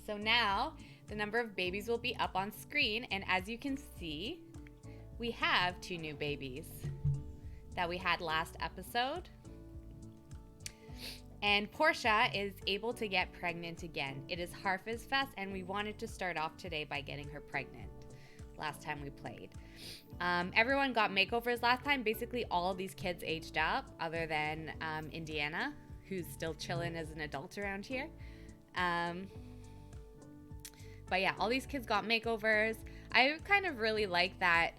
So now the number of babies will be up on screen, and as you can see, we have 2 new babies that we had last episode. And Portia is able to get pregnant again. It is Harvest, and we wanted to start off today by getting her pregnant last time we played. Everyone got makeovers last time. Basically all of these kids aged up other than Indiana, who's still chilling as an adult around here. But yeah, all these kids got makeovers. I kind of really like that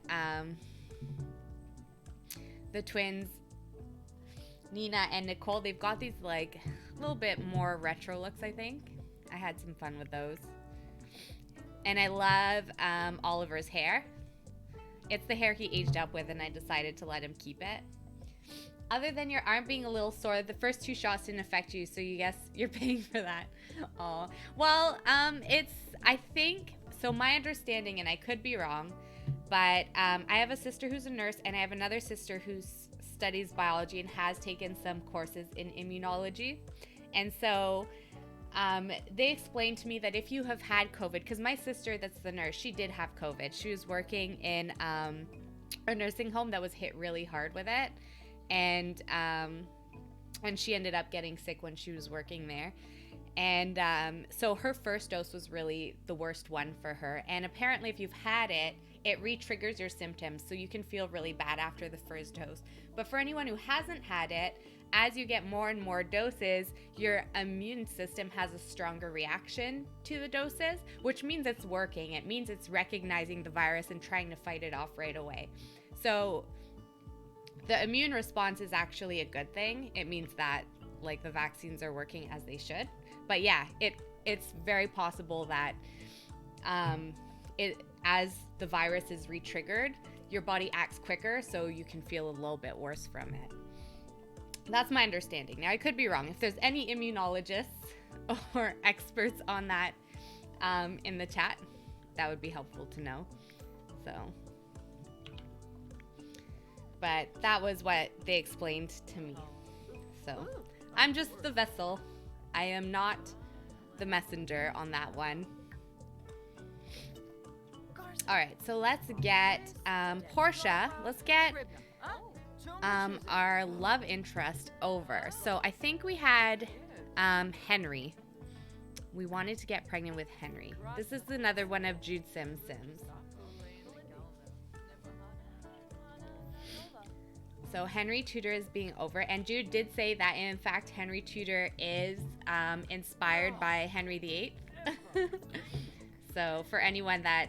the twins, Nina and Nicole, they've got these like a little bit more retro looks, I think. I had some fun with those. And I love Oliver's hair. It's the hair he aged up with, and I decided to let him keep it. Other than your arm being a little sore, the first 2 shots didn't affect you, so you guess you're paying for that. Oh, well, I think, so my understanding, and I could be wrong, but I have a sister who's a nurse, and I have another sister who studies biology and has taken some courses in immunology. And so they explained to me that if you have had COVID, because my sister that's the nurse, she did have COVID. She was working in a nursing home that was hit really hard with it. And she ended up getting sick when she was working there. And so her first dose was really the worst one for her. And apparently if you've had it, it re-triggers your symptoms, so you can feel really bad after the first dose. But for anyone who hasn't had it, as you get more and more doses, your immune system has a stronger reaction to the doses, which means it's working. It means it's recognizing the virus and trying to fight it off right away. So the immune response is actually a good thing. It means that like the vaccines are working as they should. But yeah, it's very possible that as the virus is re-triggered, your body acts quicker, so you can feel a little bit worse from it. That's my understanding. Now, I could be wrong. If there's any immunologists or experts on that in the chat, that would be helpful to know. So, but that was what they explained to me. So, I'm just the vessel. I am not the messenger on that one. All right, so let's get Portia. Let's get our love interest over. So I think we had Henry. We wanted to get pregnant with Henry. This is another one of Jude Sims. So Henry Tudor is being over, and Jude did say that in fact Henry Tudor is inspired by Henry VIII. So for anyone that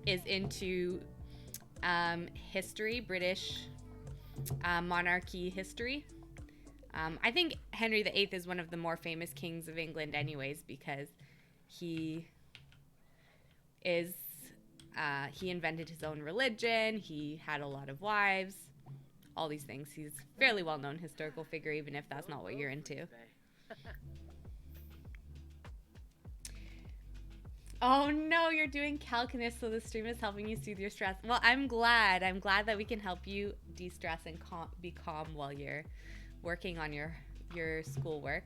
is into history, British monarchy history, I think Henry VIII is one of the more famous kings of England anyways, because he invented his own religion, he had a lot of wives, all these things. He's a fairly well-known historical figure, even if that's not what you're into. Oh no, you're doing calculus, so the stream is helping you soothe your stress. Well, I'm glad that we can help you de-stress and be calm while you're working on your schoolwork.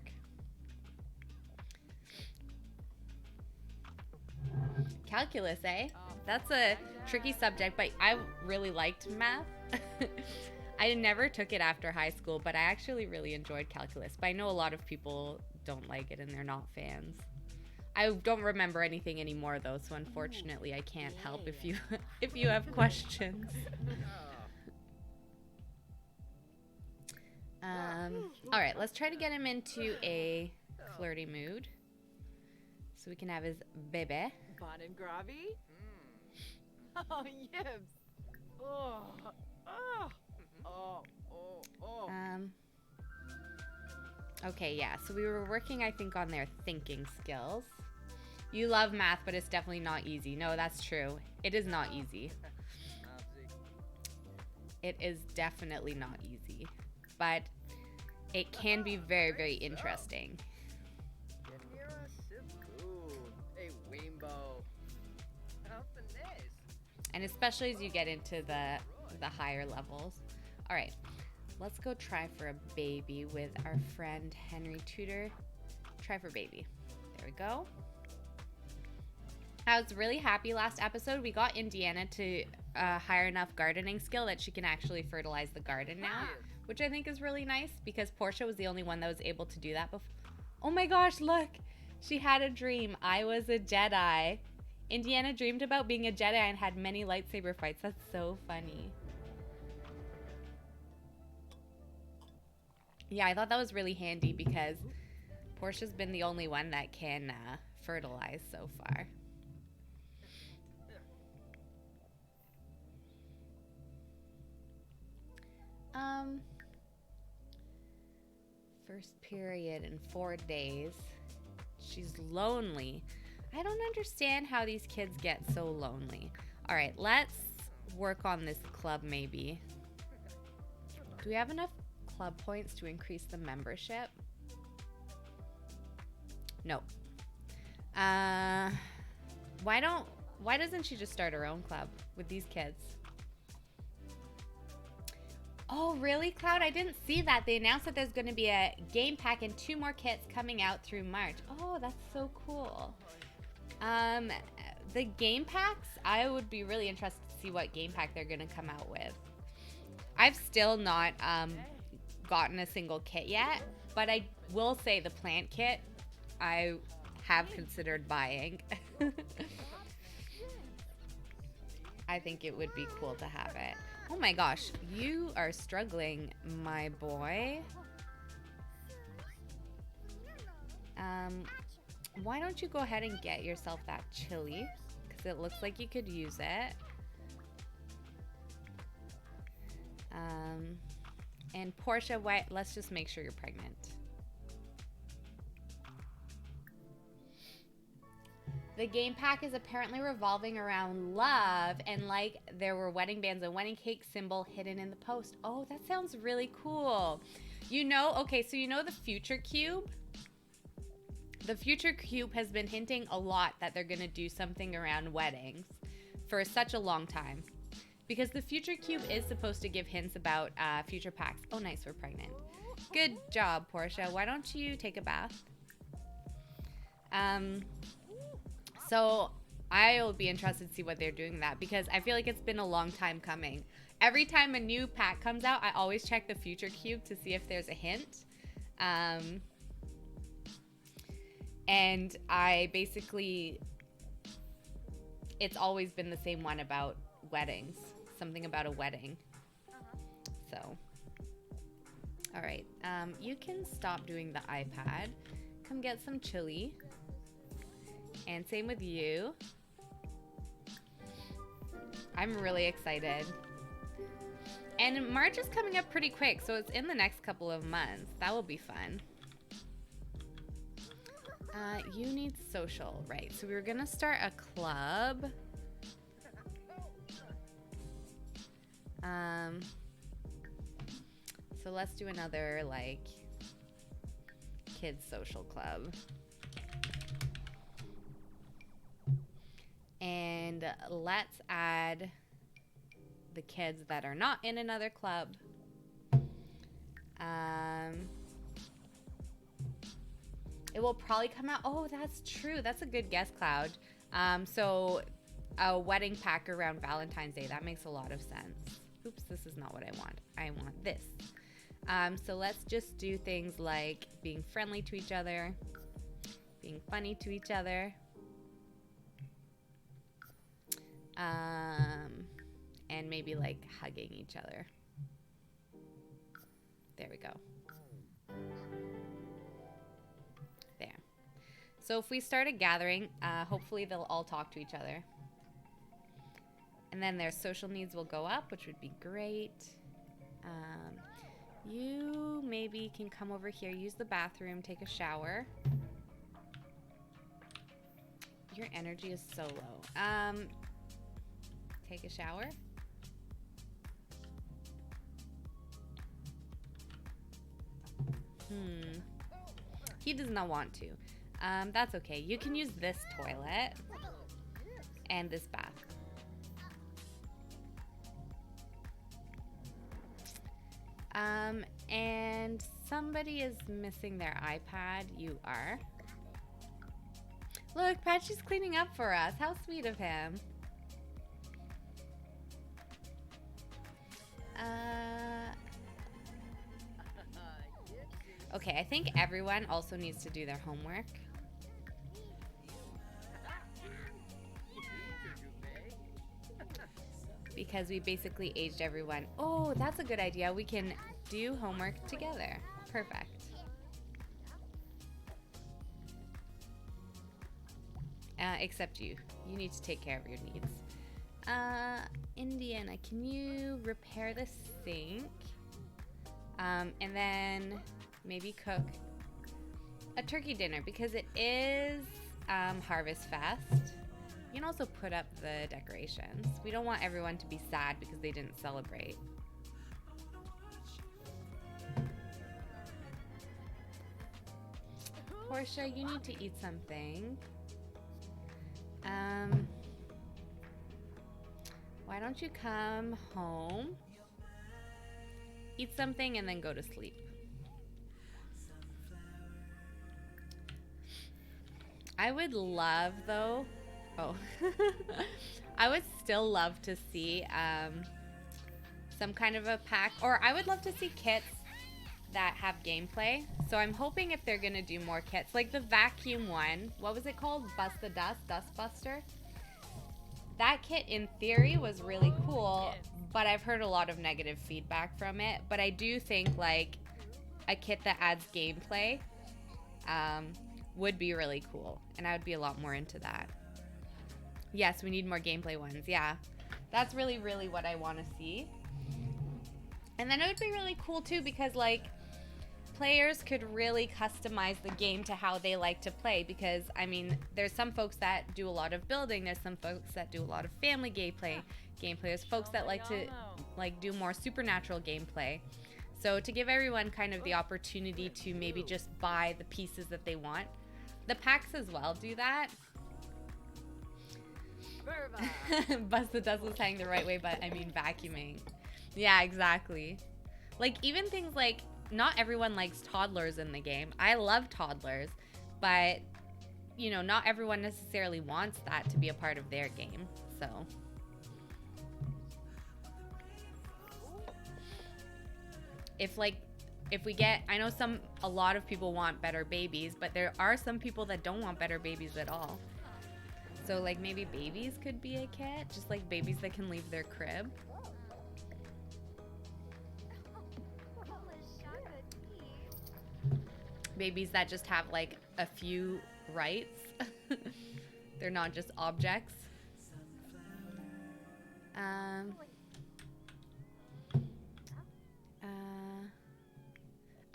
Calculus, eh? That's a tricky subject, but I really liked math. I never took it after high school, but I actually really enjoyed calculus. But I know a lot of people don't like it and they're not fans. I don't remember anything anymore though, so unfortunately I can't help if you have questions. All right, let's try to get him into a flirty mood so we can have his baby. Bon and Gravy? Oh, yes. Oh, oh, oh, oh, oh. Okay, yeah, so we were working, I think, on their thinking skills. You love math, but it's definitely not easy. No, that's true. It is not easy. It is definitely not easy. But it can be very, very interesting. And especially as you get into the higher levels. All right, let's go try for a baby with our friend Henry Tudor. Try for baby. There we go. I was really happy last episode. We got Indiana to hire enough gardening skill that she can actually fertilize the garden now, which I think is really nice because Portia was the only one that was able to do that before. Oh my gosh, look. She had a dream. I was a Jedi. Indiana dreamed about being a Jedi and had many lightsaber fights. That's so funny. Yeah, I thought that was really handy because Portia's been the only one that can fertilize so far. First period in 4 days. She's lonely. I don't understand how these kids get so lonely. All right, let's work on this club maybe. Do we have enough club points to increase the membership? No. Why doesn't she just start her own club with these kids? Oh, really, Cloud? I didn't see that. They announced that there's going to be a game pack and 2 more kits coming out through March. Oh, that's so cool. The game packs, I would be really interested to see what game pack they're going to come out with. I've still not gotten a single kit yet, but I will say the plant kit I have considered buying. I think it would be cool to have it. Oh my gosh, you are struggling, my boy. Why don't you go ahead and get yourself that chili? Because it looks like you could use it. And Portia, let's just make sure you're pregnant. The game pack is apparently revolving around love, and like there were wedding bands and wedding cake symbol hidden in the post. Oh, that sounds really cool. You know, okay, so you know the future cube? The future cube has been hinting a lot that they're gonna do something around weddings for such a long time. Because the future cube is supposed to give hints about future packs. Oh, nice, we're pregnant. Good job, Portia. Why don't you take a bath? So I will be interested to see what they're doing with that because I feel like it's been a long time coming. Every time a new pack comes out, I always check the future cube to see if there's a hint. And I basically, it's always been the same one about weddings. Something about a wedding. So, all right. You can stop doing the iPad. Come get some chili. And same with you. I'm really excited. And March is coming up pretty quick, so it's in the next couple of months. That will be fun. You need social, right? So we were gonna start a club. So let's do another like kids social club. And let's add the kids that are not in another club. It will probably come out. Oh, that's true. That's a good guess, Cloud. So a wedding pack around Valentine's Day. That makes a lot of sense. Oops, this is not what I want. I want this. So let's just do things like being friendly to each other, being funny to each other. And maybe like hugging each other. There we go. There. So if we start a gathering, hopefully they'll all talk to each other. And then their social needs will go up, which would be great. You maybe can come over here, use the bathroom, take a shower. Your energy is so low. Take a shower. He does not want to. That's okay. You can use this toilet and this bath. And somebody is missing their iPad. You are. Look, Patchy's cleaning up for us. How sweet of him. Okay, I think everyone also needs to do their homework. Because we basically aged everyone. Oh, that's a good idea. We can do homework together. Perfect. Except you. You need to take care of your needs. Indiana, can you repair the sink? And then maybe cook a turkey dinner because it is Harvest Fest. You can also put up the decorations. We don't want everyone to be sad because they didn't celebrate. Portia, you need to eat something. Why don't you come home, eat something, and then go to sleep? I would love, though, I would still love to see some kind of a pack, or I would love to see kits that have gameplay. So I'm hoping if they're gonna do more kits, like the vacuum one, what was it called? Bust the Dust, Dust Buster. That kit in theory was really cool, but I've heard a lot of negative feedback from it. But I do think like a kit that adds gameplay would be really cool, and I would be a lot more into that. Yes, we need more gameplay ones. Yeah, that's really, really what I want to see. And then it would be really cool too because like players could really customize the game to how they like to play, because I mean there's some folks that do a lot of building, there's some folks that do a lot of family gameplay, there's folks that like to like do more supernatural gameplay. So to give everyone kind of the opportunity to maybe just buy the pieces that they want. The packs as well do that. Bust the Dust was saying the right way, but I mean vacuuming. Yeah, exactly. Like even things like, not everyone likes toddlers in the game. I love toddlers, but you know, not everyone necessarily wants that to be a part of their game. So if we get, I know a lot of people want better babies, but there are some people that don't want better babies at all. So like maybe babies could be a kit, just like babies that can leave their crib. Babies that just have like a few rights. They're not just objects.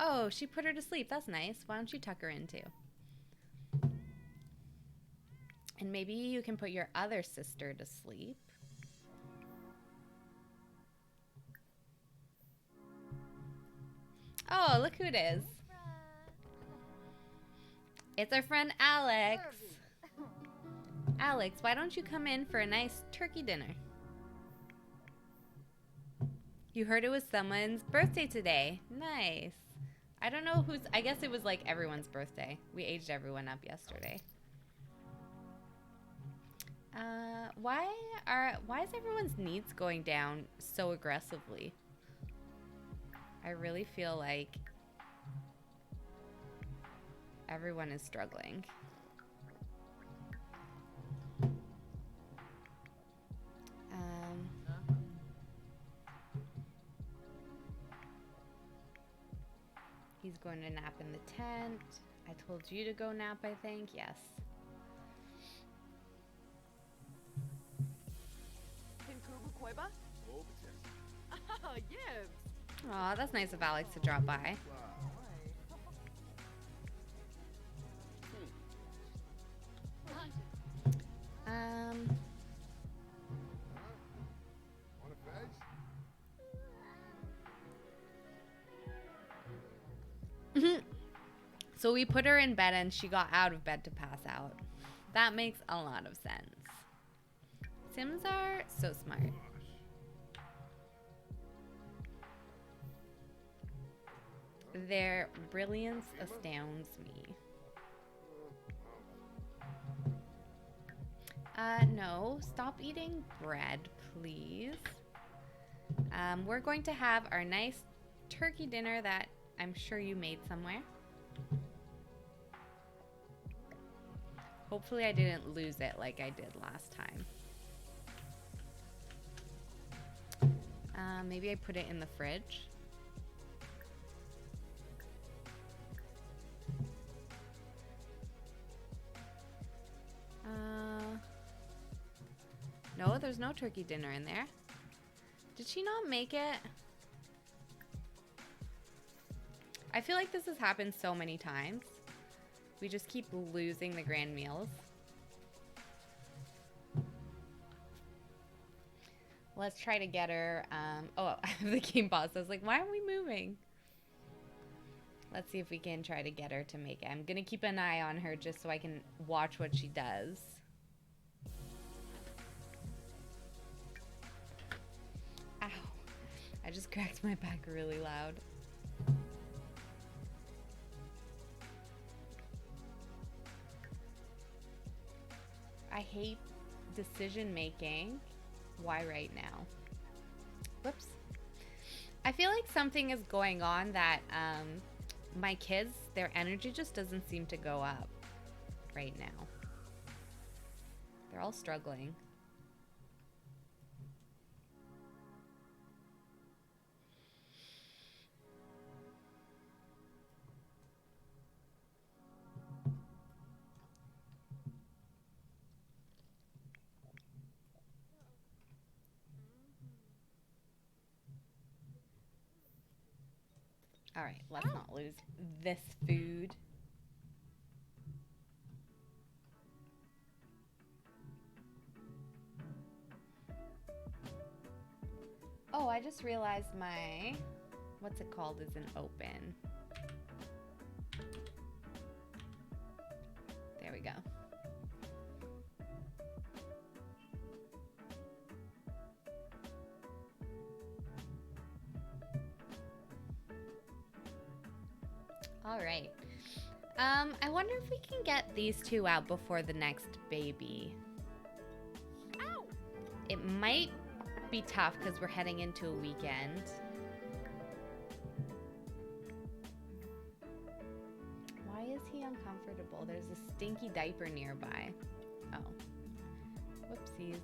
Oh, she put her to sleep. That's nice. Why don't you tuck her in too? And maybe you can put your other sister to sleep. Oh, look who it is. It's our friend Alex. Alex, why don't you come in for a nice turkey dinner? You heard it was someone's birthday today. Nice. I don't know who's, I guess it was like everyone's birthday. We aged everyone up yesterday. Why is everyone's needs going down so aggressively? I really feel like everyone is struggling. He's going to nap in the tent. I told you to go nap, I think. Yes. Aw, that's nice of Alex to drop by. So we put her in bed and she got out of bed to pass out. That makes a lot of sense. Sims are so smart. Their brilliance astounds me. No, stop eating bread, please. We're going to have our nice turkey dinner that I'm sure you made somewhere. Hopefully I didn't lose it like I did last time. Maybe I put it in the fridge. No, there's no turkey dinner in there. Did she not make it? I feel like this has happened so many times. We just keep losing the grand meals. Let's try to get her. Oh, I have the game paused. I was like, why aren't we moving? Let's see if we can try to get her to make it. I'm going to keep an eye on her just so I can watch what she does. Ow. I just cracked my back really loud. I hate decision making. Why right now? Whoops. I feel like something is going on that my kids, their energy just doesn't seem to go up right now. They're all struggling. All right, let's not lose this food. Oh, I just realized my, what's it called, isn't open. There we go. All right. I wonder if we can get these two out before the next baby. Ow! It might be tough because we're heading into a weekend. Why is he uncomfortable? There's a stinky diaper nearby. Oh. Whoopsies.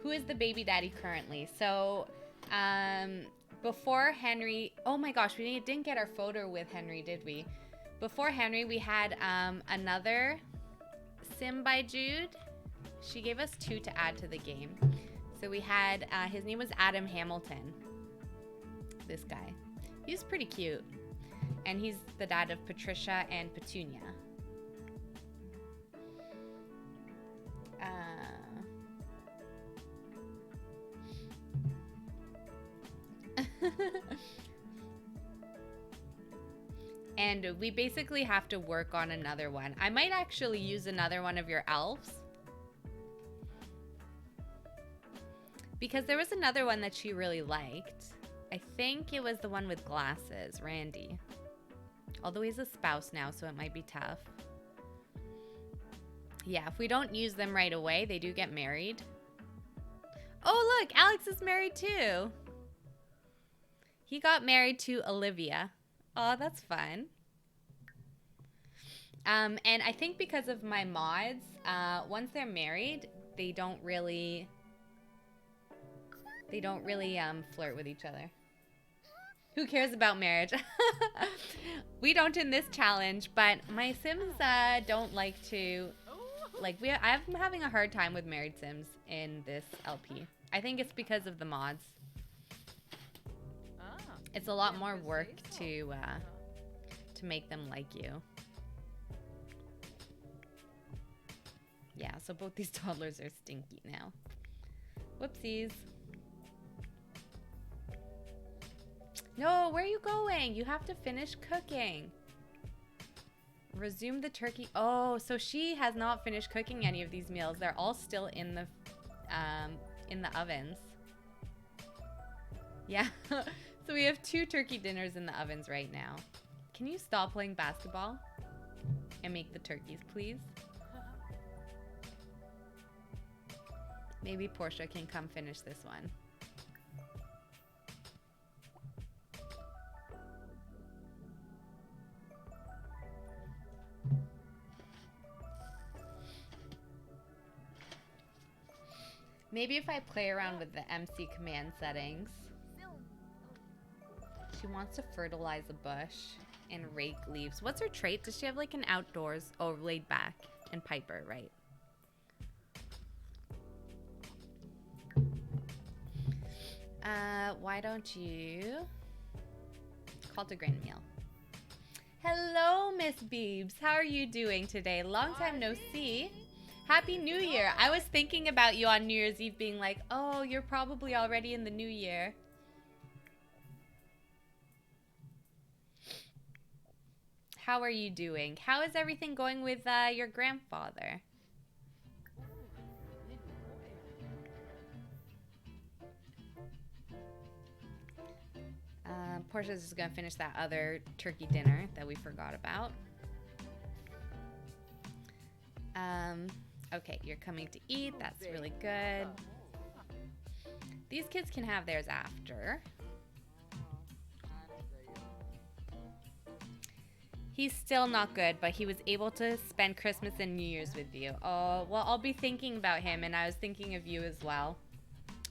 Who is the baby daddy currently? So, before Henry, oh my gosh, we didn't get our photo with Henry, did we? Before Henry, we had another sim by Jude. She gave us 2 to add to the game. So we had, his name was Adam Hamilton. This guy. He's pretty cute. And he's the dad of Patricia and Petunia. And we basically have to work on another one. I might actually use another one of your elves. Because there was another one that she really liked. I think it was the one with glasses, Randy. Although he's a spouse now, so it might be tough. Yeah, if we don't use them right away, they do get married. Oh, look, Alex is married too. He got married to Olivia. Oh, that's fun. And I think because of my mods, once they're married, they don't really flirt with each other. Who cares about marriage? We don't in this challenge, but my Sims don't like to, I'm having a hard time with married Sims in this LP. I think it's because of the mods. It's a lot more work to make them like you. Yeah, so both these toddlers are stinky now. Whoopsies. No, where are you going? You have to finish cooking. Resume the turkey. Oh, so she has not finished cooking any of these meals. They're all still in the ovens. Yeah. So we have 2 turkey dinners in the ovens right now. Can you stop playing basketball and make the turkeys, please? Maybe Portia can come finish this one. Maybe if I play around with the MC command settings. She wants to fertilize a bush and rake leaves. What's her trait? Does she have like an outdoors? Oh, laid back and Piper, right? Why don't you call to grand meal? Hello, Miss Beebs. How are you doing today? Long time no see. Happy New Year. I was thinking about you on New Year's Eve being like, oh, you're probably already in the new year. How are you doing? How is everything going with your grandfather? Portia's just gonna finish that other turkey dinner that we forgot about. Okay, you're coming to eat. That's really good. These kids can have theirs after. He's still not good, but he was able to spend Christmas and New Year's with you. Oh, well, I'll be thinking about him, and I was thinking of you as well.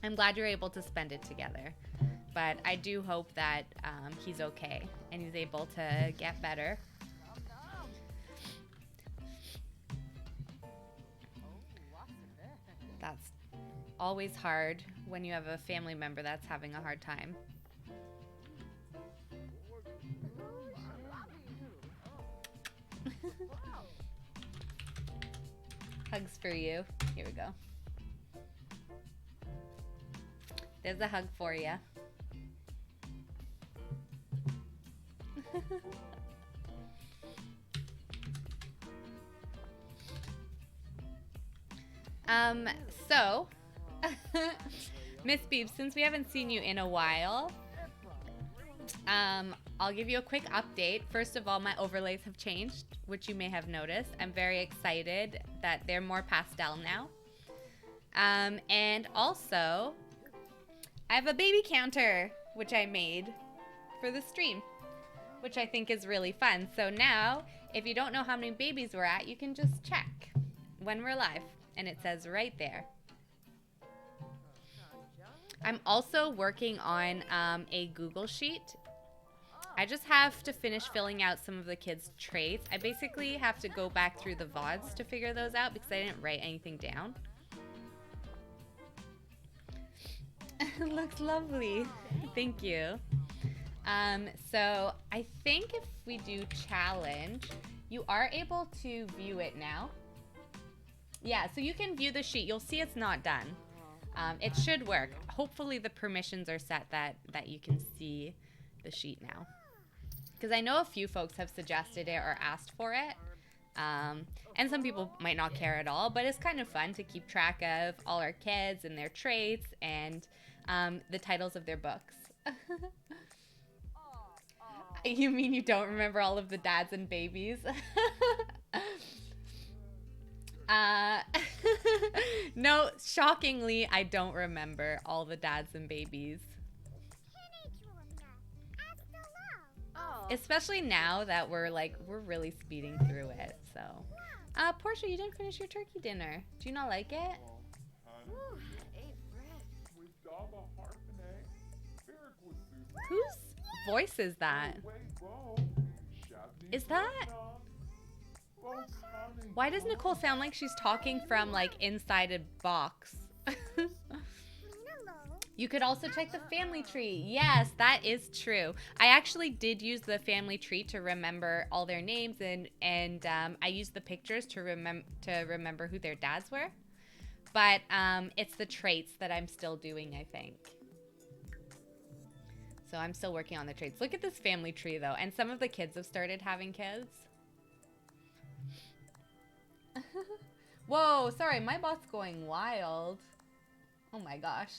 I'm glad you're able to spend it together. But I do hope that he's okay and he's able to get better. That's always hard when you have a family member that's having a hard time. Hugs for you. Here we go. There's a hug for you. So, Miss Beebs, since we haven't seen you in a while, I'll give you a quick update. First of all, my overlays have changed, which you may have noticed. I'm very excited that they're more pastel now. And also, I have a baby counter, which I made for the stream, which I think is really fun. So now, if you don't know how many babies we're at, you can just check when we're live, and it says right there. I'm also working on a Google Sheet. I just have to finish filling out some of the kids' traits. I basically have to go back through the VODs to figure those out because I didn't write anything down. Looks lovely. Thank you. So I think if we do challenge, you are able to view it now. Yeah, so you can view the sheet. You'll see it's not done. It should work. Hopefully the permissions are set that you can see the sheet now. Because I know a few folks have suggested it or asked for it. And some people might not care at all, but it's kind of fun to keep track of all our kids and their traits and the titles of their books. You mean you don't remember all of the dads and babies? No, shockingly, I don't remember all the dads and babies. Especially now that we're really speeding through it, so. Portia, you didn't finish your turkey dinner. Do you not like it? Whose voice is that? Is that? Why does Nicole sound like she's talking from like inside a box? You could also check the family tree. Yes, that is true. I actually did use the family tree to remember all their names, and I used the pictures to remember who their dads were. But it's the traits that I'm still doing, I think. So I'm still working on the traits. Look at this family tree, though. And some of the kids have started having kids. Whoa, sorry, my bot's going wild. Oh my gosh.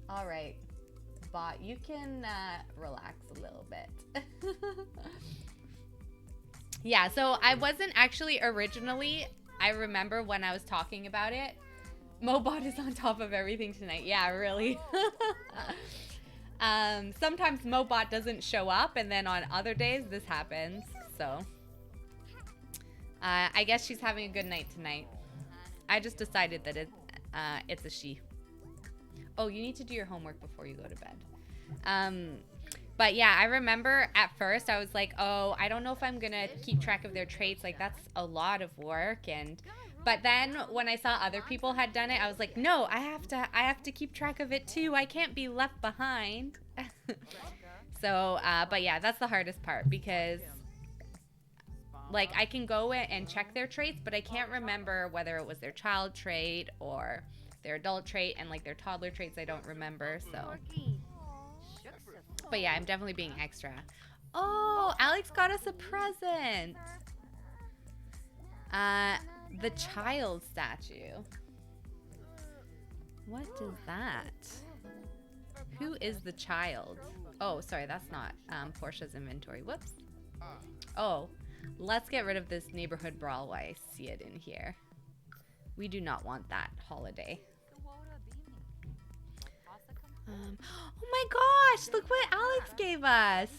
All right. Mobot, you can relax a little bit. Yeah, so I wasn't actually originally, I remember when I was talking about it, Mobot is on top of everything tonight. Yeah, really. Sometimes Mobot doesn't show up, and then on other days this happens. So I guess she's having a good night tonight. I just decided that it's a she. Oh, you need to do your homework before you go to bed. But yeah, I remember at first I was like, oh, I don't know if I'm gonna keep track of their traits. Like, that's a lot of work. But then when I saw other people had done it, I was like, no, I have to keep track of it too. I can't be left behind. So, but yeah, that's the hardest part, because like I can go and check their traits, but I can't remember whether it was their child trait or their adult trait, and like their toddler traits I don't remember. So, but yeah, I'm definitely being extra. Oh, Alex got us a present. The child statue. What is that? Who is the child? Oh, sorry, that's not Portia's inventory. Whoops. Oh, let's get rid of this neighborhood brawl while I see it in here. We do not want that holiday. Oh my gosh, look what Alex gave us.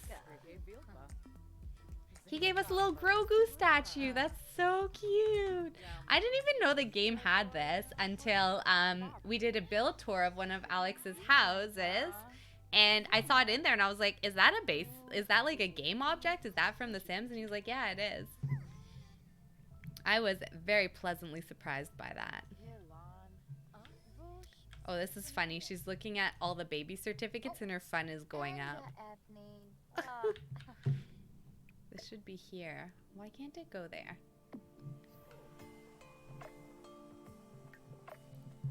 He gave us a little Grogu statue. That's so cute. I didn't even know the game had this until we did a build tour of one of Alex's houses. And I saw it in there and I was like, is that a base? Is that like a game object? Is that from The Sims? And he was like, yeah, it is. I was very pleasantly surprised by that. Oh, this is funny. She's looking at all the baby certificates and her fun is going up. This should be here. Why can't it go there?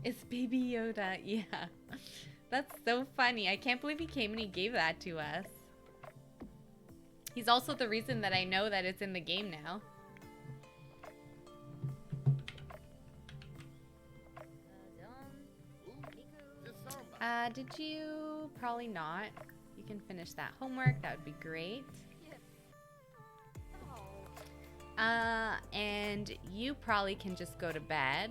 It's Baby Yoda. Yeah. That's so funny. I can't believe he came and he gave that to us. He's also the reason that I know that it's in the game now. Did you? Probably not. You can finish that homework. That would be great. And you probably can just go to bed.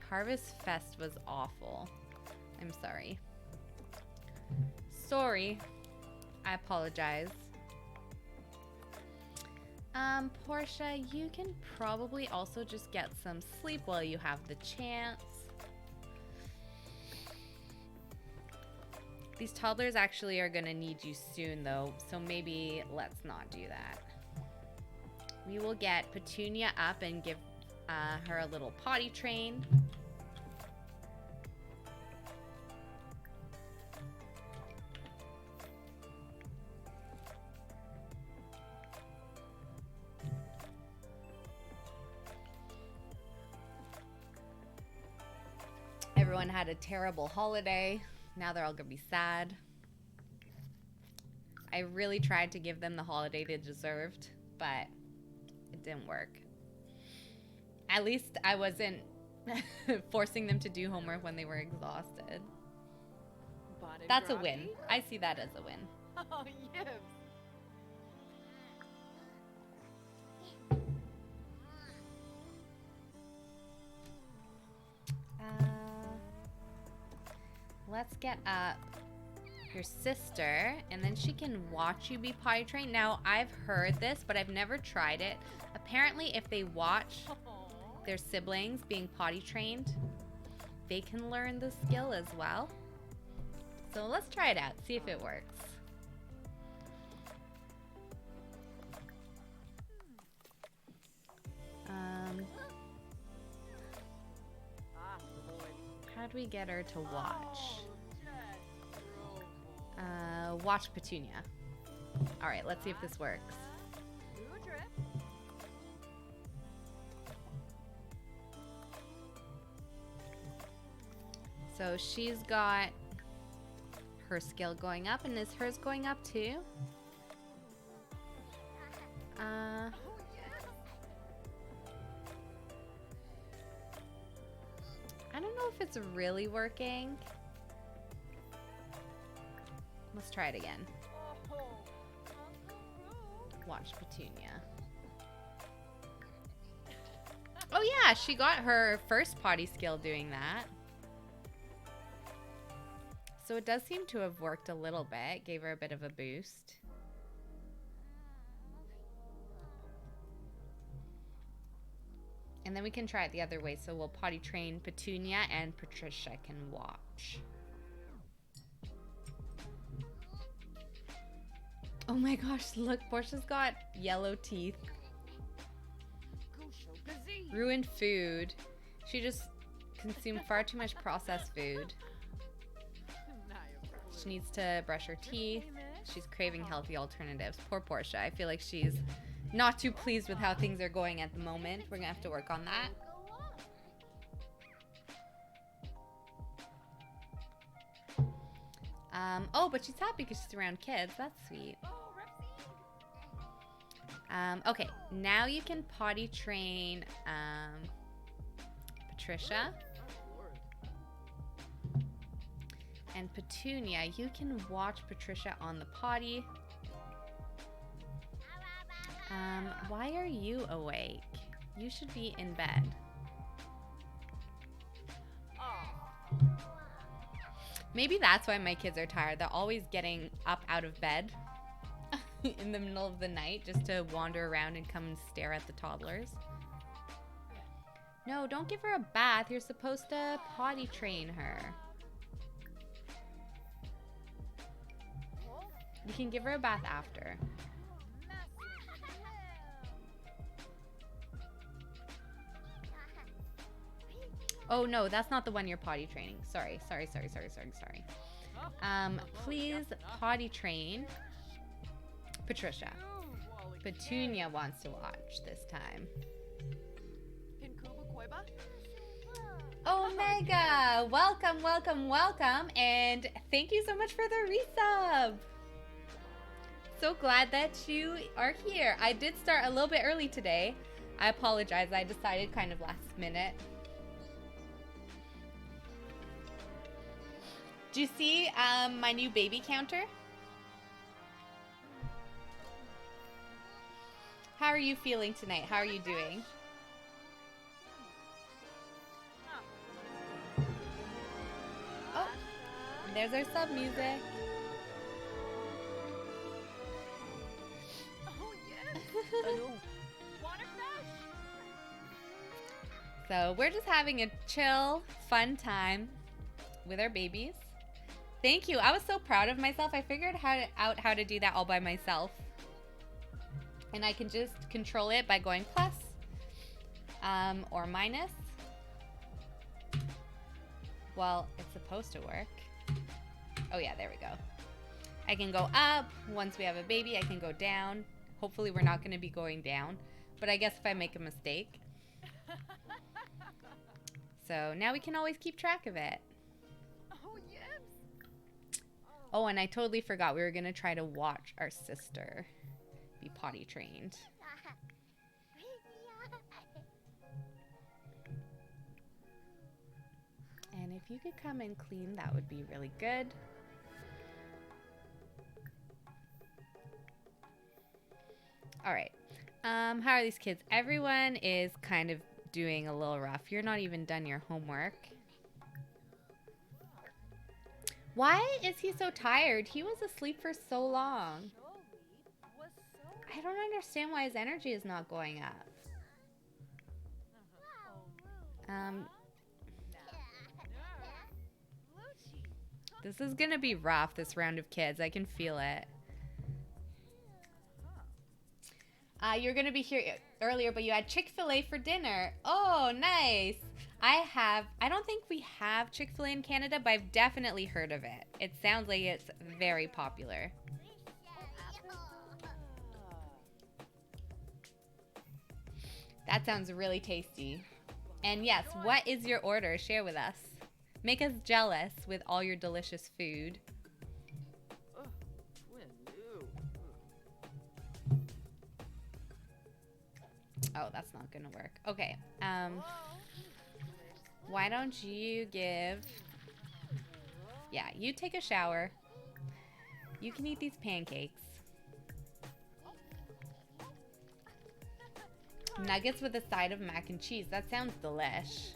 Harvest Fest was awful. I'm sorry. Sorry. I apologize. Portia, you can probably also just get some sleep while you have the chance. These toddlers actually are gonna need you soon though, so maybe let's not do that. We will get Petunia up and give her a little potty train. Everyone had a terrible holiday. Now they're all gonna be sad. I really tried to give them the holiday they deserved, but it didn't work. At least I wasn't forcing them to do homework when they were exhausted. That's a win. I see that as a win. Oh, yes. Let's get up your sister, and then she can watch you be potty trained. Now, I've heard this, but I've never tried it. Apparently, if they watch their siblings being potty trained, they can learn the skill as well. So let's try it out, see if it works. How do we get her to watch? Watch Petunia. All right, let's see if this works. So she's got her skill going up, and is hers going up too? I don't know if it's really working. Let's try it again. Watch Petunia. Oh yeah, she got her first potty skill doing that. So it does seem to have worked a little bit. Gave her a bit of a boost. And then we can try it the other way. So we'll potty train Petunia and Patricia can watch. Oh my gosh, look, Portia's got yellow teeth. Ruined food. She just consumed far too much processed food. She needs to brush her teeth. She's craving healthy alternatives. Poor Portia. I feel like she's not too pleased with how things are going at the moment. We're gonna have to work on that. Oh, but she's happy because she's around kids. That's sweet. Okay, now you can potty train Patricia. And Petunia, you can watch Patricia on the potty. Why are you awake? You should be in bed. Maybe that's why my kids are tired. They're always getting up out of bed in the middle of the night just to wander around and come and stare at the toddlers. No, don't give her a bath. You're supposed to potty train her. You can give her a bath after. Oh no, that's not the one you're potty training. Sorry. Please potty train Patricia. Petunia wants to watch this time. Omega! Welcome, and thank you so much for the resub. So glad that you are here. I did start a little bit early today. I apologize. I decided kind of last minute. Do you see my new baby counter? How are you feeling tonight? How are you doing? Oh, there's our sub music. So we're just having a chill, fun time with our babies. Thank you. I was so proud of myself. I figured out how to do that all by myself. And I can just control it by going plus or minus. Well, it's supposed to work. Oh yeah, there we go. I can go up. Once we have a baby, I can go down. Hopefully we're not going to be going down. But I guess if I make a mistake. So now we can always keep track of it. Oh, and I totally forgot. We were going to try to watch our sister be potty trained. And if you could come and clean, that would be really good. All right. How are these kids? Everyone is kind of doing a little rough. You're not even done your homework. Why is he so tired? He was asleep for so long. I don't understand why his energy is not going up. This is gonna be rough, this round of kids. I can feel it. You're gonna be here earlier, but you had Chick-fil-A for dinner. Oh, nice. I don't think we have Chick-fil-A in Canada, but I've definitely heard of it. It sounds like it's very popular. That sounds really tasty. And yes, what is your order? Share with us. Make us jealous with all your delicious food. Oh, that's not gonna work. Okay. Why don't you give... Yeah, you take a shower. You can eat these pancakes. Nuggets with a side of mac and cheese. That sounds delish.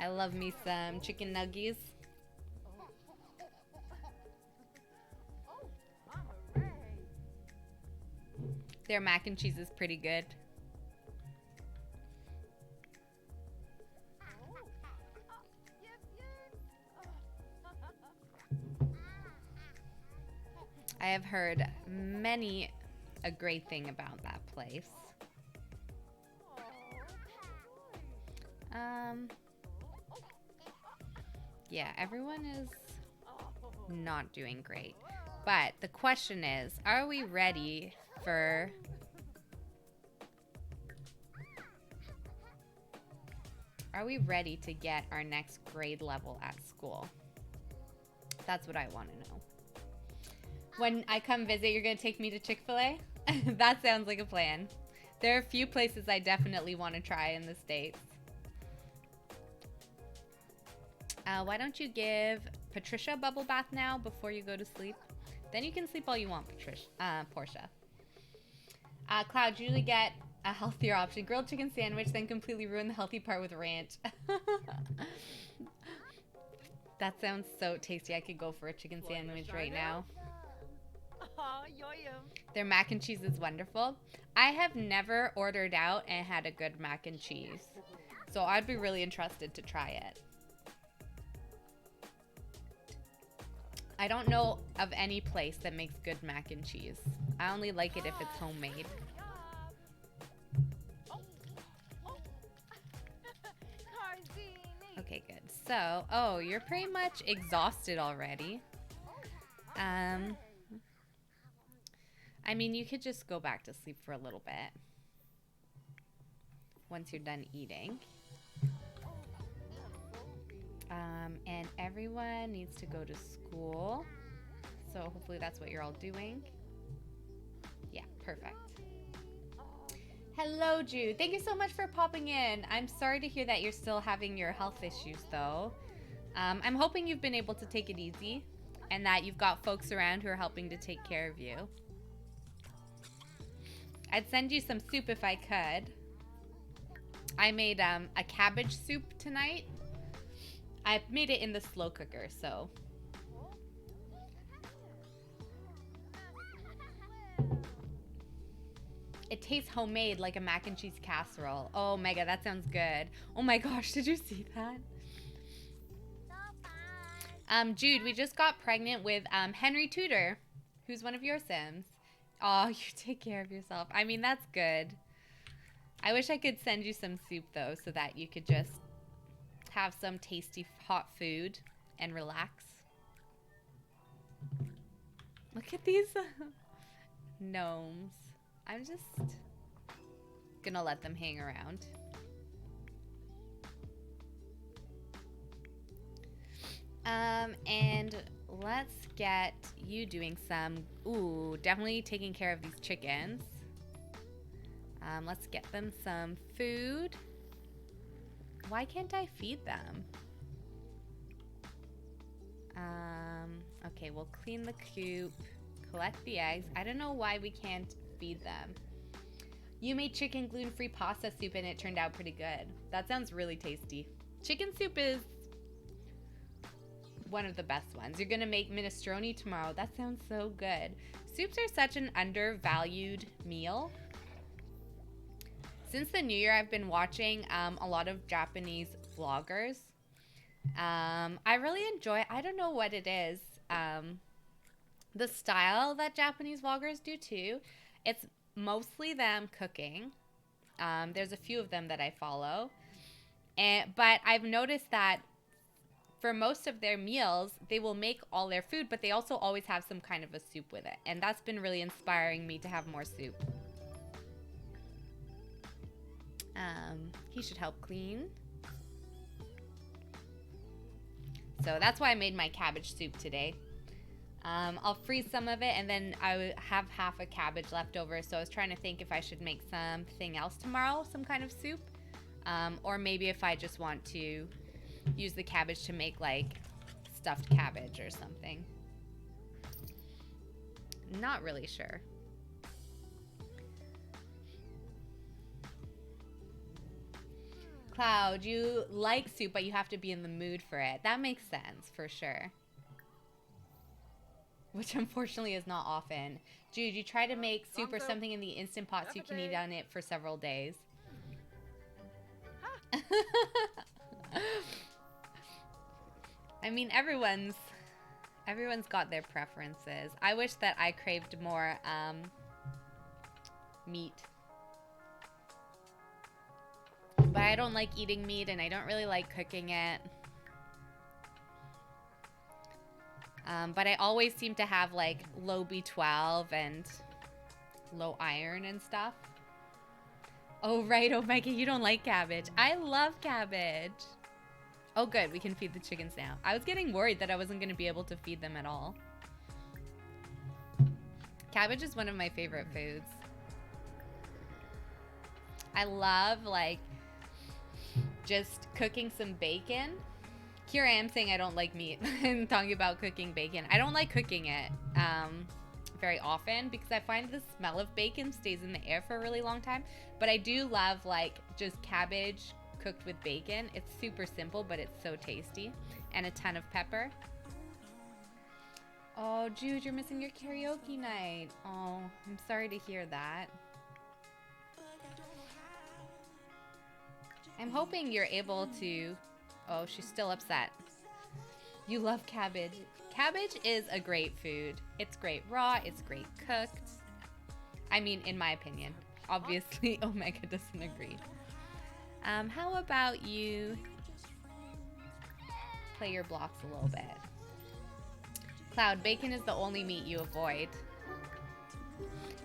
I love me some chicken nuggies. Their mac and cheese is pretty good. I have heard many a great thing about that place. Yeah, everyone is not doing great. But the question is, are we ready for... Are we ready to get our next grade level at school? That's what I want to know. When I come visit, you're going to take me to Chick-fil-A? That sounds like a plan. There are a few places I definitely want to try in the States. Why don't you give Patricia a bubble bath now before you go to sleep? Then you can sleep all you want, Portia. Cloud, you usually get a healthier option. Grilled chicken sandwich, then completely ruin the healthy part with ranch. That sounds so tasty. I could go for a chicken sandwich right now. Their mac and cheese is wonderful. I have never ordered out and had a good mac and cheese. So I'd be really interested to try it. I don't know of any place that makes good mac and cheese. I only like it if it's homemade. Okay, good. So, oh, you're pretty much exhausted already. I mean, you could just go back to sleep for a little bit once you're done eating. And everyone needs to go to school. So hopefully that's what you're all doing. Yeah, perfect. Hello, Jude. Thank you so much for popping in. I'm sorry to hear that you're still having your health issues, though. I'm hoping you've been able to take it easy and that you've got folks around who are helping to take care of you. I'd send you some soup if I could. I made a cabbage soup tonight. I made it in the slow cooker, so. It tastes homemade, like a mac and cheese casserole. Oh, Mega, that sounds good. Oh my gosh, did you see that? Jude, we just got pregnant with Henry Tudor, who's one of your Sims. Oh, you take care of yourself. I mean, that's good. I wish I could send you some soup, though, so that you could just have some tasty hot food and relax. Look at these gnomes. I'm just gonna let them hang around. And let's get you doing some, definitely taking care of these chickens. Let's get them some food. Why can't I feed them? Okay, we'll clean the coop, collect the eggs. I don't know why we can't feed them. You made chicken gluten-free pasta soup and it turned out pretty good. That sounds really tasty. Chicken soup is one of the best ones. You're gonna make minestrone tomorrow. That sounds so good. Soups are such an undervalued meal. Since the new year, I've been watching a lot of Japanese vloggers. I really enjoy, I don't know what it is, the style that Japanese vloggers do too. It's mostly them cooking. There's a few of them that I follow. But I've noticed that for most of their meals, they will make all their food, but they also always have some kind of a soup with it. And that's been really inspiring me to have more soup. He should help clean. So that's why I made my cabbage soup today. I'll freeze some of it and then I have half a cabbage left over. So I was trying to think if I should make something else tomorrow, some kind of soup. Or maybe if I just want to use the cabbage to make like stuffed cabbage or something. Not really sure. Cloud, you like soup, but you have to be in the mood for it. That makes sense, for sure. Which unfortunately is not often. Jude, you try to make soup or something in the Instant Pot so you can eat on it for several days. I mean, everyone's got their preferences. I wish that I craved more meat. But I don't like eating meat, and I don't really like cooking it. But I always seem to have like low B12 and low iron and stuff. Oh, right, Omega, you don't like cabbage. I love cabbage. Oh, good, we can feed the chickens now. I was getting worried that I wasn't going to be able to feed them at all. Cabbage is one of my favorite foods. I love, like, just cooking some bacon. Here I am saying I don't like meat and talking about cooking bacon. I don't like cooking it very often because I find the smell of bacon stays in the air for a really long time. But I do love, like, just cabbage cooked with bacon. It's super simple, but it's so tasty. And a ton of pepper. Oh, Jude, you're missing your karaoke night. Oh, I'm sorry to hear that. I'm hoping you're able to... Oh, she's still upset. You love cabbage. Cabbage is a great food. It's great raw. It's great cooked. I mean, in my opinion. Obviously, Omega doesn't agree. How about you play your blocks a little bit? Cloud, bacon is the only meat you avoid.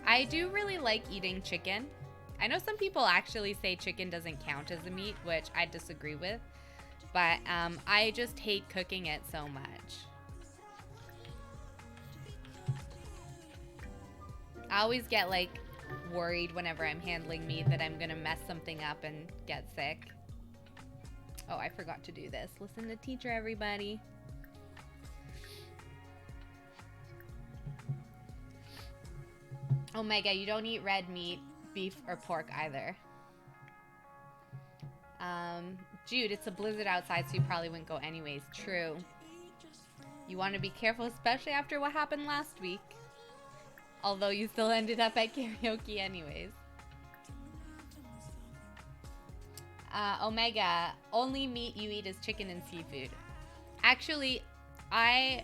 I do really like eating chicken. I know some people actually say chicken doesn't count as a meat, which I disagree with. But I just hate cooking it so much. I always get like worried whenever I'm handling meat that I'm gonna mess something up and get sick. Oh, I forgot to do this. Listen to teacher, everybody. Omega, you don't eat red meat, beef, or pork either. Jude, it's a blizzard outside, so you probably wouldn't go anyways. True. You want to be careful, especially after what happened last week. Although you still ended up at karaoke anyways. Omega, only meat you eat is chicken and seafood. Actually, I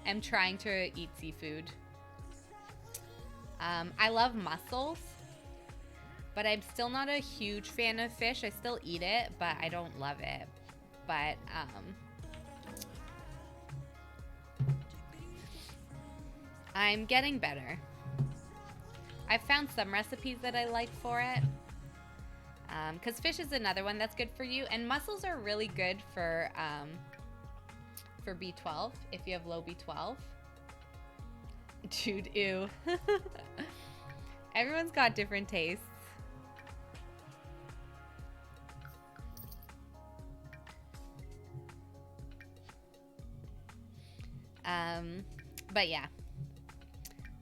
am trying to eat seafood. I love mussels. But I'm still not a huge fan of fish. I still eat it, but I don't love it. But, I'm getting better. I've found some recipes that I like for it. Because fish is another one that's good for you. And mussels are really good for B12, if you have low B12. Dude, ew. Everyone's got different tastes. But yeah,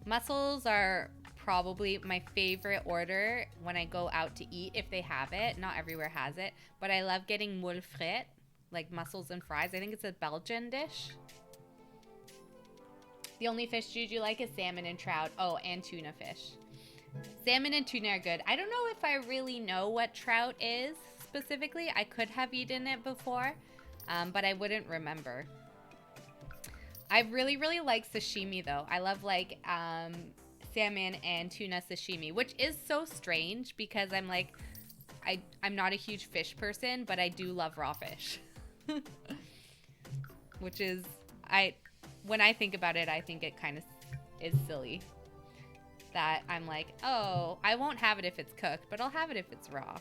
mussels are probably my favorite order when I go out to eat, if they have it. Not everywhere has it, but I love getting moule frites, like mussels and fries. I think it's a Belgian dish. The only fish, Jude, you like is salmon and trout. Oh, and tuna fish. Salmon and tuna are good. I don't know if I really know what trout is specifically. I could have eaten it before, but I wouldn't remember. I really, really like sashimi, though. I love, like, salmon and tuna sashimi, which is so strange because I'm, like, I'm not a huge fish person, but I do love raw fish. Which is, when I think about it, I think it kind of is silly. That I'm like, oh, I won't have it if it's cooked, but I'll have it if it's raw.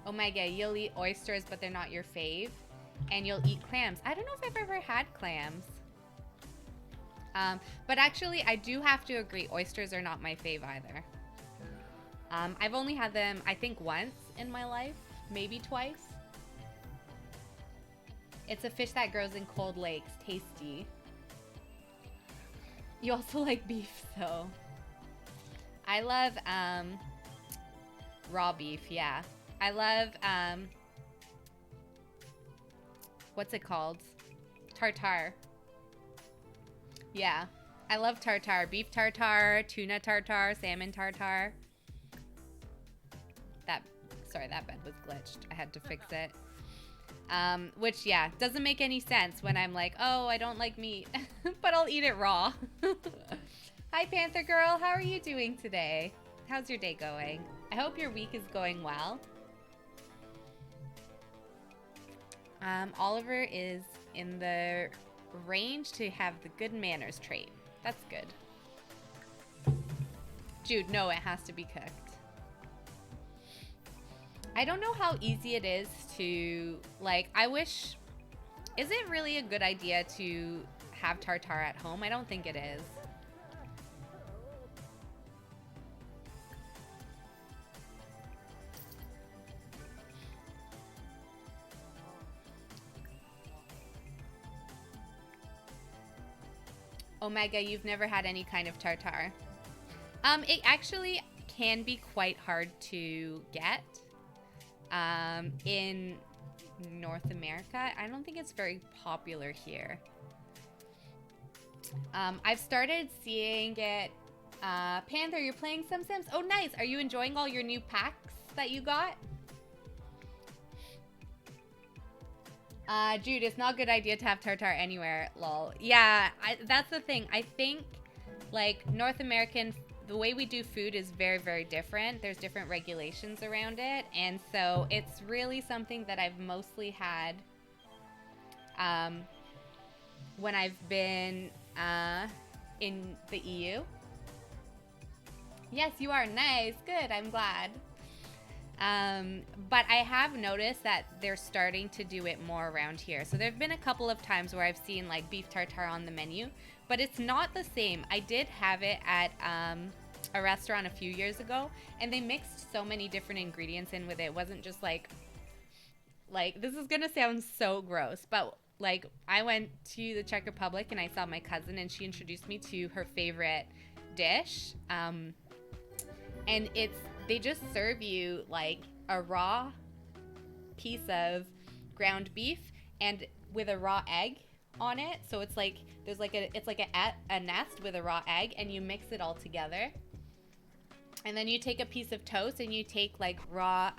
Omega, you'll eat oysters, but they're not your fave. And you'll eat clams. I don't know if I've ever had clams. But actually, I do have to agree, oysters are not my fave either. I've only had them, I think, once in my life, maybe twice. It's a fish that grows in cold lakes. Tasty. You also like beef, though. I love raw beef, yeah. I love what's it called? Tartare. Yeah. I love tartare. Beef tartare, tuna tartare, salmon tartare. Sorry, that bed was glitched. I had to fix it. Which, yeah, doesn't make any sense when I'm like, oh, I don't like meat, but I'll eat it raw. Hi, Panther Girl. How are you doing today? How's your day going? I hope your week is going well. Oliver is in the range to have the good manners trait. That's good. Jude, no, it has to be cooked. I don't know how easy it is to, like, I wish, is it really a good idea to have tartare at home? I don't think it is. Omega, you've never had any kind of tartare. It actually can be quite hard to get. In North America, I don't think it's very popular here. I've started seeing it. Panther, you're playing some Sims? Oh, nice. Are you enjoying all your new packs that you got? Jude, it's not a good idea to have tartare anywhere, lol. Yeah, that's the thing. I think, like, North American, the way we do food is very, very different. There's different regulations around it. And so it's really something that I've mostly had when I've been in the EU. Yes, you are. Nice. Good. I'm glad. But I have noticed that they're starting to do it more around here. So there have been a couple of times where I've seen like beef tartare on the menu, but it's not the same. I did have it at a restaurant a few years ago, and they mixed so many different ingredients in with it. It wasn't just like this is gonna sound so gross, but like I went to the Czech Republic and I saw my cousin, and she introduced me to her favorite dish. And they just serve you like a raw piece of ground beef and with a raw egg on it. So it's like there's like a nest with a raw egg, and you mix it all together. And then you take a piece of toast and you take like raw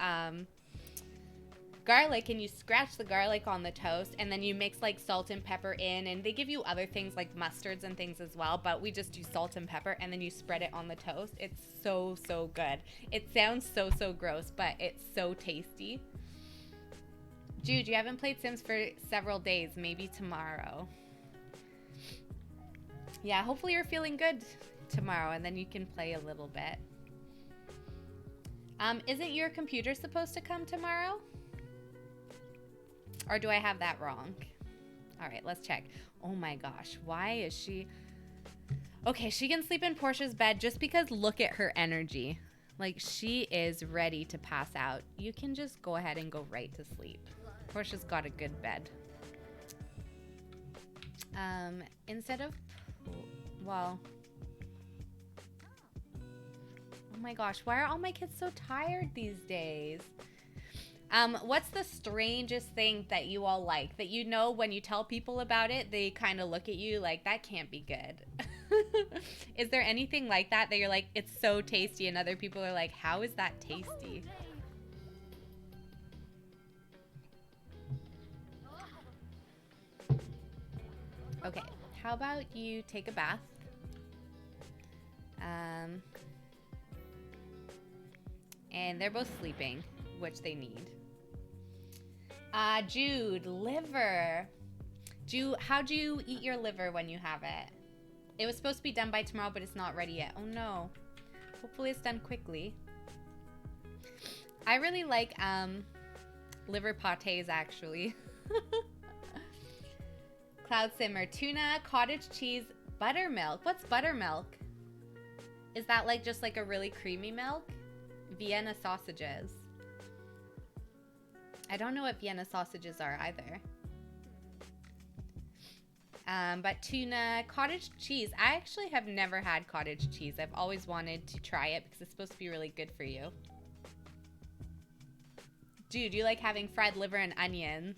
garlic, and you scratch the garlic on the toast, and then you mix like salt and pepper in, and they give you other things like mustards and things as well, but we just do salt and pepper, and then you spread it on the toast. It's so, so good. It sounds so, so gross, but it's so tasty. Jude, you haven't played Sims for several days. Maybe tomorrow. Yeah, hopefully you're feeling good tomorrow, and then you can play a little bit. Isn't your computer supposed to come tomorrow? Or do I have that wrong? All right, let's check. Oh my gosh, why is she... Okay, she can sleep in Portia's bed just because look at her energy. Like, she is ready to pass out. You can just go ahead and go right to sleep. Portia's got a good bed. Instead of... Well... Oh my gosh, why are all my kids so tired these days? What's the strangest thing that you all like? That you know when you tell people about it, they kind of look at you like, that can't be good. Is there anything like that you're like, it's so tasty, and other people are like, how is that tasty? Okay, how about you take a bath? And they're both sleeping, which they need. Jude, liver. Jude, how'd you eat your liver when you have it? It was supposed to be done by tomorrow, but it's not ready yet. Oh no. Hopefully it's done quickly. I really like liver pâtés, actually. Cloud simmer, tuna, cottage cheese, buttermilk. What's buttermilk? Is that like just like a really creamy milk? Vienna sausages. I don't know what Vienna sausages are either. But tuna, cottage cheese. I actually have never had cottage cheese. I've always wanted to try it because it's supposed to be really good for you. Dude, you like having fried liver and onions?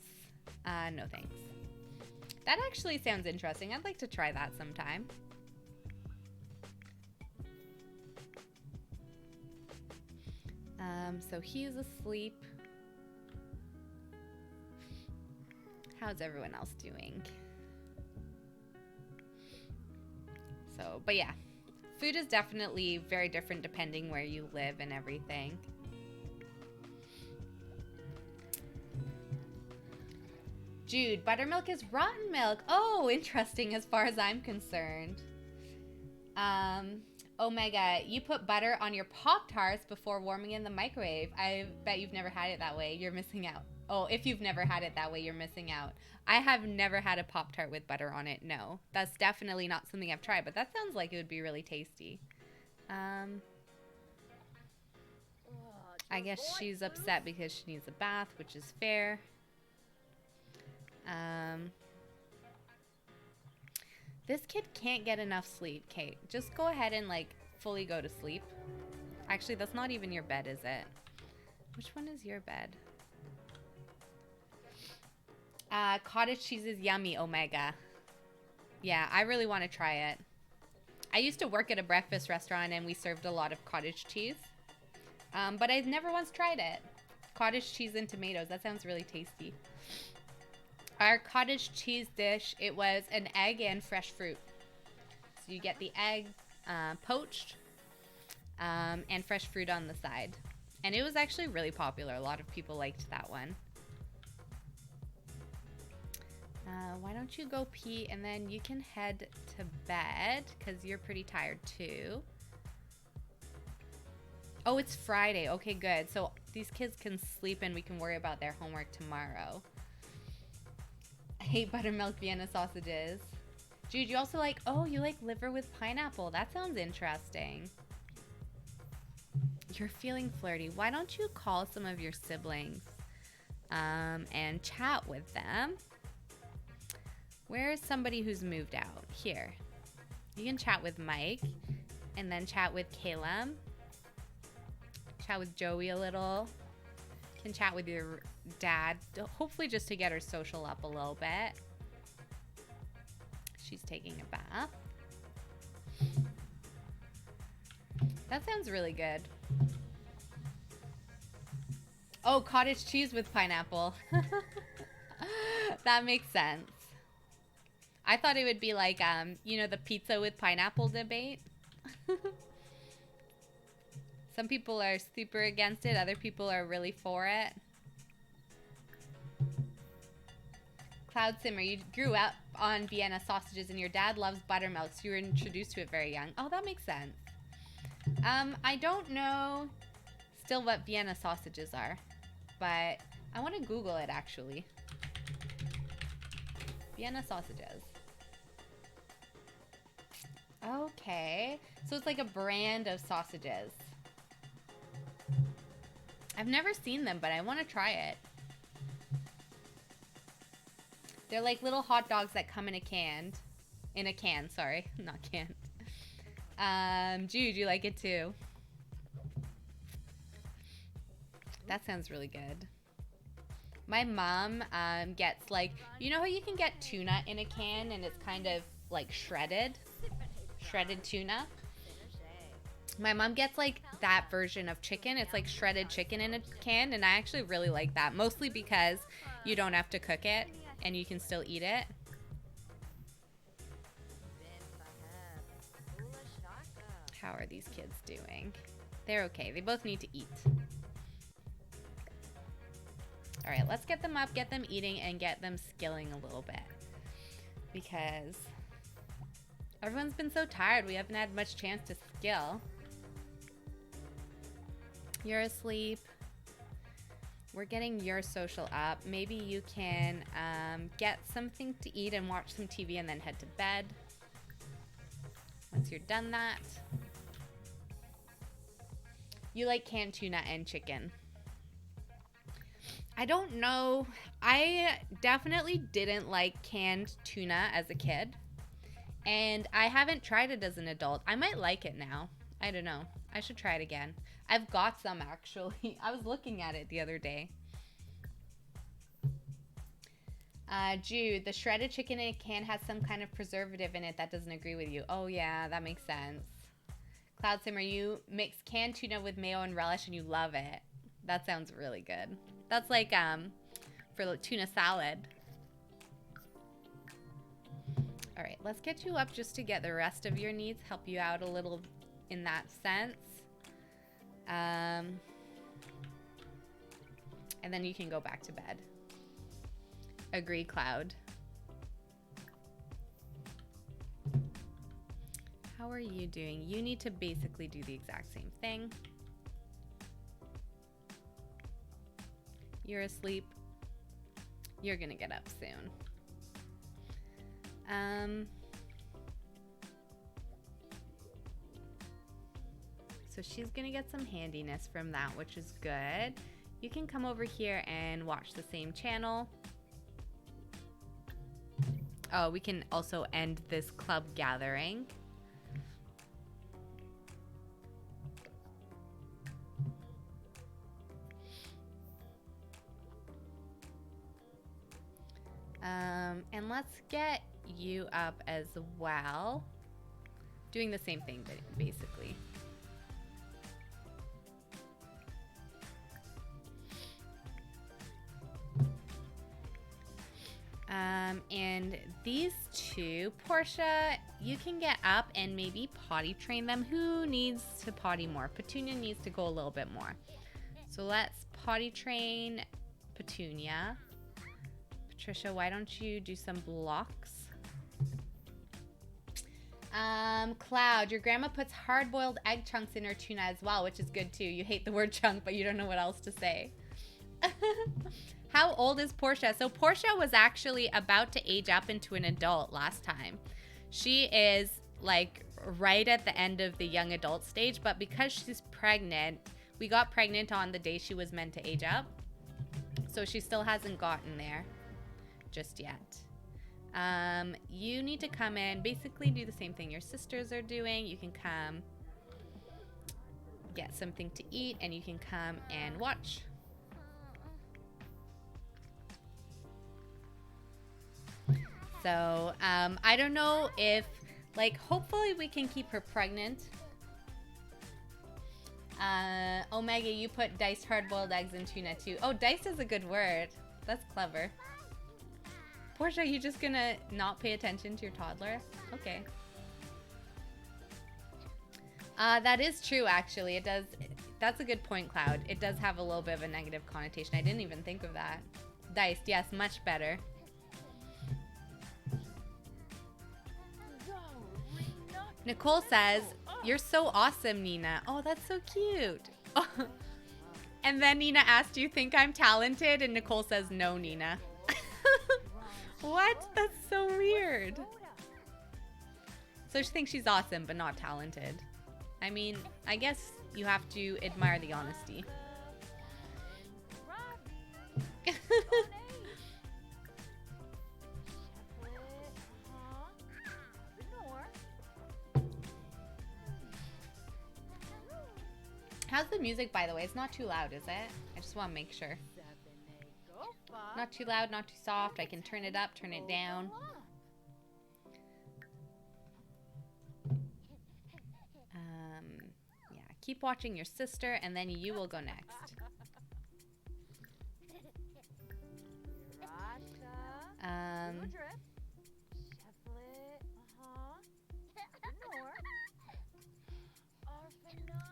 No thanks. That actually sounds interesting. I'd like to try that sometime. So he's asleep. How's everyone else doing? So, but yeah, food is definitely very different depending where you live and everything. Jude, buttermilk is rotten milk. Oh, interesting as far as I'm concerned. Omega, you put butter on your Pop-Tarts before warming in the microwave. I bet you've never had it that way. You're missing out. Oh, if you've never had it that way, you're missing out. I have never had a Pop-Tart with butter on it. No, that's definitely not something I've tried, but that sounds like it would be really tasty. I guess she's upset because she needs a bath, which is fair. This kid can't get enough sleep. Kate, just go ahead and like fully go to sleep. Actually, that's not even your bed, is it? Which one is your bed? Cottage cheese is yummy, Omega. Yeah, I really want to try it. I used to work at a breakfast restaurant and we served a lot of cottage cheese. But I've never once tried it. Cottage cheese and tomatoes. That sounds really tasty. Our cottage cheese dish, it was an egg and fresh fruit. So you get the egg poached and fresh fruit on the side. And it was actually really popular. A lot of people liked that one. Why don't you go pee and then you can head to bed because you're pretty tired too. Oh, it's Friday. Okay, good. So these kids can sleep and we can worry about their homework tomorrow. I hate buttermilk Vienna sausages. Jude, you also like, oh, you like liver with pineapple. That sounds interesting. You're feeling flirty. Why don't you call some of your siblings and chat with them? Where is somebody who's moved out? Here. You can chat with Mike and then chat with Caleb. Chat with Joey a little. Can chat with your dad, hopefully just to get her social up a little bit. She's taking a bath. That sounds really good. Oh, cottage cheese with pineapple. That makes sense. I thought it would be like, you know, the pizza with pineapple debate. Some people are super against it. Other people are really for it. Cloud Simmer, you grew up on Vienna sausages and your dad loves buttermilk, so you were introduced to it very young. Oh, that makes sense. I don't know still what Vienna sausages are, but I want to Google it actually. Vienna sausages. Okay, so it's like a brand of sausages. I've never seen them, but I want to try it. They're like little hot dogs that come in a can. In a can, sorry. Not canned. Jude, you like it too? That sounds really good. My mom gets like, you know how you can get tuna in a can and it's kind of like shredded tuna? My mom gets like that version of chicken. It's like shredded chicken in a can, and I actually really like that, mostly because you don't have to cook it and you can still eat it. How are these kids doing? They're okay. They both need to eat. All right, let's get them up, get them eating, and get them skilling a little bit, because everyone's been so tired. We haven't had much chance to skill. You're asleep. We're getting your social up. Maybe you can get something to eat and watch some TV and then head to bed. Once you're done that. You like canned tuna and chicken. I don't know. I definitely didn't like canned tuna as a kid. And I haven't tried it as an adult. I might like it now. I don't know. I should try it again. I've got some actually. I was looking at it the other day. Jude, the shredded chicken in a can has some kind of preservative in it that doesn't agree with you. Oh yeah, that makes sense. Cloud Simmer, you mix canned tuna with mayo and relish and you love it. That sounds really good. That's like for tuna salad. All right, let's get you up just to get the rest of your needs, help you out a little in that sense. And then you can go back to bed. Agree, Cloud. How are you doing? You need to basically do the exact same thing. You're asleep. You're gonna get up soon. So she's gonna get some handiness from that, which is good. You can come over here and watch the same channel. Oh, we can also end this club gathering. And let's get you up as well. Doing the same thing, basically. And these two, Portia, you can get up and maybe potty train them. Who needs to potty more? Petunia needs to go a little bit more. So let's potty train Petunia. Patricia, why don't you do some blocks? Cloud, your grandma puts hard-boiled egg chunks in her tuna as well, which is good too. You hate the word chunk, but you don't know what else to say. How old is Portia? So Portia was actually about to age up into an adult last time. She is like right at the end of the young adult stage, but because she's pregnant, we got pregnant on the day she was meant to age up. So she still hasn't gotten there just yet. You need to come in, basically do the same thing your sisters are doing. You can come get something to eat and you can come and watch. So, I don't know if, like, hopefully we can keep her pregnant. Omega, you put diced hard-boiled eggs in tuna too. Oh, diced is a good word. That's clever. Portia, you just gonna not pay attention to your toddler? Okay. That is true, actually. It does. That's a good point, Cloud. It does have a little bit of a negative connotation. I didn't even think of that. Diced, yes, much better. Nicole says, you're so awesome, Nina. Oh, that's so cute. And then Nina asked, do you think I'm talented? And Nicole says, no, Nina. What? That's so weird. So she thinks she's awesome, but not talented. I mean, I guess you have to admire the honesty. How's the music, by the way? It's not too loud, is it? I just want to make sure. Not too loud, not too soft. I can turn it up, turn it down. Yeah, keep watching your sister, and then you will go next.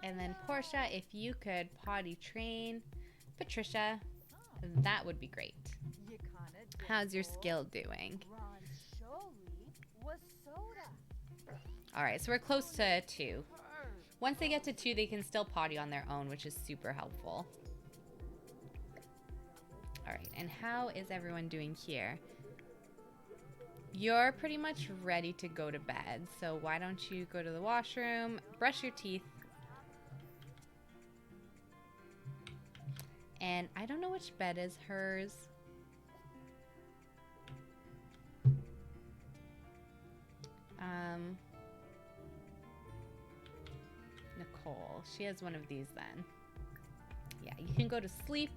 And then Portia, if you could potty train Patricia, that would be great. How's your skill doing? All right, so we're close to 2. Once they get to 2, they can still potty on their own, which is super helpful. All right, and how is everyone doing here? You're pretty much ready to go to bed, so why don't you go to the washroom, brush your teeth, And I don't know which bed is hers. Nicole. She has one of these then. Yeah, you can go to sleep.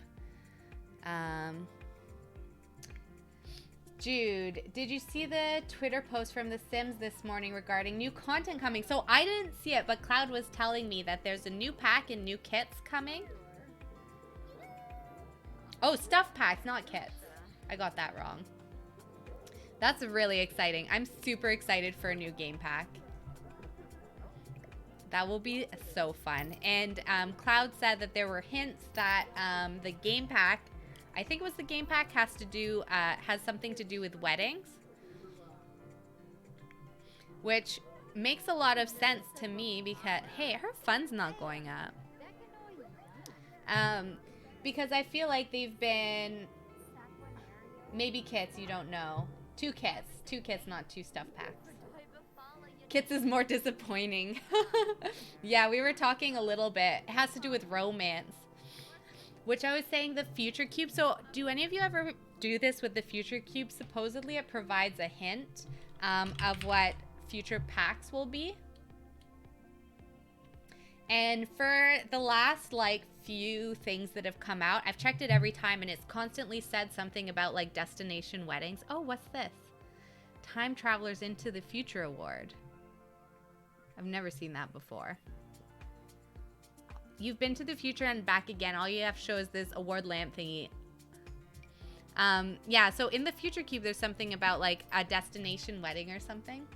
Jude, did you see the Twitter post from The Sims this morning regarding new content coming? So I didn't see it, but Cloud was telling me that there's a new pack and new kits coming. Oh, stuff packs, not kits. I got that wrong. That's really exciting. I'm super excited for a new game pack. That will be so fun. And Cloud said that there were hints that the game pack, I think it was the game pack, has something to do with weddings, which makes a lot of sense to me because, hey, her fun's not going up. Because I feel like they've been, maybe kits, you don't know. Two kits, not two stuff packs. Kits is more disappointing. Yeah, we were talking a little bit. It has to do with romance, which I was saying the future cube. So do any of you ever do this with the future cube? Supposedly it provides a hint of what future packs will be. And for the last like few things that have come out, I've checked it every time and it's constantly said something about like destination weddings. Oh, what's this? Time Travelers into the Future Award. I've never seen that before. You've been to the future and back again. All you have to show is this award lamp thingy. Yeah, so in the future cube, there's something about like a destination wedding or something.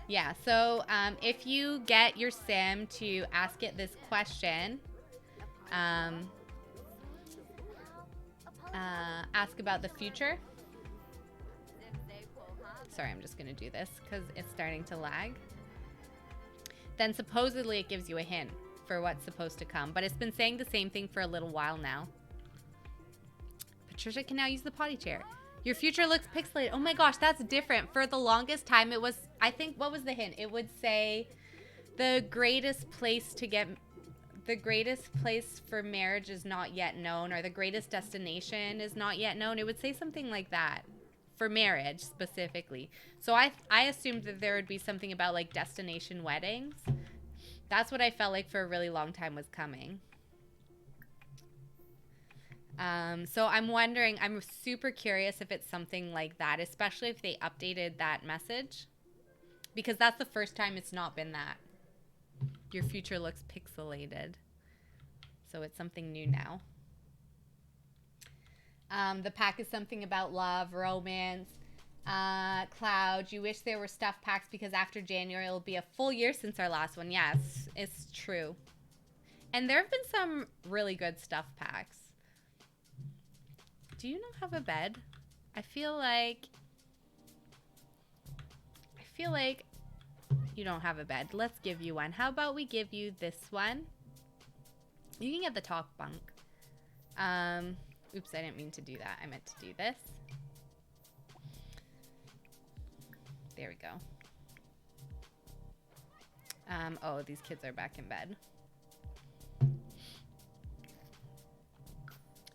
Yeah, so if you get your sim to ask it this question, ask about the future. Sorry, I'm just going to do this because it's starting to lag. Then supposedly it gives you a hint for what's supposed to come. But it's been saying the same thing for a little while now. Patricia can now use the potty chair. Your future looks pixelated. Oh my gosh, that's different. For the longest time it was, I think, what was the hint? It would say the greatest place for marriage is not yet known, or the greatest destination is not yet known. It would say something like that. For marriage specifically. So I assumed that there would be something about like destination weddings. That's what I felt like for a really long time was coming. So I'm wondering, I'm super curious if it's something like that, especially if they updated that message, because that's the first time it's not been that. Your future looks pixelated. So it's something new now. The pack is something about love, romance. Cloud, you wish there were stuff packs because after January it'll be a full year since our last one. Yes, it's true. And there have been some really good stuff packs. Do you not have a bed? I feel like you don't have a bed. Let's give you one. How about we give you this one? You can get the talk bunk. Oops, I didn't mean to do that. I meant to do this. There we go. Oh, these kids are back in bed.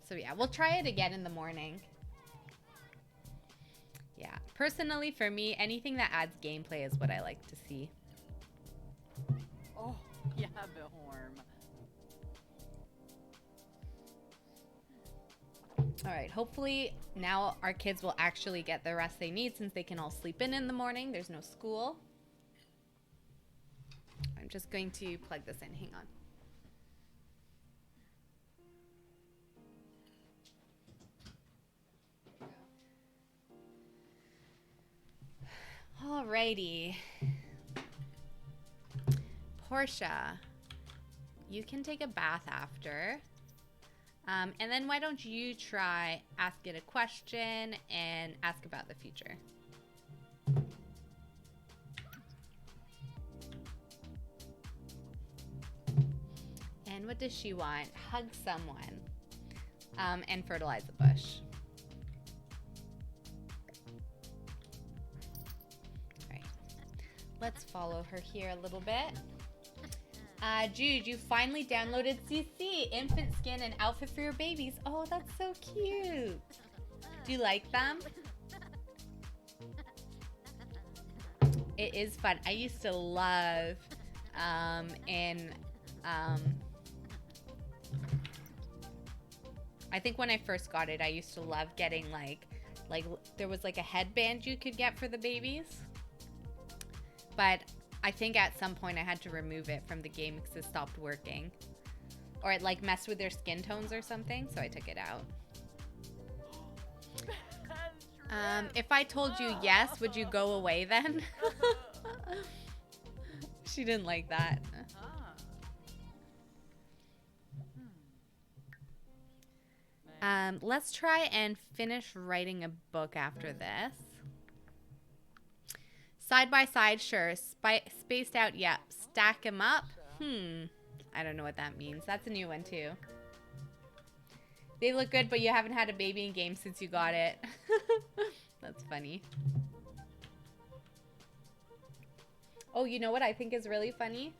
So yeah, we'll try it again in the morning. Yeah, personally for me, anything that adds gameplay is what I like to see. Oh, yeah, Behorm. All right, hopefully now our kids will actually get the rest they need since they can all sleep in the morning. There's no school. I'm just going to plug this in. Hang on. Alrighty. Portia, you can take a bath after. And then why don't you try ask it a question and ask about the future. And what does she want? Hug someone. And fertilize a bush. All right. Let's follow her here a little bit. Jude, you finally downloaded CC, infant skin and outfit for your babies. Oh, that's so cute. Do you like them? It is fun. I used to love, I think when I first got it, I used to love getting like there was like a headband you could get for the babies. But I think at some point I had to remove it from the game because it stopped working. Or it like messed with their skin tones or something, so I took it out. If I told you yes, would you go away then? She didn't like that. Let's try and finish writing a book after this. Side by side, sure. Spaced out, yep. Stack them up. I don't know what that means. That's a new one too. They look good, but you haven't had a baby in game since you got it. That's funny. Oh, you know what I think is really funny?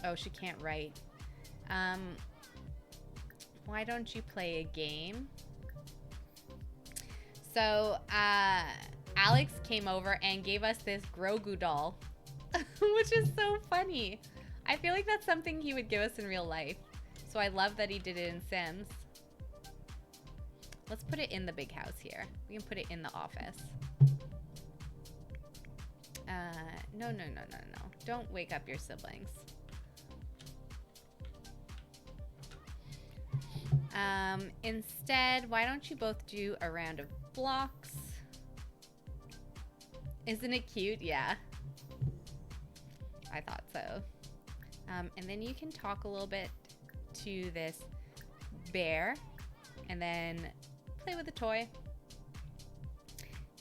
Oh, she can't write. Why don't you play a game? So, Alex came over and gave us this Grogu doll, which is so funny. I feel like that's something he would give us in real life. So I love that he did it in Sims. Let's put it in the big house here. We can put it in the office. No. Don't wake up your siblings. Instead, why don't you both do a round of blocks? Isn't it cute? Yeah. I thought so. And then you can talk a little bit to this bear and then play with the toy.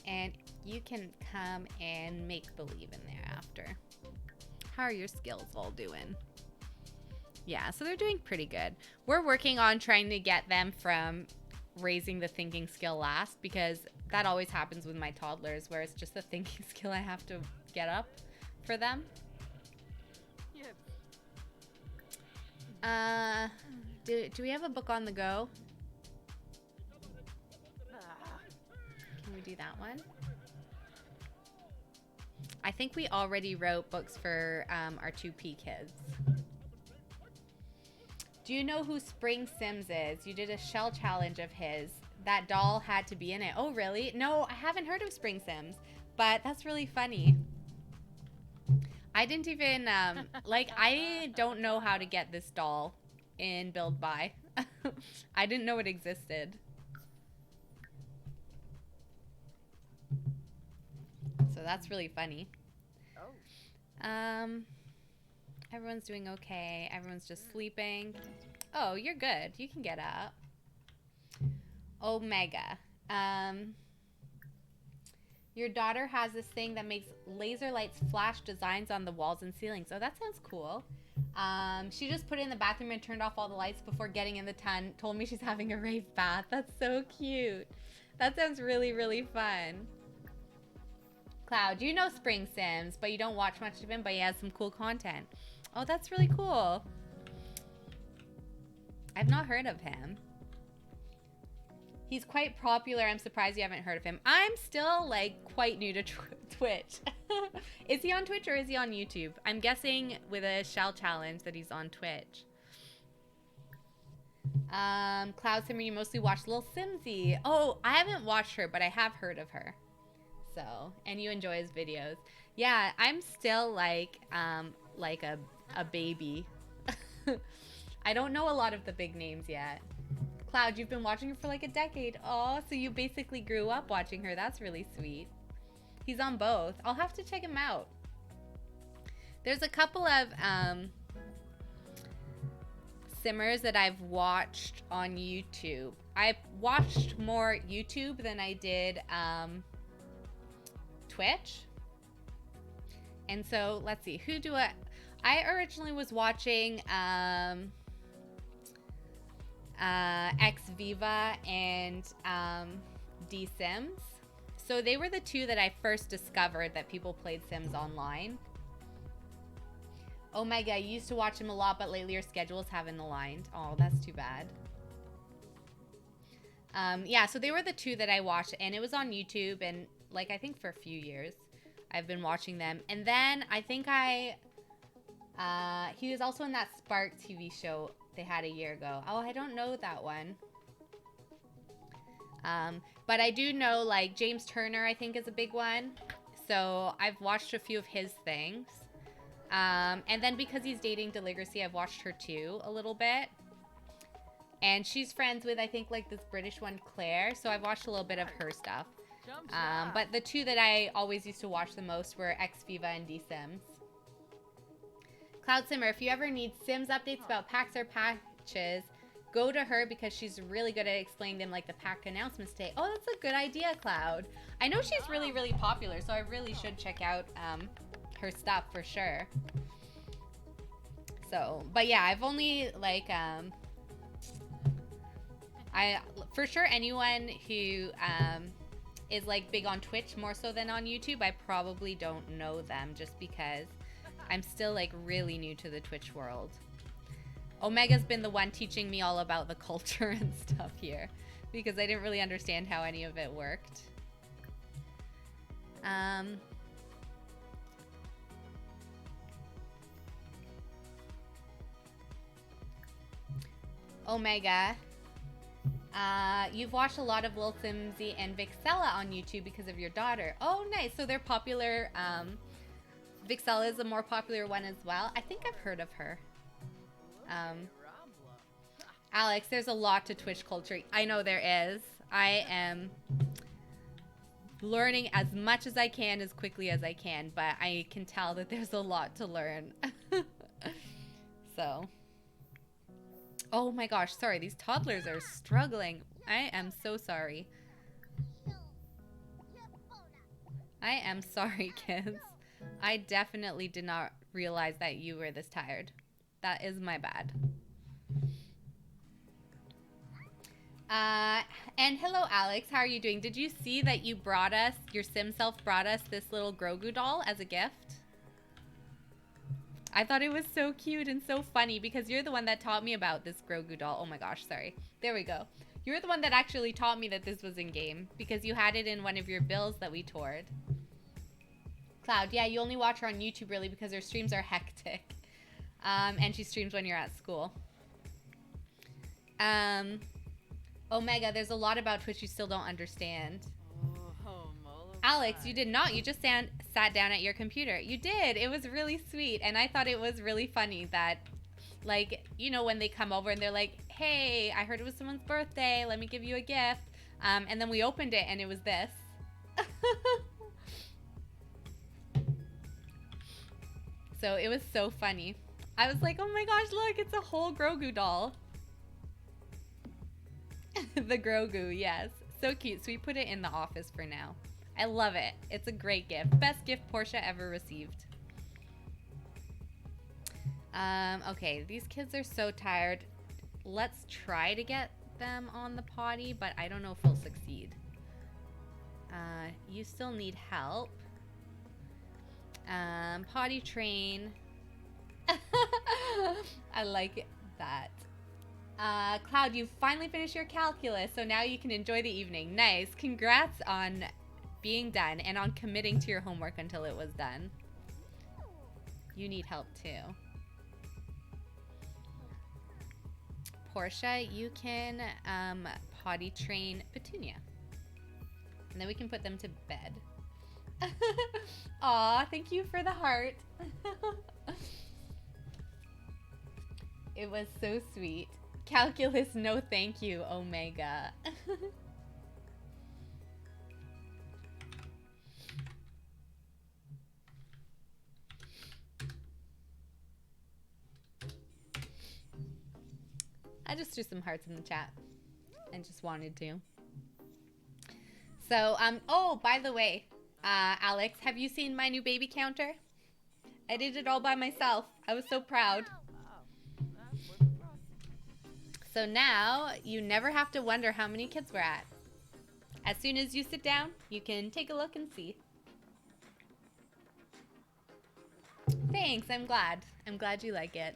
And you can come and make believe in there after. How are your skills all doing? Yeah, so they're doing pretty good. We're working on trying to get them from raising the thinking skill last, because that always happens with my toddlers, where it's just the thinking skill I have to get up for them. Do we have a book on the go? Can we do that one? I think we already wrote books for our 2P kids. Do you know who Spring Sims is? You did a shell challenge of his. That doll had to be in it. Oh, really? No, I haven't heard of Spring Sims, but that's really funny. I didn't even, I don't know how to get this doll in Build By. I didn't know it existed. So that's really funny. Everyone's doing okay. Everyone's just sleeping. Oh, you're good. You can get up. Omega. Your daughter has this thing that makes laser lights flash designs on the walls and ceilings. Oh, that sounds cool. She just put it in the bathroom and turned off all the lights before getting in the tub. Told me she's having a rave bath. That's so cute. That sounds really, really fun. Cloud, you know Spring Sims, but you don't watch much of him, but he has some cool content. Oh, that's really cool. I've not heard of him. He's quite popular. I'm surprised you haven't heard of him. I'm still, like, quite new to Twitch. Is he on Twitch or is he on YouTube? I'm guessing with a shell challenge that he's on Twitch. Cloud Simmer, you mostly watch Lil Simsy. Oh, I haven't watched her, but I have heard of her. So, and you enjoy his videos. Yeah, I'm still, like a baby. I don't know a lot of the big names yet. Cloud, you've been watching her for like a decade. Oh, so you basically grew up watching her. That's really sweet. He's on both. I'll have to check him out. There's a couple of simmers that I've watched on YouTube. I watched more YouTube than I did Twitch. And so, let's see. Who do I originally was watching Xviva and D Sims. So they were the two that I first discovered that people played Sims online. Omega, you used to watch him a lot, but lately your schedules haven't aligned. Oh, that's too bad. Yeah, so they were the two that I watched, and it was on YouTube, and like I think for a few years I've been watching them. And then I think he was also in that Spark TV show they had a year ago. Oh, I don't know that one. But I do know, like, James Turner, I think, is a big one. So I've watched a few of his things. And then because he's dating Deligracy, I've watched her too a little bit. And she's friends with, I think, like, this British one, Claire. So I've watched a little bit of her stuff. But the two that I always used to watch the most were X-Viva and D-Sims. Cloud Simmer, if you ever need Sims updates about packs or patches, go to her because she's really good at explaining them, like the pack announcements today. Oh, that's a good idea, Cloud. I know she's really, really popular, so I really should check out her stuff for sure. So, but yeah, I've only, like, for sure anyone who is, like, big on Twitch more so than on YouTube, I probably don't know them just because I'm still, like, really new to the Twitch world. Omega's been the one teaching me all about the culture and stuff here because I didn't really understand how any of it worked. Omega, you've watched a lot of Lil Simsy and Vixella on YouTube because of your daughter. Oh, nice. So they're popular. Vixella is a more popular one as well. I think I've heard of her. Alex, there's a lot to Twitch culture. I know there is. I am learning as much as I can as quickly as I can, but I can tell that there's a lot to learn. So. Oh my gosh, sorry. These toddlers are struggling. I am so sorry. I am sorry, kids. I definitely did not realize that you were this tired. That is my bad. And hello, Alex. How are you doing? Did you see that you brought us, your sim self brought us this little Grogu doll as a gift? I thought it was so cute and so funny because you're the one that taught me about this Grogu doll. Oh my gosh, sorry. There we go. You're the one that actually taught me that this was in game because you had it in one of your builds that we toured. Cloud, yeah, you only watch her on YouTube really because her streams are hectic. And she streams when you're at school. Omega, there's a lot about Twitch you still don't understand. Alex, you did not. You just sat down at your computer. You did. It was really sweet. And I thought it was really funny that, like, you know, when they come over and they're like, hey, I heard it was someone's birthday. Let me give you a gift. And then we opened it and it was this. So it was so funny. I was like, oh my gosh, look, it's a whole Grogu doll. The Grogu, yes. So cute. So we put it in the office for now. I love it. It's a great gift. Best gift Portia ever received. Okay, these kids are so tired. Let's try to get them on the potty, but I don't know if we'll succeed. You still need help. Potty train. I like that. Cloud, you finally finished your calculus, so now you can enjoy the evening. Nice. Congrats on being done and on committing to your homework until it was done. You need help too. Portia, you can potty train Petunia. And then we can put them to bed. Aw, thank you for the heart. It was so sweet. Calculus, no thank you, Omega. I just threw some hearts in the chat and just wanted to. So, oh, by the way, Alex, have you seen my new baby counter? I did it all by myself. I was so proud. So now you never have to wonder how many kids we're at. As soon as you sit down, you can take a look and see. Thanks. I'm glad. I'm glad you like it.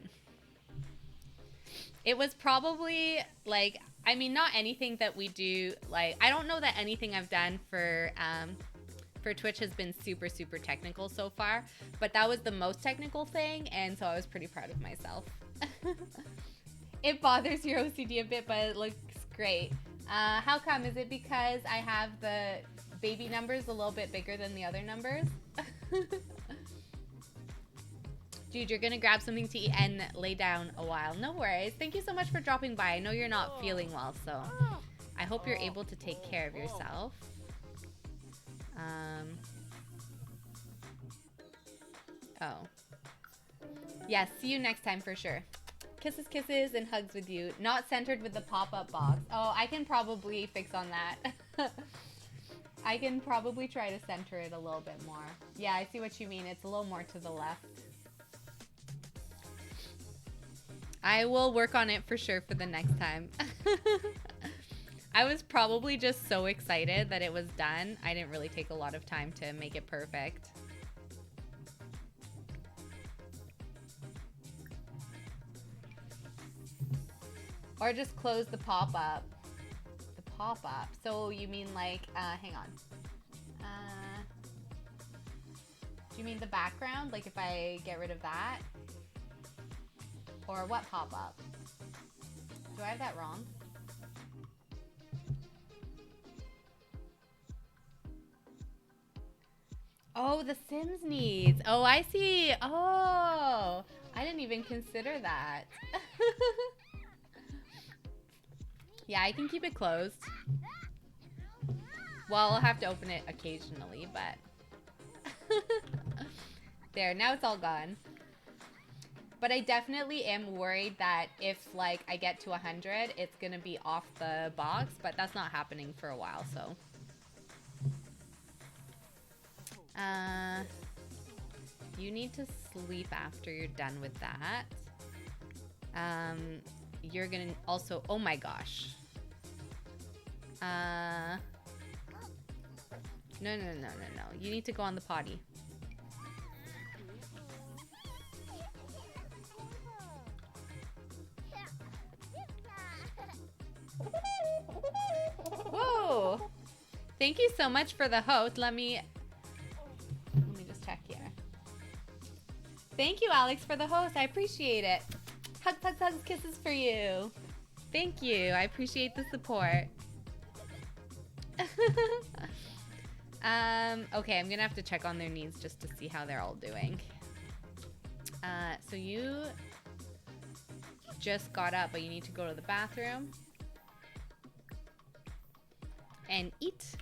It was probably like, I mean, not anything that we do. Like, I don't know that anything I've done for Twitch has been super, super technical so far, but that was the most technical thing, and so I was pretty proud of myself. It bothers your OCD a bit, but it looks great. How come? Is it because I have the baby numbers a little bit bigger than the other numbers? Dude, you're gonna grab something to eat and lay down a while. No worries. Thank you so much for dropping by. I know you're not feeling well, so I hope you're able to take care of yourself. Oh. Yes, see you next time for sure. Kisses, kisses, and hugs with you. Not centered with the pop-up box. Oh, I can probably fix on that. I can probably try to center it a little bit more. Yeah, I see what you mean. It's a little more to the left. I will work on it for sure for the next time. I was probably just so excited that it was done. I didn't really take a lot of time to make it perfect. Or just close the pop-up. The pop-up. So you mean like, hang on. Do you mean the background? Like if I get rid of that? Or what pop-up? Do I have that wrong? Oh, the Sims needs. Oh, I see. Oh, I didn't even consider that. Yeah, I can keep it closed. Well, I'll have to open it occasionally, but... There, now it's all gone. But I definitely am worried that if, like, I get to 100, it's gonna be off the box, but that's not happening for a while, so... You need to sleep after you're done with that. You're gonna also, oh my gosh. No. You need to go on the potty. Whoa! Thank you so much for the host. Let me just check here. Thank you, Alex, for the host. I appreciate it. Hugs, hugs, hugs, kisses for you. Thank you. I appreciate the support. Okay, I'm gonna have to check on their needs just to see how they're all doing. So you just got up, but you need to go to the bathroom and eat.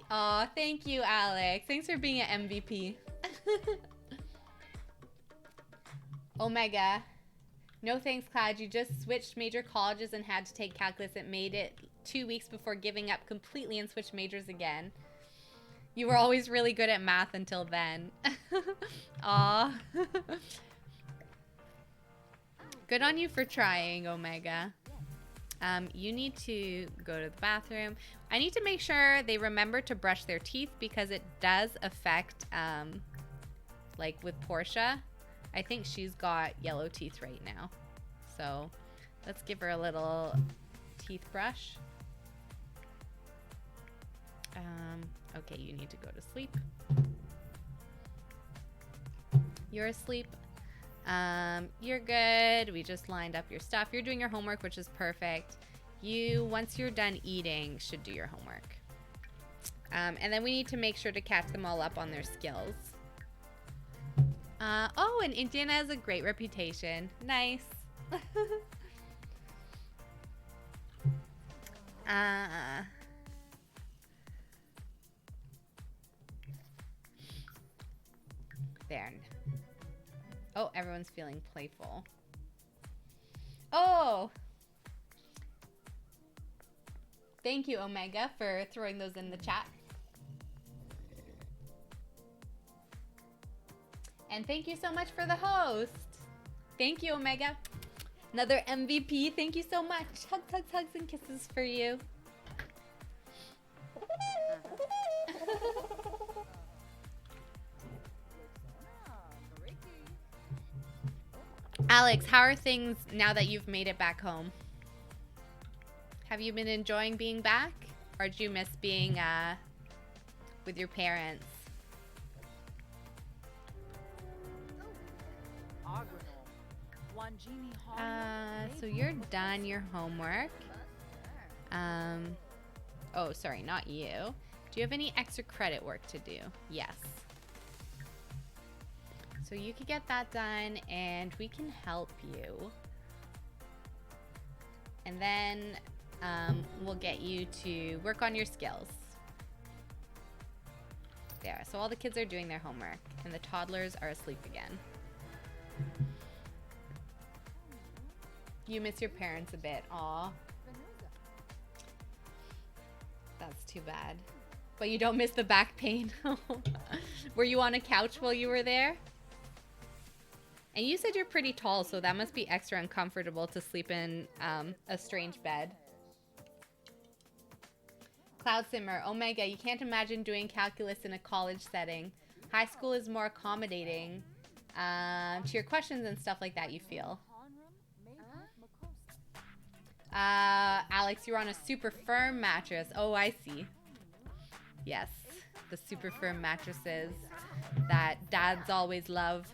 Aw, thank you, Alex. Thanks for being an MVP. Omega. No thanks, Cloud. You just switched major colleges and had to take calculus. It made it 2 weeks before giving up completely and switched majors again. You were always really good at math until then. Aw. Good on you for trying, Omega. You need to go to the bathroom. I need to make sure they remember to brush their teeth because it does affect, like with Portia. I think she's got yellow teeth right now. So let's give her a little teeth brush. Okay, you need to go to sleep. You're asleep. You're good. We just lined up your stuff. You're doing your homework, which is perfect. You, once you're done eating, should do your homework. And then we need to make sure to catch them all up on their skills. Oh, and Indiana has a great reputation. Nice. There. Oh, everyone's feeling playful. Oh! Thank you, Omega, for throwing those in the chat. And thank you so much for the host. Thank you, Omega. Another MVP. Thank you so much. Hugs, hugs, hugs, and kisses for you. Alex, how are things now that you've made it back home? Have you been enjoying being back? Or do you miss being with your parents? So you're done your homework. Oh, sorry, not you. Do you have any extra credit work to do? Yes. So you could get that done and we can help you. And then we'll get you to work on your skills. There, so all the kids are doing their homework and the toddlers are asleep again. You miss your parents a bit, aw. That's too bad. But you don't miss the back pain. Were you on a couch while you were there? And you said you're pretty tall, so that must be extra uncomfortable to sleep in a strange bed. Cloud Simmer, Omega, you can't imagine doing calculus in a college setting. High school is more accommodating to your questions and stuff like that, you feel. Alex, you're on a super firm mattress. Oh, I see. Yes, the super firm mattresses that dads always love.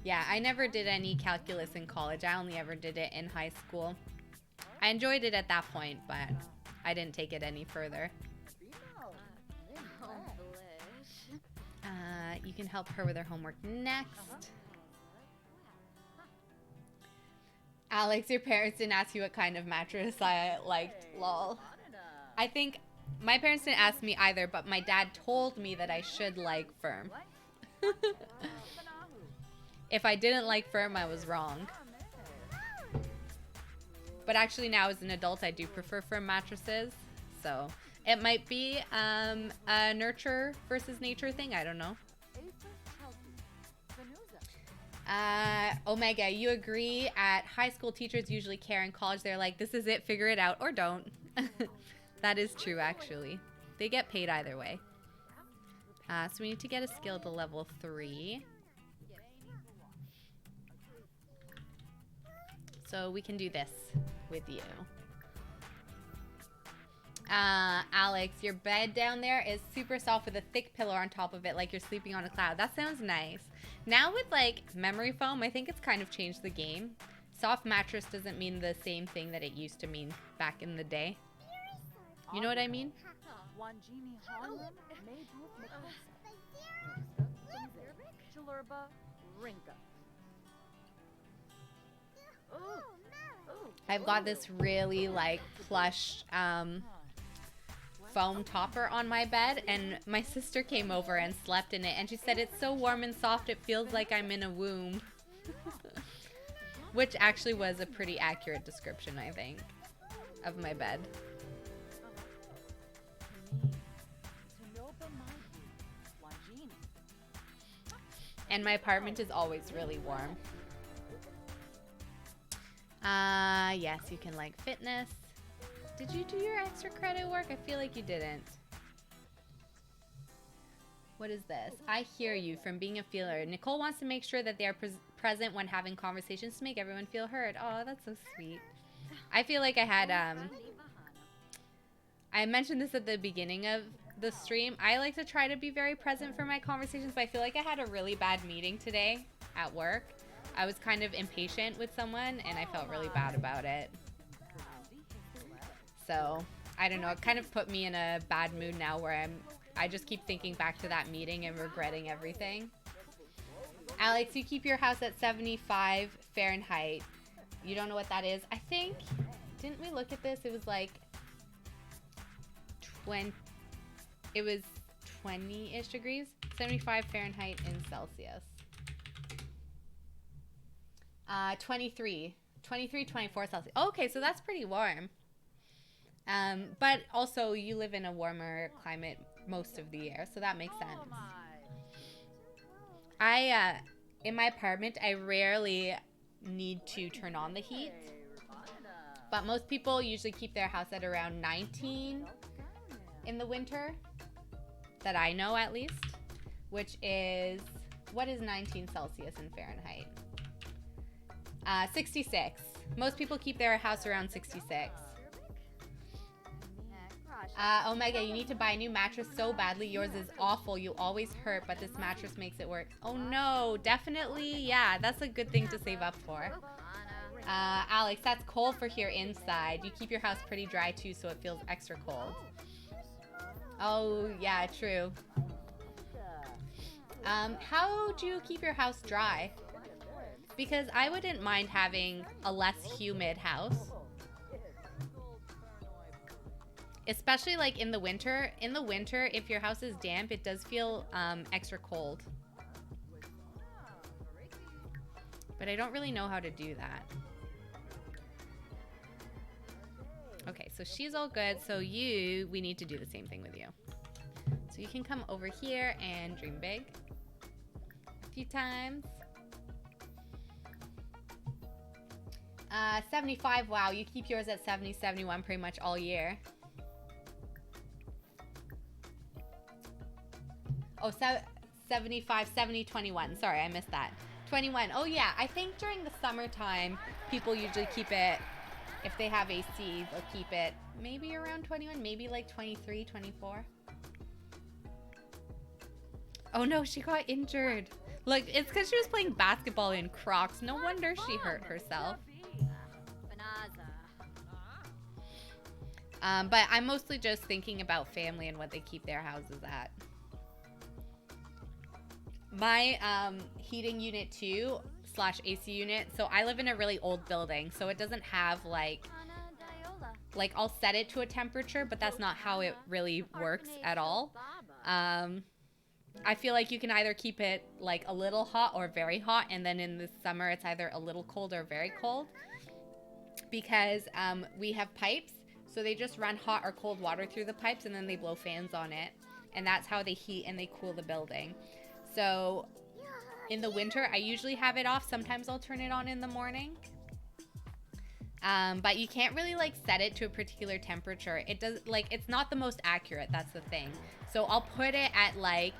Yeah, I never did any calculus in college. I only ever did it in high school. I enjoyed it at that point, but I didn't take it any further. You can help her with her homework next. Alex, your parents didn't ask you what kind of mattress I liked. Lol. I think my parents didn't ask me either, but my dad told me that I should like firm. If I didn't like firm, I was wrong. But actually now as an adult, I do prefer firm mattresses. So it might be a nurture versus nature thing. I don't know. Omega, you agree at high school teachers usually care. In college they're like, this is it, figure it out, or don't. That is true, actually. They get paid either way. So we need to get a skill to level 3. So we can do this with you. Alex, your bed down there is super soft with a thick pillow on top of it, like you're sleeping on a cloud. That sounds nice. Now with like memory foam, I think it's kind of changed the game. Soft mattress doesn't mean the same thing that it used to mean back in the day. You know what I mean? I've got this really like plush foam topper on my bed, and my sister came over and slept in it, and she said it's so warm and soft it feels like I'm in a womb. Which actually was a pretty accurate description, I think, of my bed. And my apartment is always really warm. Yes, you can like fitness. Did you do your extra credit work? I feel like you didn't. What is this? I hear you from being a feeler. Nicole wants to make sure that they are present when having conversations to make everyone feel heard. Oh, that's so sweet. I feel like I had, I mentioned this at the beginning of the stream. I like to try to be very present for my conversations, but I feel like I had a really bad meeting today at work. I was kind of impatient with someone, and I felt really bad about it. So, I don't know, it kind of put me in a bad mood now where I just keep thinking back to that meeting and regretting everything. Alex, you keep your house at 75 Fahrenheit. You don't know what that is? I think, didn't we look at this? It was like 20-ish degrees. 75 Fahrenheit in Celsius. 23, 24 Celsius. Oh, okay, so that's pretty warm. But also you live in a warmer climate most of the year, so that makes sense. In my apartment, I rarely need to turn on the heat, but most people usually keep their house at around 19 in the winter. that I know at least, which is, what is 19 Celsius in Fahrenheit? 66. Most people keep their house around 66. Omega, you need to buy a new mattress so badly. Yours is awful. You always hurt, but this mattress makes it work. Oh no, definitely. Yeah, that's a good thing to save up for. Alex, that's cold for here inside. You keep your house pretty dry too, so it feels extra cold. Oh, yeah, true. How do you keep your house dry? Because I wouldn't mind having a less humid house. Especially like in the winter. In the winter, if your house is damp, it does feel extra cold. But I don't really know how to do that. Okay, so she's all good. So we need to do the same thing with you. So you can come over here and dream big a few times. 75, wow, you keep yours at 70, 71 pretty much all year. Oh, 75, 70, 21. Sorry, I missed that. 21. Oh, yeah. I think during the summertime, people usually keep it, if they have AC, they'll keep it maybe around 21, maybe like 23, 24. Oh, no, she got injured. Look, it's because she was playing basketball in Crocs. No wonder she hurt herself. But I'm mostly just thinking about family and what they keep their houses at. My heating unit 2 / AC unit, so I live in a really old building, so it doesn't have like I'll set it to a temperature, but that's not how it really works at all. I feel like you can either keep it like a little hot or very hot, and then in the summer it's either a little cold or very cold, because we have pipes, so they just run hot or cold water through the pipes and then they blow fans on it, and that's how they heat and they cool the building. So in the winter, I usually have it off. Sometimes I'll turn it on in the morning. But you can't really like set it to a particular temperature. It does, like, it's not the most accurate. That's the thing. So I'll put it at like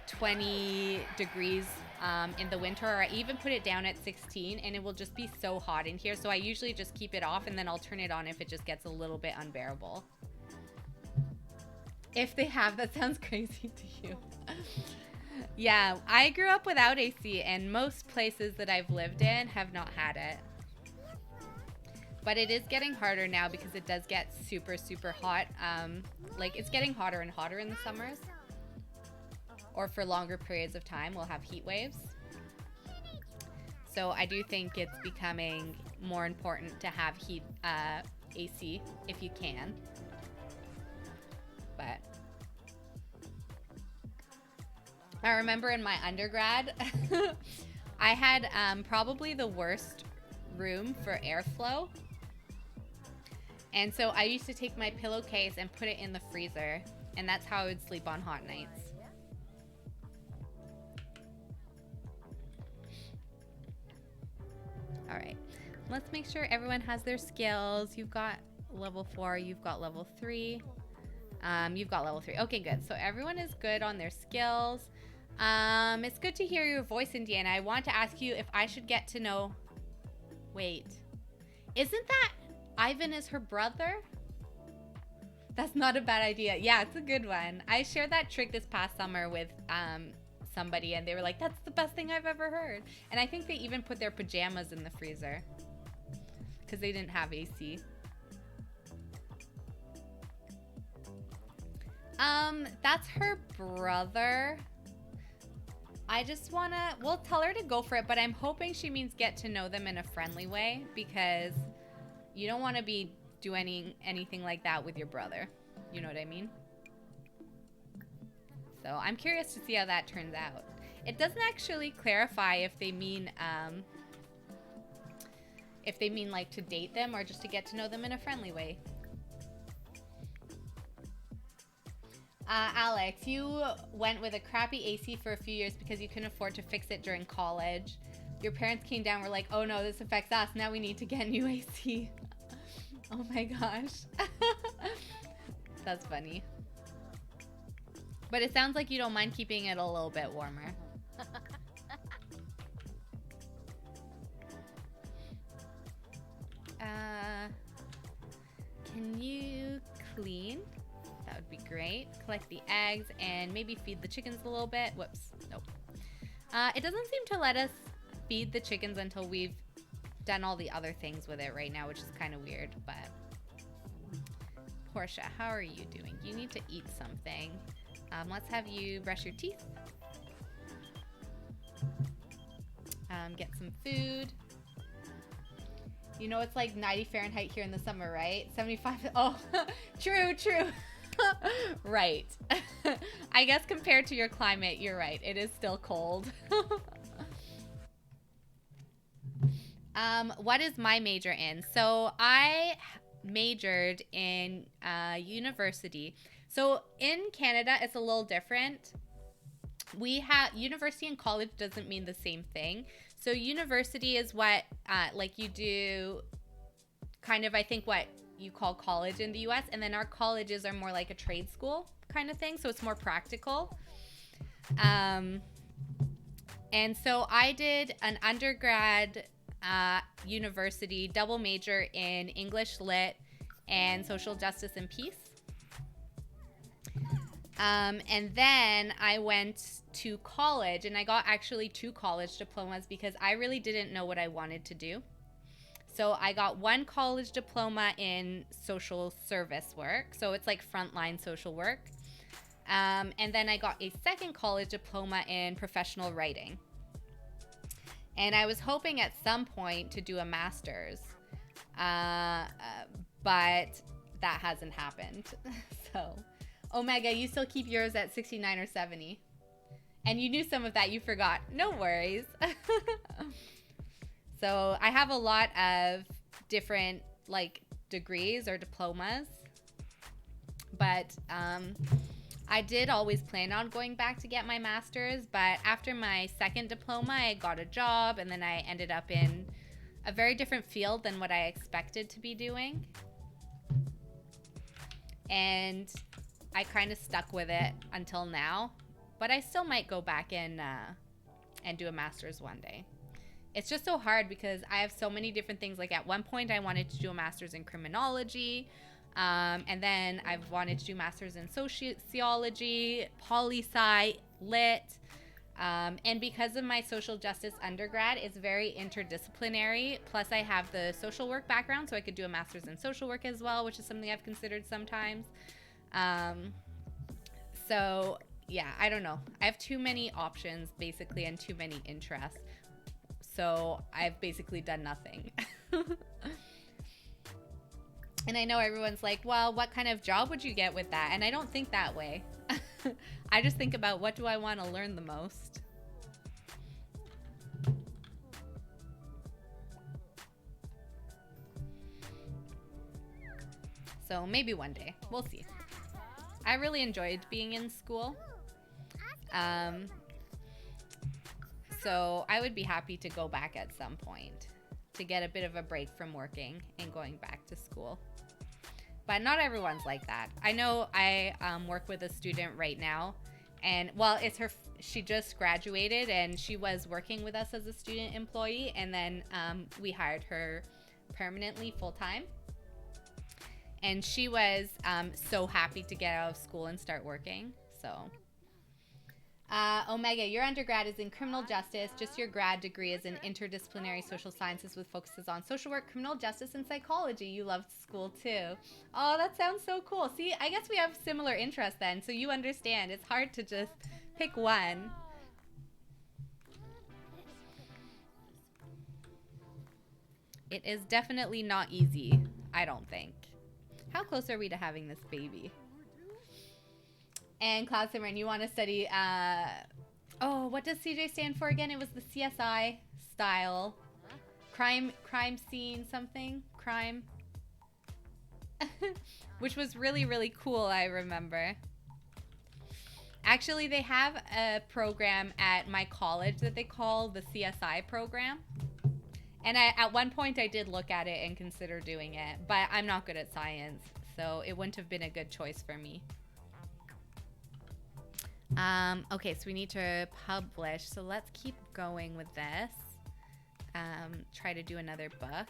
20 degrees in the winter, or I even put it down at 16, and it will just be so hot in here. So I usually just keep it off, and then I'll turn it on if it just gets a little bit unbearable. If they have, that sounds crazy to you. Yeah, I grew up without AC, and most places that I've lived in have not had it. But it is getting harder now because it does get super, super hot. Like, it's getting hotter and hotter in the summers. Or for longer periods of time, we'll have heat waves. So I do think it's becoming more important to have AC if you can. But I remember in my undergrad, I had probably the worst room for airflow. And so I used to take my pillowcase and put it in the freezer, and that's how I would sleep on hot nights. All right, let's make sure everyone has their skills. You've got level 4, you've got level 3. You've got level 3. Okay, good. So everyone is good on their skills. It's good to hear your voice, Indiana. I want to ask you if I should get to know... Wait. Isn't that Ivan is her brother? That's not a bad idea. Yeah, it's a good one. I shared that trick this past summer with somebody, and they were like, that's the best thing I've ever heard. And I think they even put their pajamas in the freezer because they didn't have AC. That's her brother. I just wanna, we'll tell her to go for it, but I'm hoping she means get to know them in a friendly way, because you don't want to be doing anything like that with your brother. You know what I mean? So I'm curious to see how that turns out. It doesn't actually clarify if they mean like to date them or just to get to know them in a friendly way. Alex, you went with a crappy AC for a few years because you couldn't afford to fix it during college. Your parents came down and were like, oh no, this affects us. Now we need to get new AC. Oh my gosh. That's funny. But it sounds like you don't mind keeping it a little bit warmer. Can you clean? That would be great. Collect the eggs and maybe feed the chickens a little bit. Whoops. Nope. It doesn't seem to let us feed the chickens until we've done all the other things with it right now, which is kind of weird. But Portia, how are you doing? You need to eat something. Let's have you brush your teeth. Get some food. You know it's like 90 Fahrenheit here in the summer, right? 75. Oh, true. Right. I guess compared to your climate, you're right. It is still cold. What is my major in? So I majored in university. So in Canada, it's a little different. We have university and college doesn't mean the same thing. So university is what like you do kind of, I think, what you call college in the US, and then our colleges are more like a trade school kind of thing, so it's more practical. And so I did an undergrad university double major in English Lit and Social Justice and Peace. And then I went to college, and I got actually 2 college diplomas because I really didn't know what I wanted to do. So I got 1 college diploma in social service work. So it's like frontline social work. And then I got a 2nd college diploma in professional writing. And I was hoping at some point to do a master's. But that hasn't happened. So, Omega, you still keep yours at 69 or 70. And you knew some of that, you forgot. No worries. So I have a lot of different like degrees or diplomas, but I did always plan on going back to get my master's. But after my 2nd diploma, I got a job, and then I ended up in a very different field than what I expected to be doing. And I kind of stuck with it until now, but I still might go back and do a master's one day. It's just so hard because I have so many different things. Like at one point I wanted to do a master's in criminology, and then I've wanted to do masters in sociology, poli-sci, lit, and because of my social justice undergrad, it's very interdisciplinary. Plus I have the social work background, so I could do a master's in social work as well, which is something I've considered sometimes. So yeah, I don't know. I have too many options basically and too many interests. So I've basically done nothing. And I know everyone's like, well, what kind of job would you get with that? And I don't think that way. I just think about what do I want to learn the most. So maybe one day. We'll see. I really enjoyed being in school. So I would be happy to go back at some point to get a bit of a break from working and going back to school. But not everyone's like that. I know I work with a student right now, and well, she just graduated and she was working with us as a student employee, and then we hired her permanently full-time. And she was so happy to get out of school and start working. So Omega, your undergrad is in criminal justice. Just your grad degree is in interdisciplinary social sciences with focuses on social work, criminal justice, and psychology. You loved school too. Oh, that sounds so cool. See, I guess we have similar interests then, so you understand. It's hard to just pick one. It is definitely not easy, I don't think. How close are we to having this baby? And Cloud Simran, you want to study, what does CJ stand for again? It was the CSI style. Crime scene something? Crime. Which was really, really cool, I remember. Actually, they have a program at my college that they call the CSI program. And at one point I did look at it and consider doing it, but I'm not good at science, so it wouldn't have been a good choice for me. Okay, so we need to publish. So let's keep going with this. Try to do another book.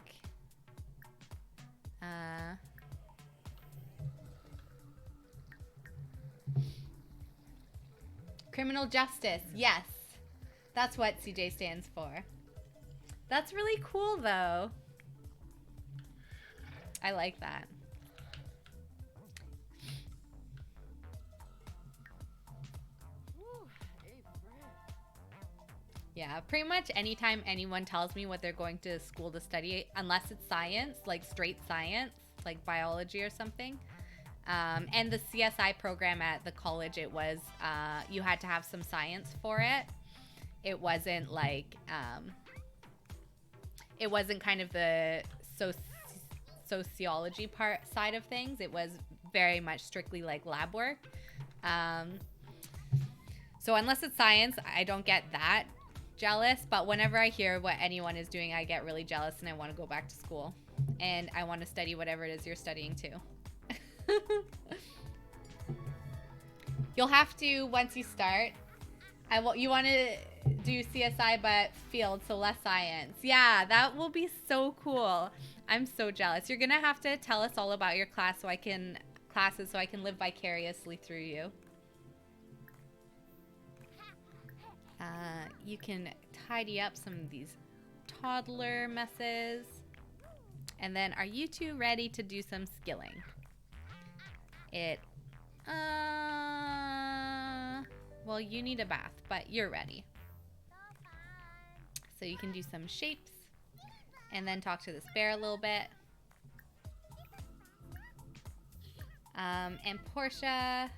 Criminal justice. Yes. That's what CJ stands for. That's really cool, though. I like that. Yeah, pretty much anytime anyone tells me what they're going to school to study, unless it's science, like straight science, like biology or something. And the CSI program at the college, it was, you had to have some science for it. It wasn't like, it wasn't kind of the sociology side of things. It was very much strictly like lab work. So unless it's science, I don't get that jealous, but whenever I hear what anyone is doing, I get really jealous and I want to go back to school and I want to study whatever it is you're studying too. You'll have to, once you start, you want to do CSI but field, so less science. Yeah, that will be so cool. I'm so jealous. You're gonna have to tell us all about your classes so I can live vicariously through you. You can tidy up some of these toddler messes. And then, are you two ready to do some skilling? Well, you need a bath, but you're ready. So you can do some shapes and then talk to this bear a little bit. And Portia,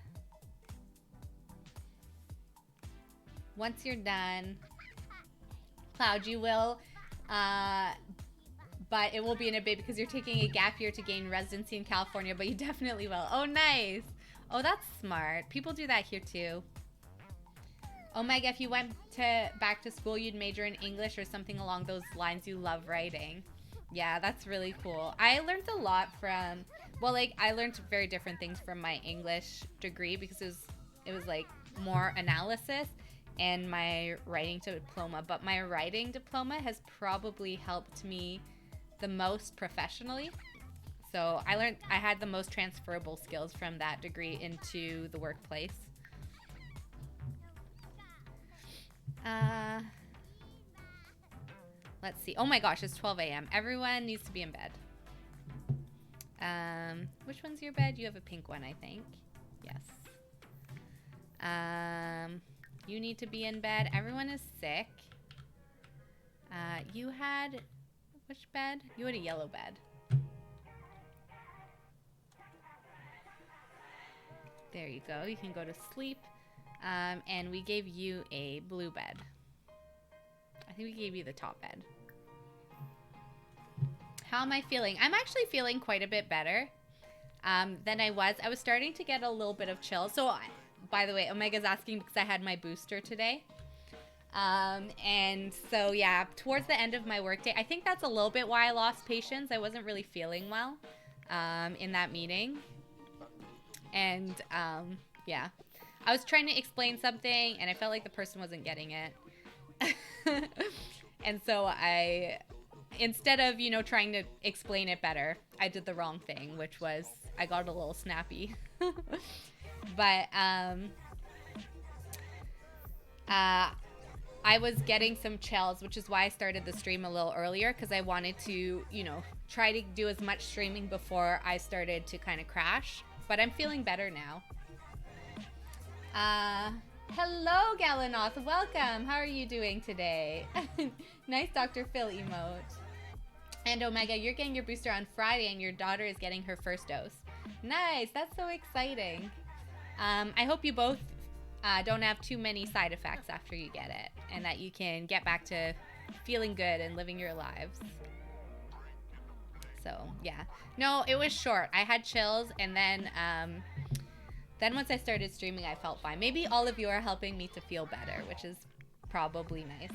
once you're done, Cloud, you will, but it will be in a bit because you're taking a gap year to gain residency in California, but you definitely will. Oh, nice. Oh, that's smart. People do that here too. Omega, if you went back to school, you'd major in English or something along those lines. You love writing. Yeah, that's really cool. I learned a lot from, well, like, I learned very different things from my English degree because it was like more analysis and my writing diploma. But my writing diploma has probably helped me the most professionally. So I had the most transferable skills from that degree into the workplace. Let's see. Oh my gosh, it's 12 a.m. Everyone needs to be in bed. Which one's your bed? You have a pink one, I think. Yes. You need to be in bed. Everyone is sick. You had, which bed? You had a yellow bed. There you go. You can go to sleep. And we gave you a blue bed. I think we gave you the top bed. How am I feeling? I'm actually feeling quite a bit better than I was. I was starting to get a little bit of chill. So, by the way, Omega's asking because I had my booster today. And so, yeah, towards the end of my workday, I think that's a little bit why I lost patience. I wasn't really feeling well in that meeting. And, yeah. I was trying to explain something, and I felt like the person wasn't getting it. And so instead of, trying to explain it better, I did the wrong thing, which was I got a little snappy. But I was getting some chills, which is why I started the stream a little earlier, because I wanted to, try to do as much streaming before I started to kind of crash. But I'm feeling better now. Hello, Galanoth. Welcome. How are you doing today? Nice Dr. Phil emote. And Omega, you're getting your booster on Friday, and your daughter is getting her first dose. Nice. That's so exciting. I hope you both don't have too many side effects after you get it, and that you can get back to feeling good and living your lives. So, yeah. No, it was short. I had chills, and then once I started streaming, I felt fine. Maybe all of you are helping me to feel better, which is probably nice.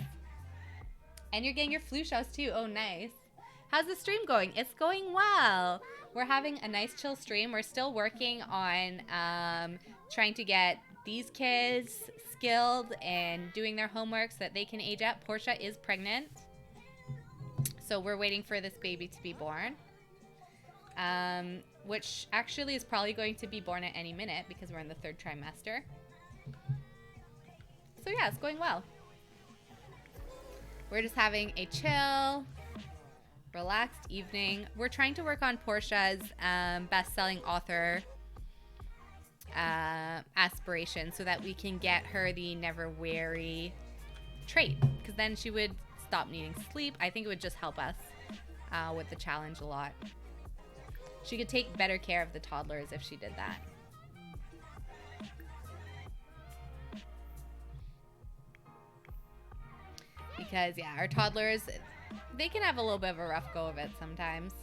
And you're getting your flu shots too. Oh, nice. How's the stream going? It's going well. We're having a nice chill stream. We're still working on trying to get these kids skilled and doing their homework so that they can age up. Portia is pregnant, so we're waiting for this baby to be born, which actually is probably going to be born at any minute because we're in the 3rd trimester. So yeah, it's going well. We're just having a chill, relaxed evening. We're trying to work on Portia's best-selling author aspiration so that we can get her the never weary trait, because then she would stop needing sleep. I think it would just help us with the challenge a lot. She could take better care of the toddlers if she did that. Because yeah, our toddlers, they can have a little bit of a rough go of it sometimes.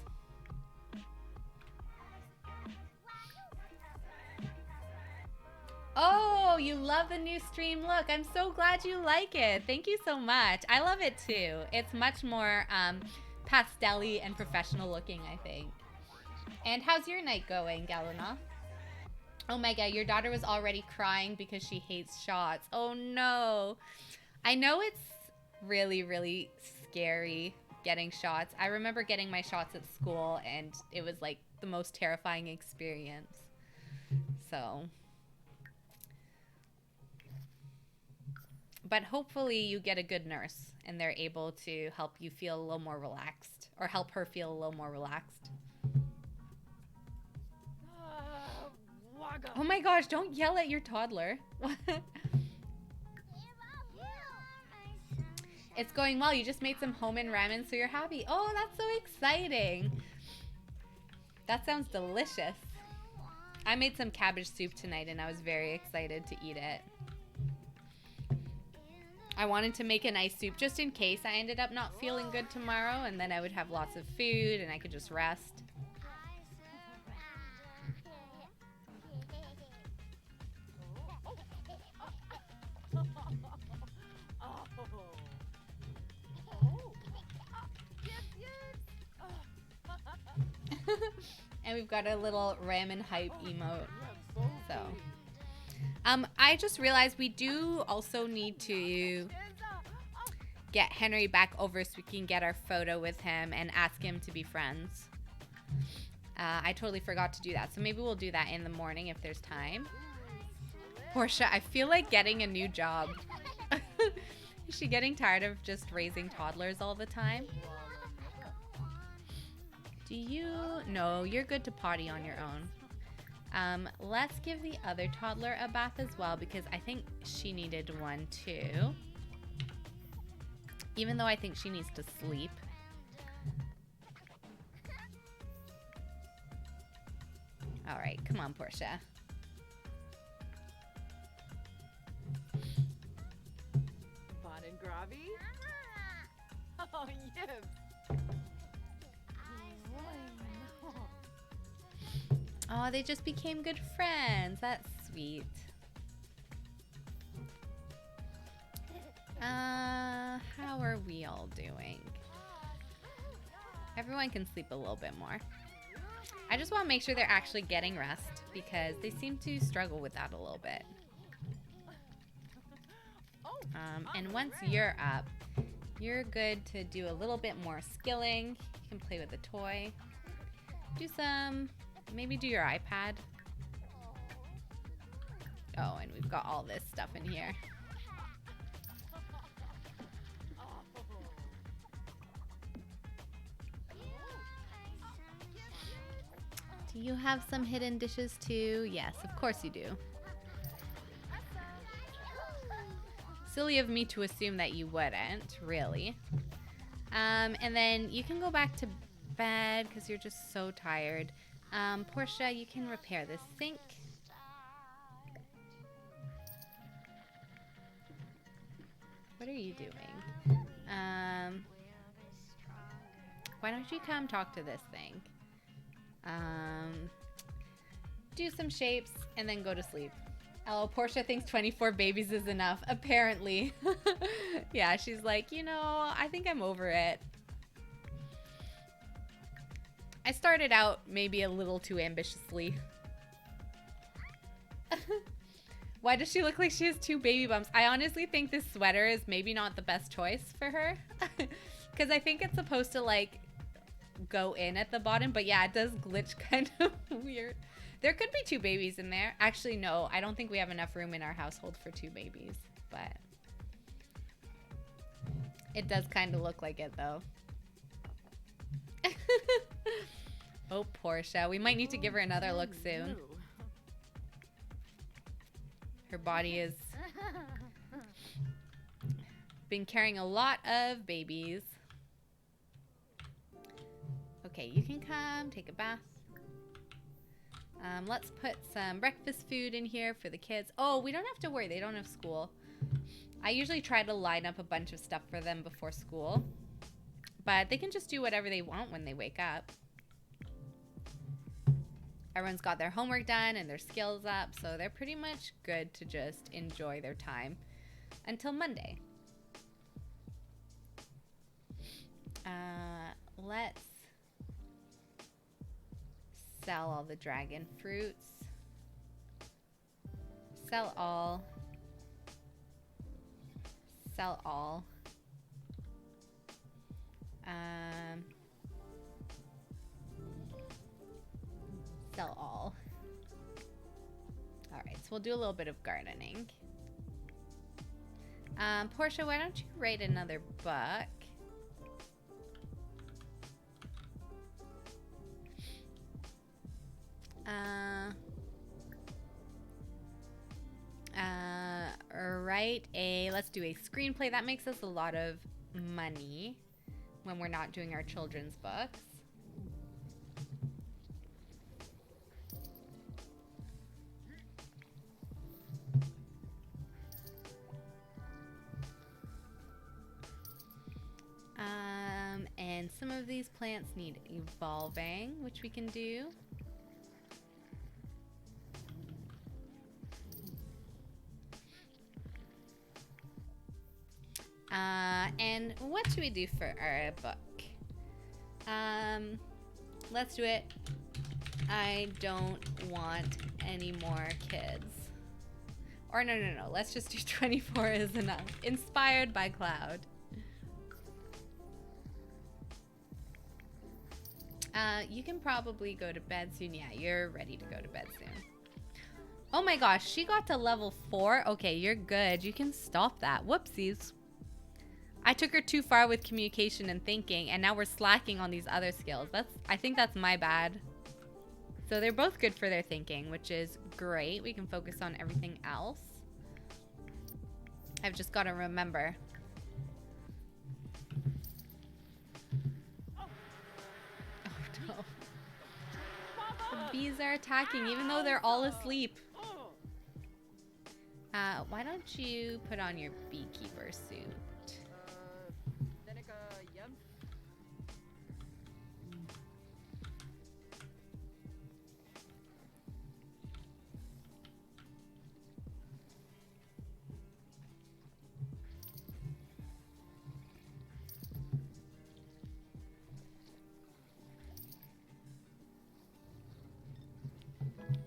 Oh, you love the new stream look. I'm so glad you like it. Thank you so much. I love it too. It's much more pastel-y and professional looking, I think. And how's your night going, Galina? Oh my god, your daughter was already crying because she hates shots. Oh no. I know it's really, really scary getting shots. I remember getting my shots at school and it was like the most terrifying experience. So... but hopefully you get a good nurse and they're able to help you feel a little more relaxed, or help her feel a little more relaxed. Oh my gosh, don't yell at your toddler. It's going well. You just made some homemade ramen, so you're happy. Oh, that's so exciting. That sounds delicious. I made some cabbage soup tonight and I was very excited to eat it. I wanted to make a nice soup just in case I ended up not feeling good tomorrow, and then I would have lots of food and I could just rest. And we've got a little ramen hype emote. So... I just realized we do also need to get Henry back over so we can get our photo with him and ask him to be friends. I totally forgot to do that, so maybe we'll do that in the morning if there's time. Portia, I feel like getting a new job. Is she getting tired of just raising toddlers all the time? Do you? No, you're good to potty on your own. Let's give the other toddler a bath as well because I think she needed one too. Even though I think she needs to sleep. All right, come on, Portia. Bon and Gravy? Oh, yes. Oh, they just became good friends. That's sweet. How are we all doing? Everyone can sleep a little bit more. I just want to make sure they're actually getting rest because they seem to struggle with that a little bit. And once you're up, you're good to do a little bit more skilling. You can play with a toy. Do some... maybe do your iPad. Oh, and we've got all this stuff in here. Do you have some hidden dishes too? Yes, of course you do. Silly of me to assume that you wouldn't, really. And then you can go back to bed because you're just so tired. Portia, you can repair this sink. What are you doing? Why don't you come talk to this thing? Do some shapes and then go to sleep. Oh, Portia thinks 24 babies is enough, apparently. Yeah, she's like, you know, I think I'm over it. I started out maybe a little too ambitiously. Why does she look like she has 2 baby bumps? I honestly think this sweater is maybe not the best choice for her. Because I think it's supposed to like go in at the bottom. But yeah, it does glitch kind of weird. There could be 2 babies in there. Actually, no. I don't think we have enough room in our household for 2 babies. But it does kind of look like it though. Oh, Portia. We might need to give her another look soon. Her body has been carrying a lot of babies. Okay, you can come take a bath. Let's put some breakfast food in here for the kids. Oh, we don't have to worry. They don't have school. I usually try to line up a bunch of stuff for them before school. But they can just do whatever they want when they wake up. Everyone's got their homework done and their skills up, so they're pretty much good to just enjoy their time until Monday. Let's sell all the dragon fruits. Sell all. Sell all. Sell all. Alright, so we'll do a little bit of gardening. Portia, why don't you write another book? Let's do a screenplay. That makes us a lot of money when we're not doing our children's books. And some of these plants need evolving, which we can do. And what should we do for our book? Let's do it. I don't want any more kids. Or no. Let's just do 24 is enough. Inspired by Cloud. You can probably go to bed soon. Yeah, you're ready to go to bed soon. Oh my gosh, she got to level 4. Okay, you're good. You can stop that. Whoopsies. I took her too far with communication and thinking, and now we're slacking on these other skills. I think that's my bad. So they're both good for their thinking, which is great. We can focus on everything else. I've just got to remember. The bees are attacking even though they're all asleep. Why don't you put on your beekeeper suit?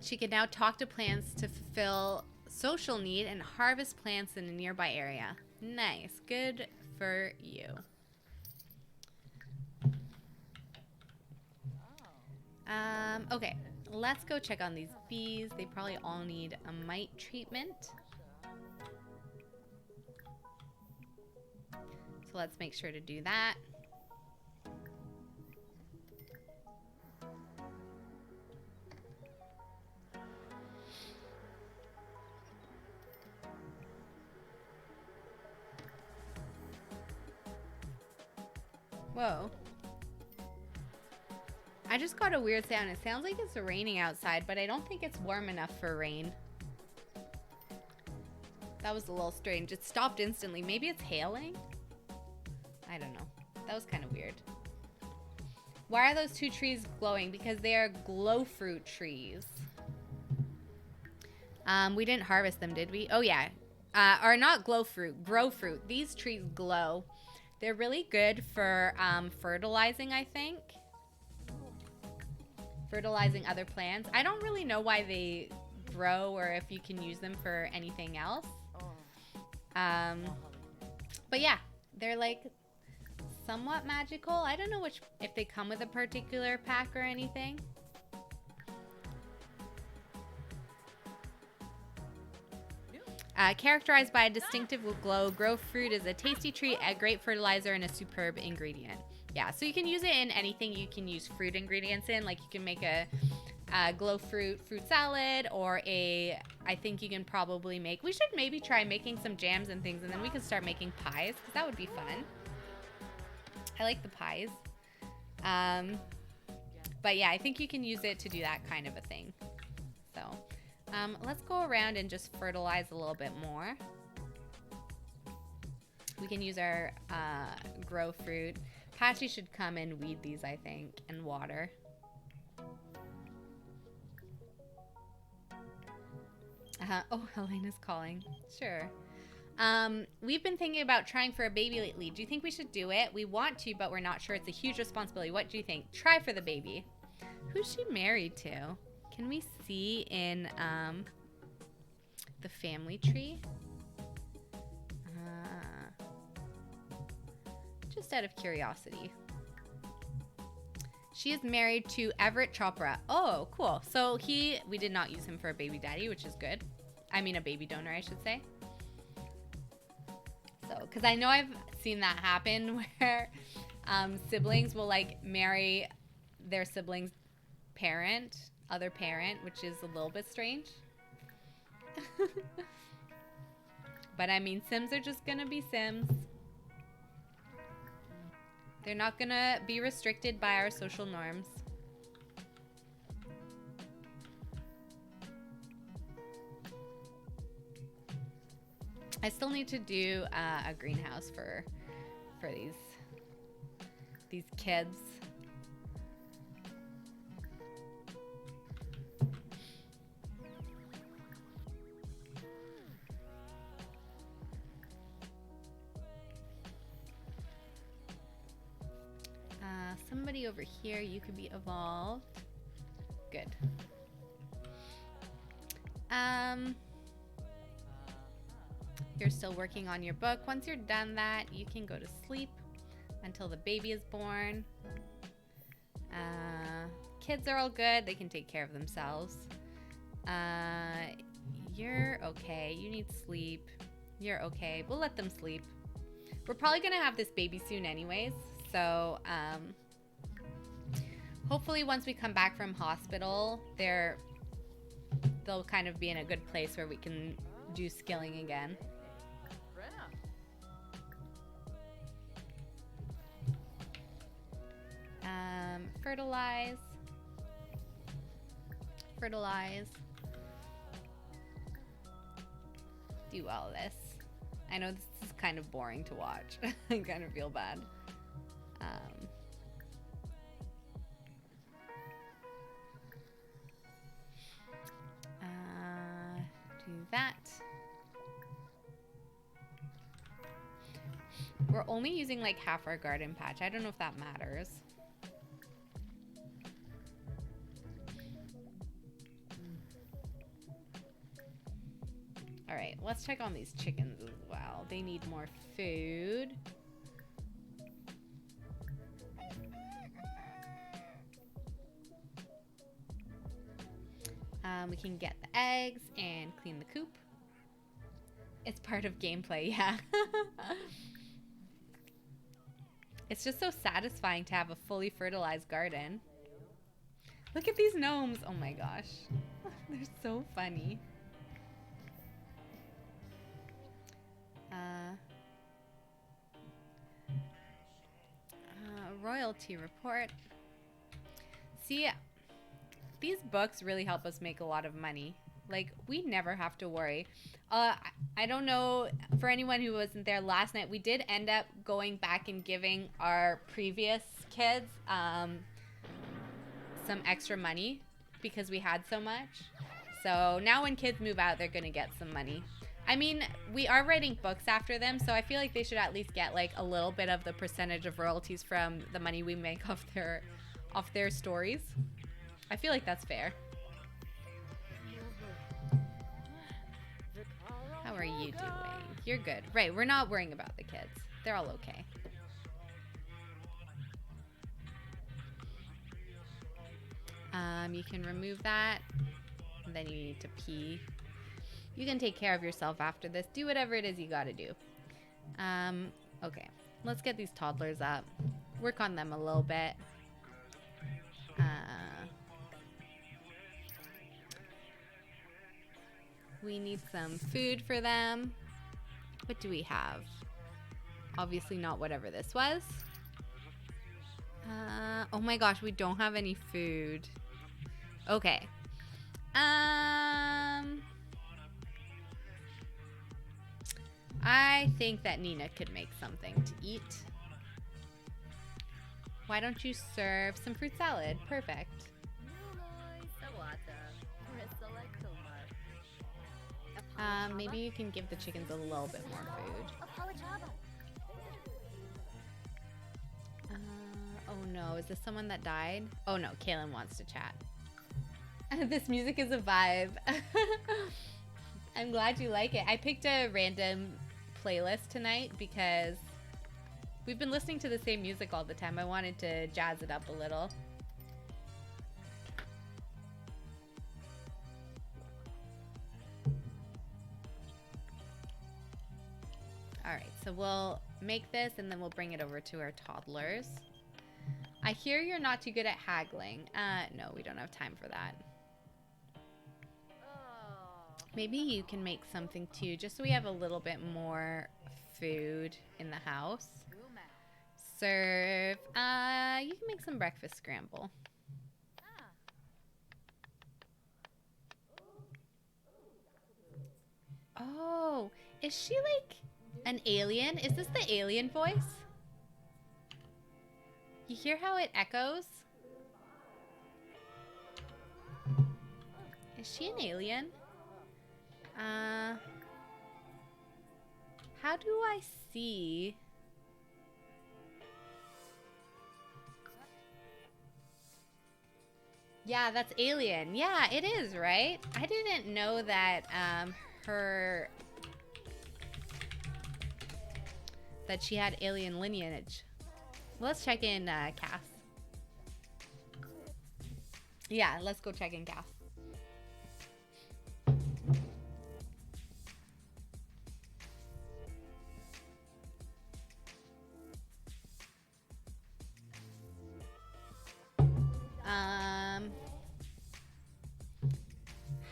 She can now talk to plants to fulfill social need and harvest plants in a nearby area. Nice. Good for you. Okay. Let's go check on these bees. They probably all need a mite treatment. So let's make sure to do that. Whoa. I just got a weird sound. It sounds like it's raining outside, but I don't think it's warm enough for rain. That was a little strange. It stopped instantly. Maybe it's hailing? I don't know. That was kind of weird. Why are those 2 trees glowing? Because they are glow fruit trees. We didn't harvest them, did we? Oh, yeah. Or not glow fruit, grow fruit. These trees glow. They're really good for fertilizing, I think. Fertilizing other plants. I don't really know why they grow or if you can use them for anything else. But yeah, they're like somewhat magical. I don't know if they come with a particular pack or anything. Characterized by a distinctive glow, grow fruit is a tasty treat, a great fertilizer, and a superb ingredient. Yeah, so you can use it in anything you can use fruit ingredients in. Like you can make a glow fruit salad, or I think you can probably make, we should maybe try making some jams and things, and then we can start making pies, because that would be fun. I like the pies. But yeah, I think you can use it to do that kind of a thing. So let's go around and just fertilize a little bit more. We can use our grow fruit. Patchy should come and weed these, I think, and water. Oh, Helena's calling. Sure. We've been thinking about trying for a baby lately. Do you think we should do it? We want to, but we're not sure. It's a huge responsibility. What do you think? Try for the baby. Who's she married to? Can we see in the family tree? Just out of curiosity. She is married to Everett Chopra. Oh, cool. So we did not use him for a baby daddy, which is good. I mean, a baby donor, I should say. So, because I know I've seen that happen where siblings will like marry their sibling's other parent, which is a little bit strange. But I mean, Sims are just gonna be Sims. They're not gonna be restricted by our social norms. I still need to do a greenhouse for these kids. Somebody over here, you could be evolved. Good. You're still working on your book. Once you're done that, you can go to sleep until the baby is born. Kids are all good. They can take care of themselves. You're okay. You need sleep. You're okay. We'll let them sleep. We're probably going to have this baby soon anyways. So, hopefully once we come back from hospital, they'll kind of be in a good place where we can do skilling again. Fertilize. Do all this. I know this is kind of boring to watch. I kind of feel bad. Do that. We're only using like half our garden patch. I don't know if that matters. All right, let's check on these chickens as well. They need more food. We can get the eggs and clean the coop. It's part of gameplay, yeah. It's just so satisfying to have a fully fertilized garden. Look at these gnomes. Oh my gosh. They're so funny. Royalty report. See, these books really help us make a lot of money. Like, we never have to worry. I don't know, for anyone who wasn't there last night, we did end up going back and giving our previous kids some extra money because we had so much. So now when kids move out, they're going to get some money. I mean, we are writing books after them, so I feel like they should at least get like a little bit of the percentage of royalties from the money we make off their stories. I feel like that's fair. you doing? You're good. Right, we're not worrying about the kids. They're all okay. You can remove that. And then you need to pee. You can take care of yourself after this. Do whatever it is you gotta do. Okay. Let's get these toddlers up. Work on them a little bit. We need some food for them. What do we have? Obviously not whatever this was. Oh my gosh, we don't have any food. Okay. I think that Nina could make something to eat. Why don't you serve some fruit salad? Perfect. Maybe you can give the chickens a little bit more food. Oh no, is this someone that died? Oh no, Kaylin wants to chat. This music is a vibe. I'm glad you like it. I picked a random playlist tonight because we've been listening to the same music all the time. I wanted to jazz it up a little. Alright, so we'll make this and then we'll bring it over to our toddlers. I hear you're not too good at haggling. No, we don't have time for that. Maybe you can make something too, just so we have a little bit more food in the house. Serve. You can make some breakfast scramble. Oh, is she like an alien? Is this the alien voice? You hear how it echoes? Is she an alien? How do I see? Yeah, that's alien. Yeah, it is, right? I didn't know that that she had alien lineage. Let's check in Cass. Yeah, let's go check in Cass.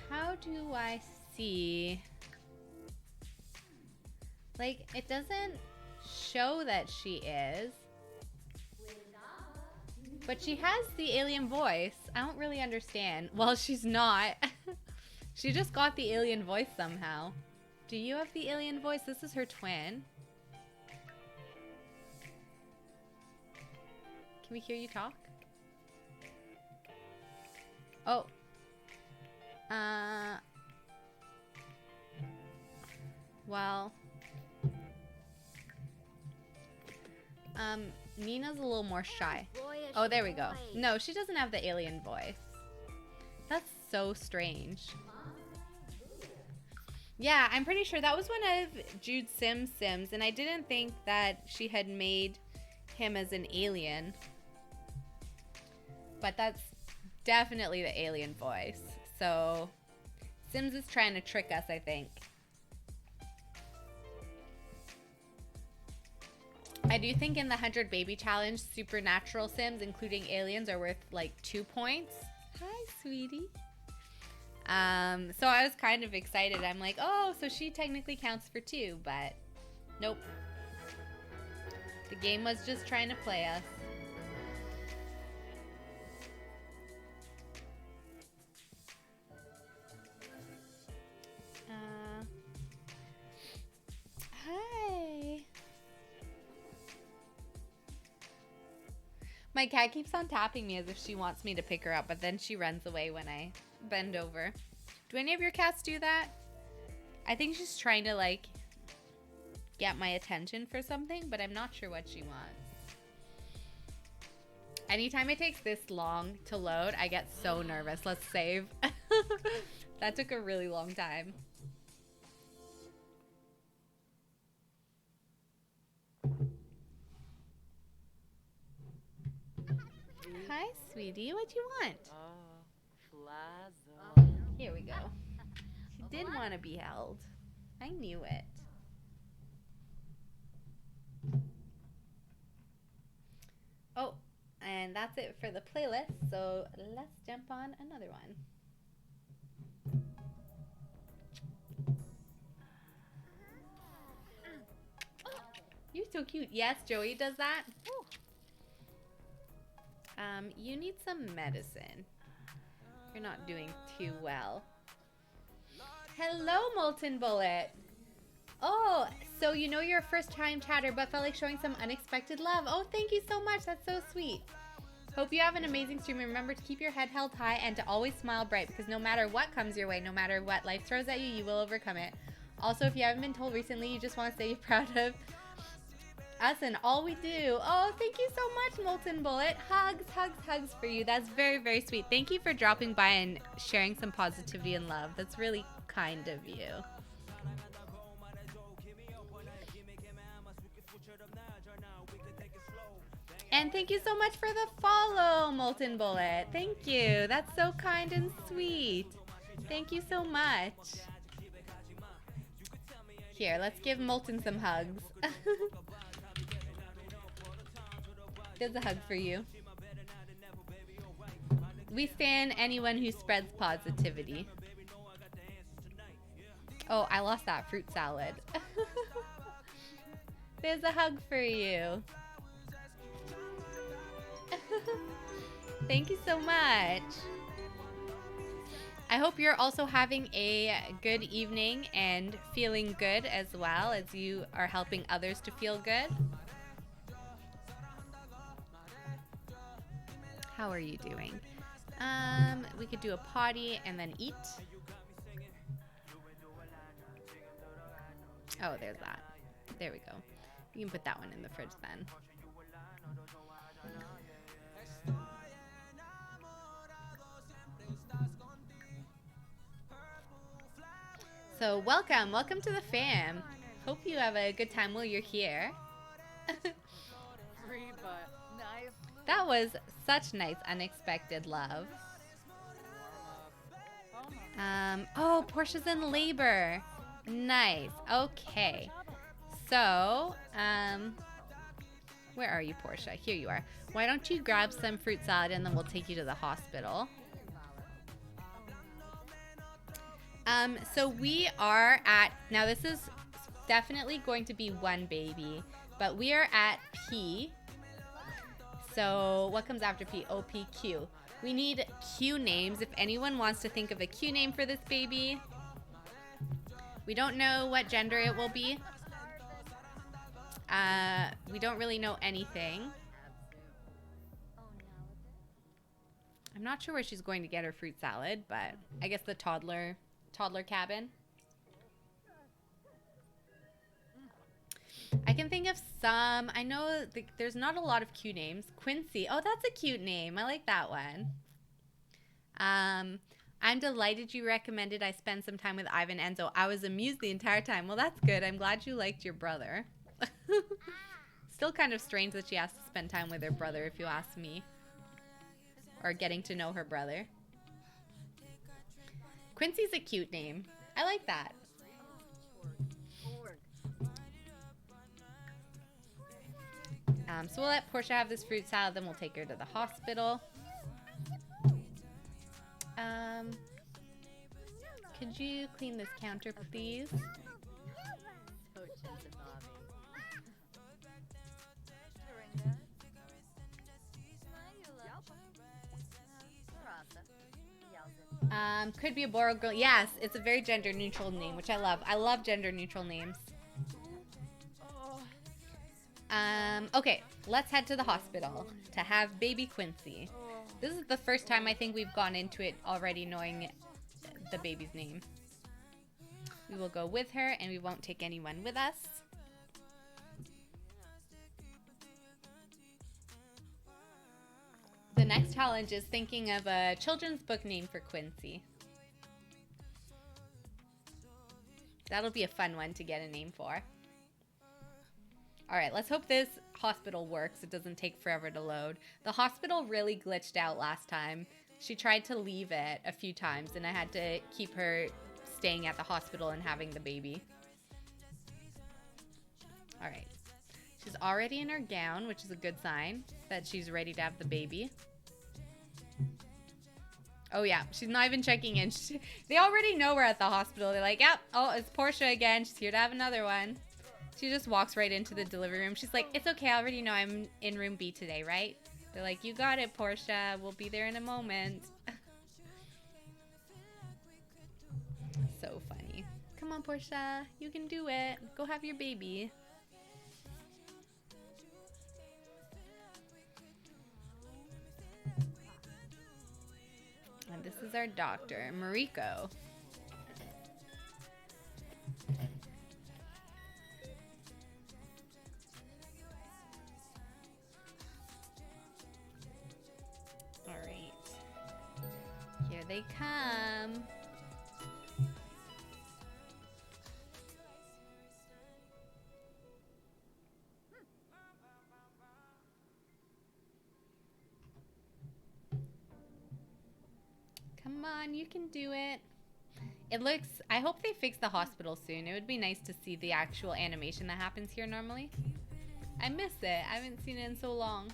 How do I see? Like, it doesn't show that she is. But she has the alien voice. I don't really understand. Well, she's not. She just got the alien voice somehow. Do you have the alien voice? This is her twin. Can we hear you talk? Oh. Well. Nina's a little more shy. Oh, there we go. No, she doesn't have the alien voice. That's so strange. Yeah, I'm pretty sure that was one of Jude Sims' Sims, and I didn't think that she had made him as an alien. But that's definitely the alien voice. So, Sims is trying to trick us, I think. I do think in the 100 Baby Challenge, supernatural Sims, including aliens, are worth like 2 points. Hi, sweetie. So I was kind of excited. I'm like, oh, so she technically counts for 2, but nope. The game was just trying to play us. Hi. My cat keeps on tapping me as if she wants me to pick her up, but then she runs away when I bend over. Do any of your cats do that? I think she's trying to, like, get my attention for something, but I'm not sure what she wants. Anytime it takes this long to load, I get so nervous. Let's save. That took a really long time. Hi, sweetie. What you want? Flazo. Here we go. She did want to be held. I knew it. Oh, and that's it for the playlist. So let's jump on another one. You're so cute. Yes, Joey does that. You need some medicine. You're not doing too well. Hello, Molten Bullet. Oh, so you know you're a first-time chatter, but felt like showing some unexpected love. Oh, thank you so much. That's so sweet. Hope you have an amazing stream. And remember to keep your head held high and to always smile bright, because no matter what comes your way, no matter what life throws at you, you will overcome it. Also, if you haven't been told recently, you just want to say you're proud of us and all we do. Oh, thank you so much, Molten Bullet. Hugs, hugs, hugs for you. That's very, very sweet. Thank you for dropping by and sharing some positivity and love. That's really kind of you. And thank you so much for the follow, Molten Bullet. Thank you. That's so kind and sweet. Thank you so much. Here, let's give Molten some hugs. There's a hug for you. We stand anyone who spreads positivity. Oh, I lost that fruit salad. There's a hug for you. Thank you so much. I hope you're also having a good evening and feeling good as well, as you are helping others to feel good. How are you doing? We could do a potty and then eat. Oh, there's that. There we go. You can put that one in the fridge then. So welcome to the fam. Hope you have a good time while you're here. That was such nice unexpected love. Oh, Portia's in labor. Nice. Okay. So, where are you, Portia? Here you are. Why don't you grab some fruit salad and then we'll take you to the hospital. So we are at, now this is definitely going to be one baby, but we are at P. So what comes after P? O, P, Q. We need Q names. If anyone wants to think of a Q name for this baby. We don't know what gender it will be. We don't really know anything. I'm not sure where she's going to get her fruit salad, but I guess the toddler cabin. I can think of some. I know there's not a lot of cute names. Quincy. Oh, that's a cute name. I like that one. I'm delighted you recommended I spend some time with Ivan Enzo. I was amused the entire time. Well, that's good. I'm glad you liked your brother. Still kind of strange that she has to spend time with her brother, if you ask me. Or getting to know her brother. Quincy's a cute name. I like that. So we'll let Portia have this fruit salad, then we'll take her to the hospital. Could you clean this counter, please? Could be a boy or girl. Yes, it's a very gender neutral name, which I love. I love gender neutral names. Okay, let's head to the hospital to have baby Quincy. This is the first time I think we've gone into it already knowing the baby's name. We will go with her and we won't take anyone with us. The next challenge is thinking of a children's book name for Quincy. That'll be a fun one to get a name for. All right, let's hope this hospital works. It doesn't take forever to load. The hospital really glitched out last time. She tried to leave it a few times, and I had to keep her staying at the hospital and having the baby. All right. She's already in her gown, which is a good sign that she's ready to have the baby. Oh, yeah. She's not even checking in. They already know we're at the hospital. They're like, yep. Oh, it's Portia again. She's here to have another one. She just walks right into the delivery room. She's like, it's okay. I already know I'm in room B today, right? They're like, you got it, Portia. We'll be there in a moment. So funny. Come on, Portia. You can do it. Go have your baby. And this is our doctor, Mariko. All right. Here they come. Come on, you can do it. It looks, I hope they fix the hospital soon. It would be nice to see the actual animation that happens here normally. I miss it. I haven't seen it in so long.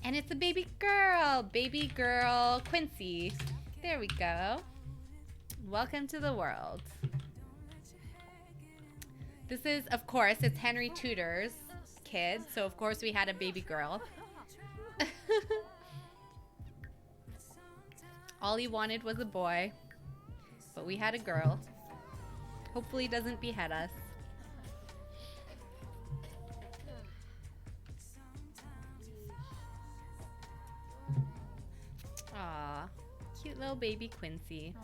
And it's a baby girl Quincy. There we go. Welcome to the world. This is, of course, it's Henry Tudor's kid. So, of course, we had a baby girl. All he wanted was a boy, but we had a girl. Hopefully he doesn't behead us. Aw, cute little baby Quincy.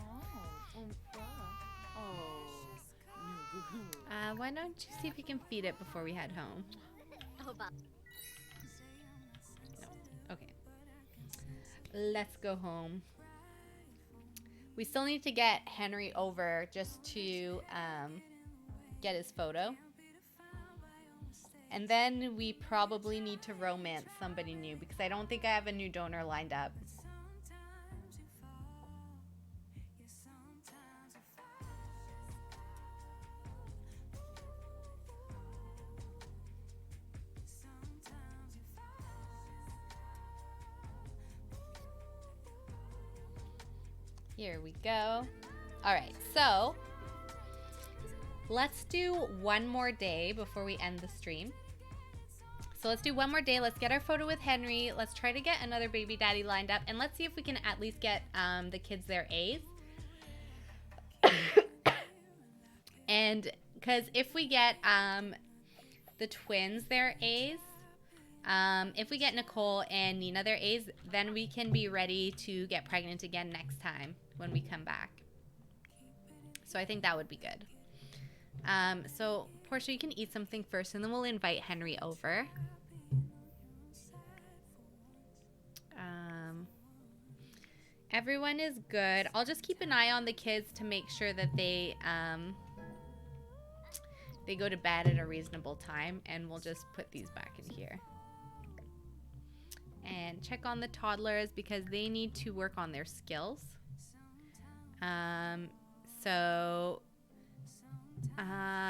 Why don't you see if you can feed it before we head home? No. Okay. Let's go home. We still need to get Henry over just to get his photo. And then we probably need to romance somebody new because I don't think I have a new donor lined up. Here we go. All right, so let's do one more day before we end the stream. So let's do one more day. Let's get our photo with Henry. Let's try to get another baby daddy lined up. And let's see if we can at least get the kids their A's. And because if we get the twins their A's, if we get Nicole and Nina their A's, then we can be ready to get pregnant again next time when we come back. So I think that would be good. So Portia, you can eat something first and then we'll invite Henry over. Everyone is good. I'll just keep an eye on the kids to make sure that they go to bed at a reasonable time, and we'll just put these back in here. And check on the toddlers because they need to work on their skills. So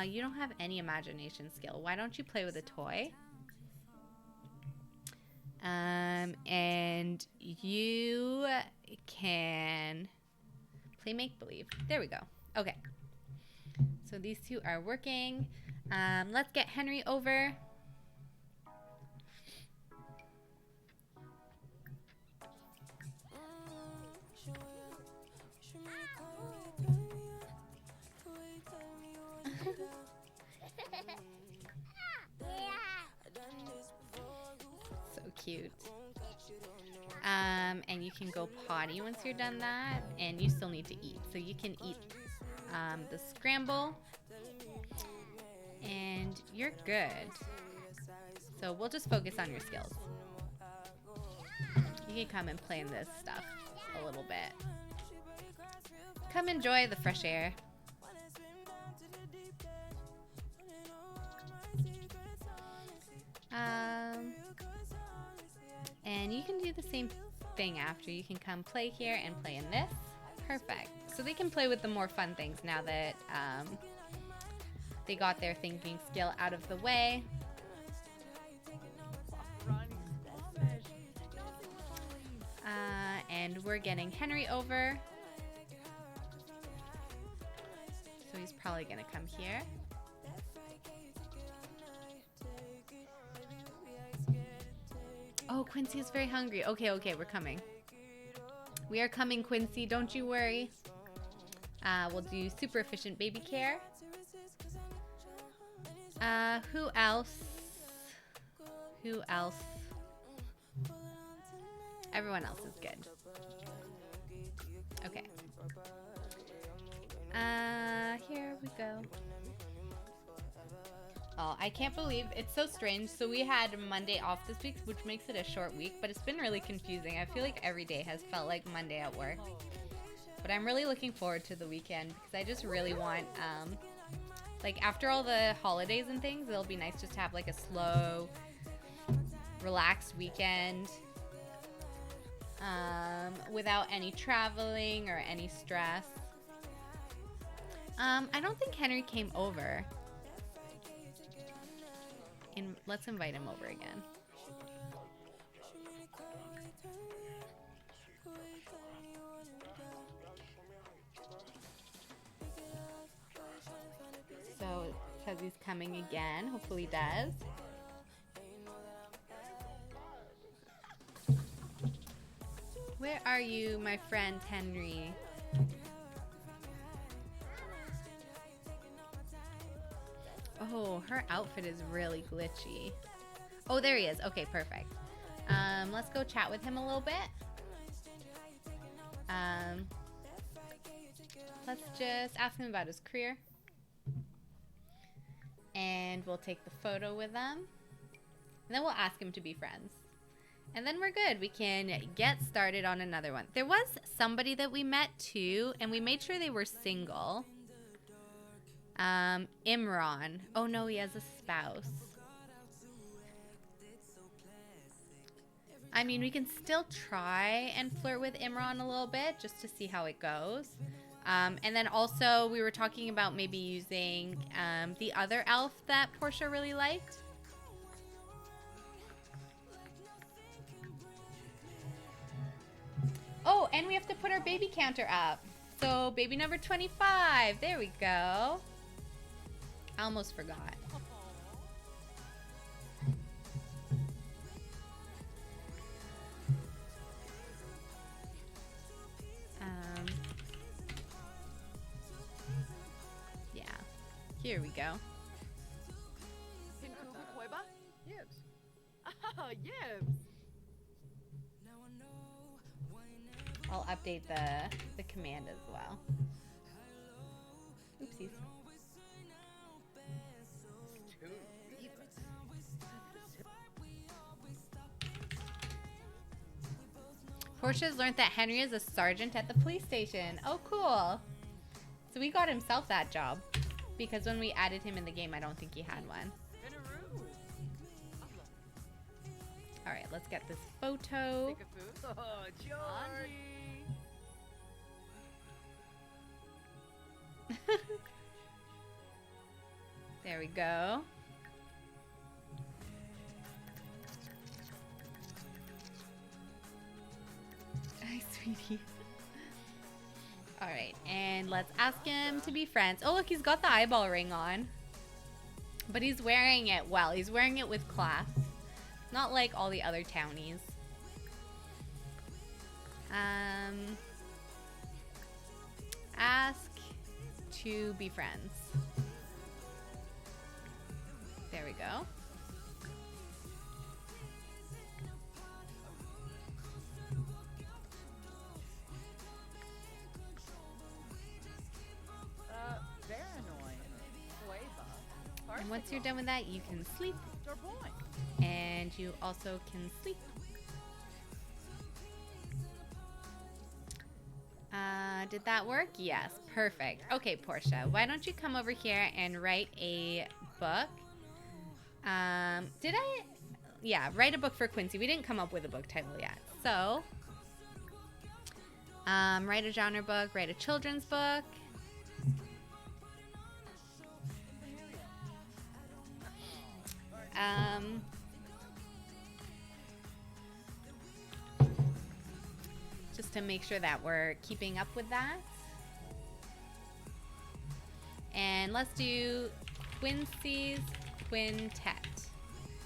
you don't have any imagination skill. Why don't you play with a toy? And you can play make-believe. There we go. Okay. So these two are working. Let's get Henry over. So cute. And you can go potty once you're done that, and you still need to eat. So you can eat the scramble, and you're good. So we'll just focus on your skills. You can come and play in this stuff a little bit. Come enjoy the fresh air. And you can do the same thing after. You can come play here and play in this. Perfect. So they can play with the more fun things now that they got their thinking skill out of the way. And we're getting Henry over. So he's probably gonna come here. Oh, Quincy is very hungry. Okay, okay, we're coming. We are coming, Quincy. Don't you worry. We'll do super efficient baby care. Who else? Who else? Everyone else is good. Okay. Here we go. Oh, I can't believe it's so strange. So we had Monday off this week, which makes it a short week, but it's been really confusing. I feel like every day has felt like Monday at work. But I'm really looking forward to the weekend because I just really want, like after all the holidays and things, it'll be nice just to have like a slow, relaxed weekend without any traveling or any stress. I don't think Henry came over. Let's invite him over again. So it says he's coming again. Hopefully he does. Where are you, my friend Henry? Oh, her outfit is really glitchy. Oh, there he is. Okay, perfect. Let's go chat with him a little bit. Let's just ask him about his career. And we'll take the photo with them. And then we'll ask him to be friends. And then we're good. We can get started on another one. There was somebody that we met too, and we made sure they were single. Imran. Oh no, he has a spouse. I mean, we can still try and flirt with Imran a little bit just to see how it goes. And then also we were talking about maybe using the other elf that Portia really liked. Oh, and we have to put our baby counter up. So baby number 25. There we go. I almost forgot. Yeah. Here we go. Yibs. Oh, yibs. I'll update the command as well. Oopsies. Portia's learned that Henry is a sergeant at the police station. Oh, cool. So we got himself that job. Because when we added him in the game, I don't think he had one. Alright, let's get this photo. Oh, George. There we go. Hi, sweetie. Alright, and let's ask him to be friends. Oh, look, he's got the eyeball ring on. But he's wearing it well. He's wearing it with class. Not like all the other townies. Ask to be friends. There we go. Very annoying. And once you're done with that, you can sleep. And you also can sleep. Did that work? Yes, perfect. Okay, Portia, why don't you come over here and write a book? yeah, write a book for Quincy. We didn't come up with a book title yet. So, write a genre book, write a children's book. Just to make sure that we're keeping up with that. And let's do Quincy's Quintet.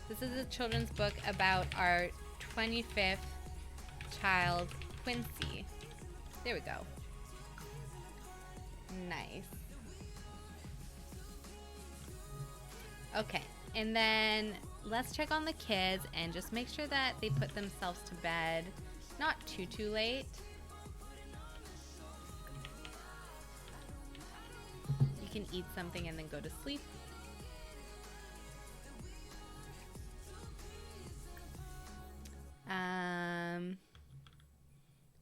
This is a children's book about our 25th child, Quincy. There we go. Nice. Okay, and then let's check on the kids and just make sure that they put themselves to bed not too late. You can eat something and then go to sleep.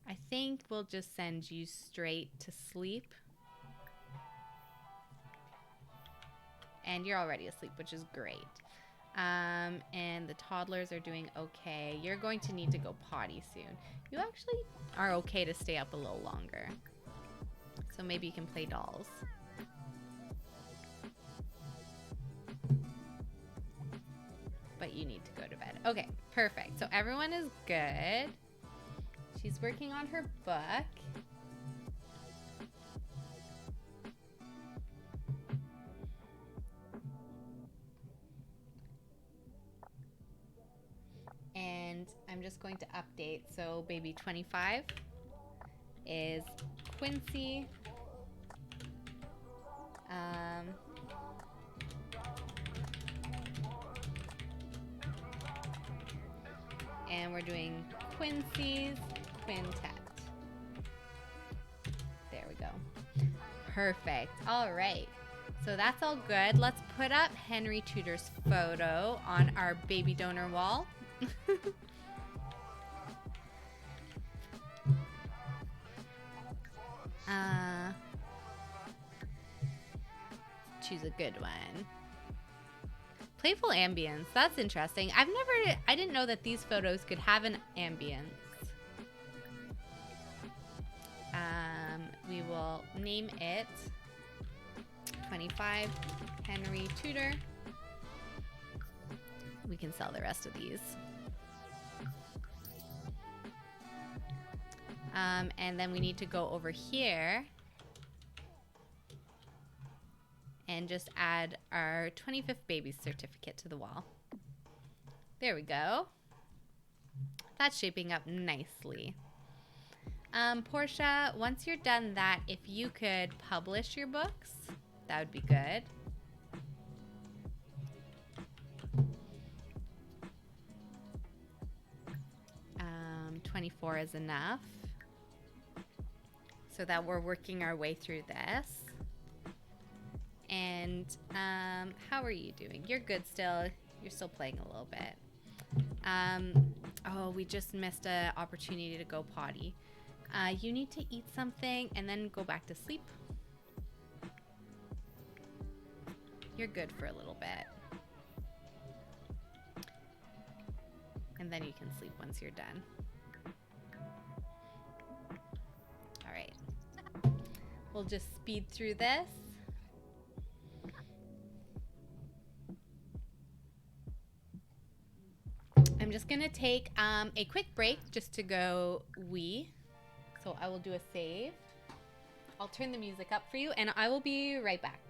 I think we'll just send you straight to sleep. And you're already asleep, which is great. And the toddlers are doing okay. You're going to need to go potty soon. You actually are okay to stay up a little longer. So maybe you can play dolls. But you need to go to bed. Okay, perfect. So everyone is good. She's working on her book. And I'm just going to update. So baby 25 is Quincy. And we're doing Quincy's Quintet. There we go. Perfect. All right. So that's all good. Let's put up Henry Tudor's photo on our baby donor wall. Choose a good one. Playful ambience. That's interesting. I didn't know that these photos could have an ambience. We will name it 25 Henry Tudor. We can sell the rest of these. And then we need to go over here and just add our 25th baby certificate to the wall. There we go. That's shaping up nicely. Portia, once you're done that, if you could publish your books, that would be good. Um, 24 is enough. So that we're working our way through this. And how are you doing? You're good still. You're still playing a little bit. Oh, we just missed an opportunity to go potty. You need to eat something and then go back to sleep. You're good for a little bit. And then you can sleep once you're done. All right. We'll just speed through this. I'm just gonna take a quick break just to go wee. So I will do a save. I'll turn the music up for you and I will be right back.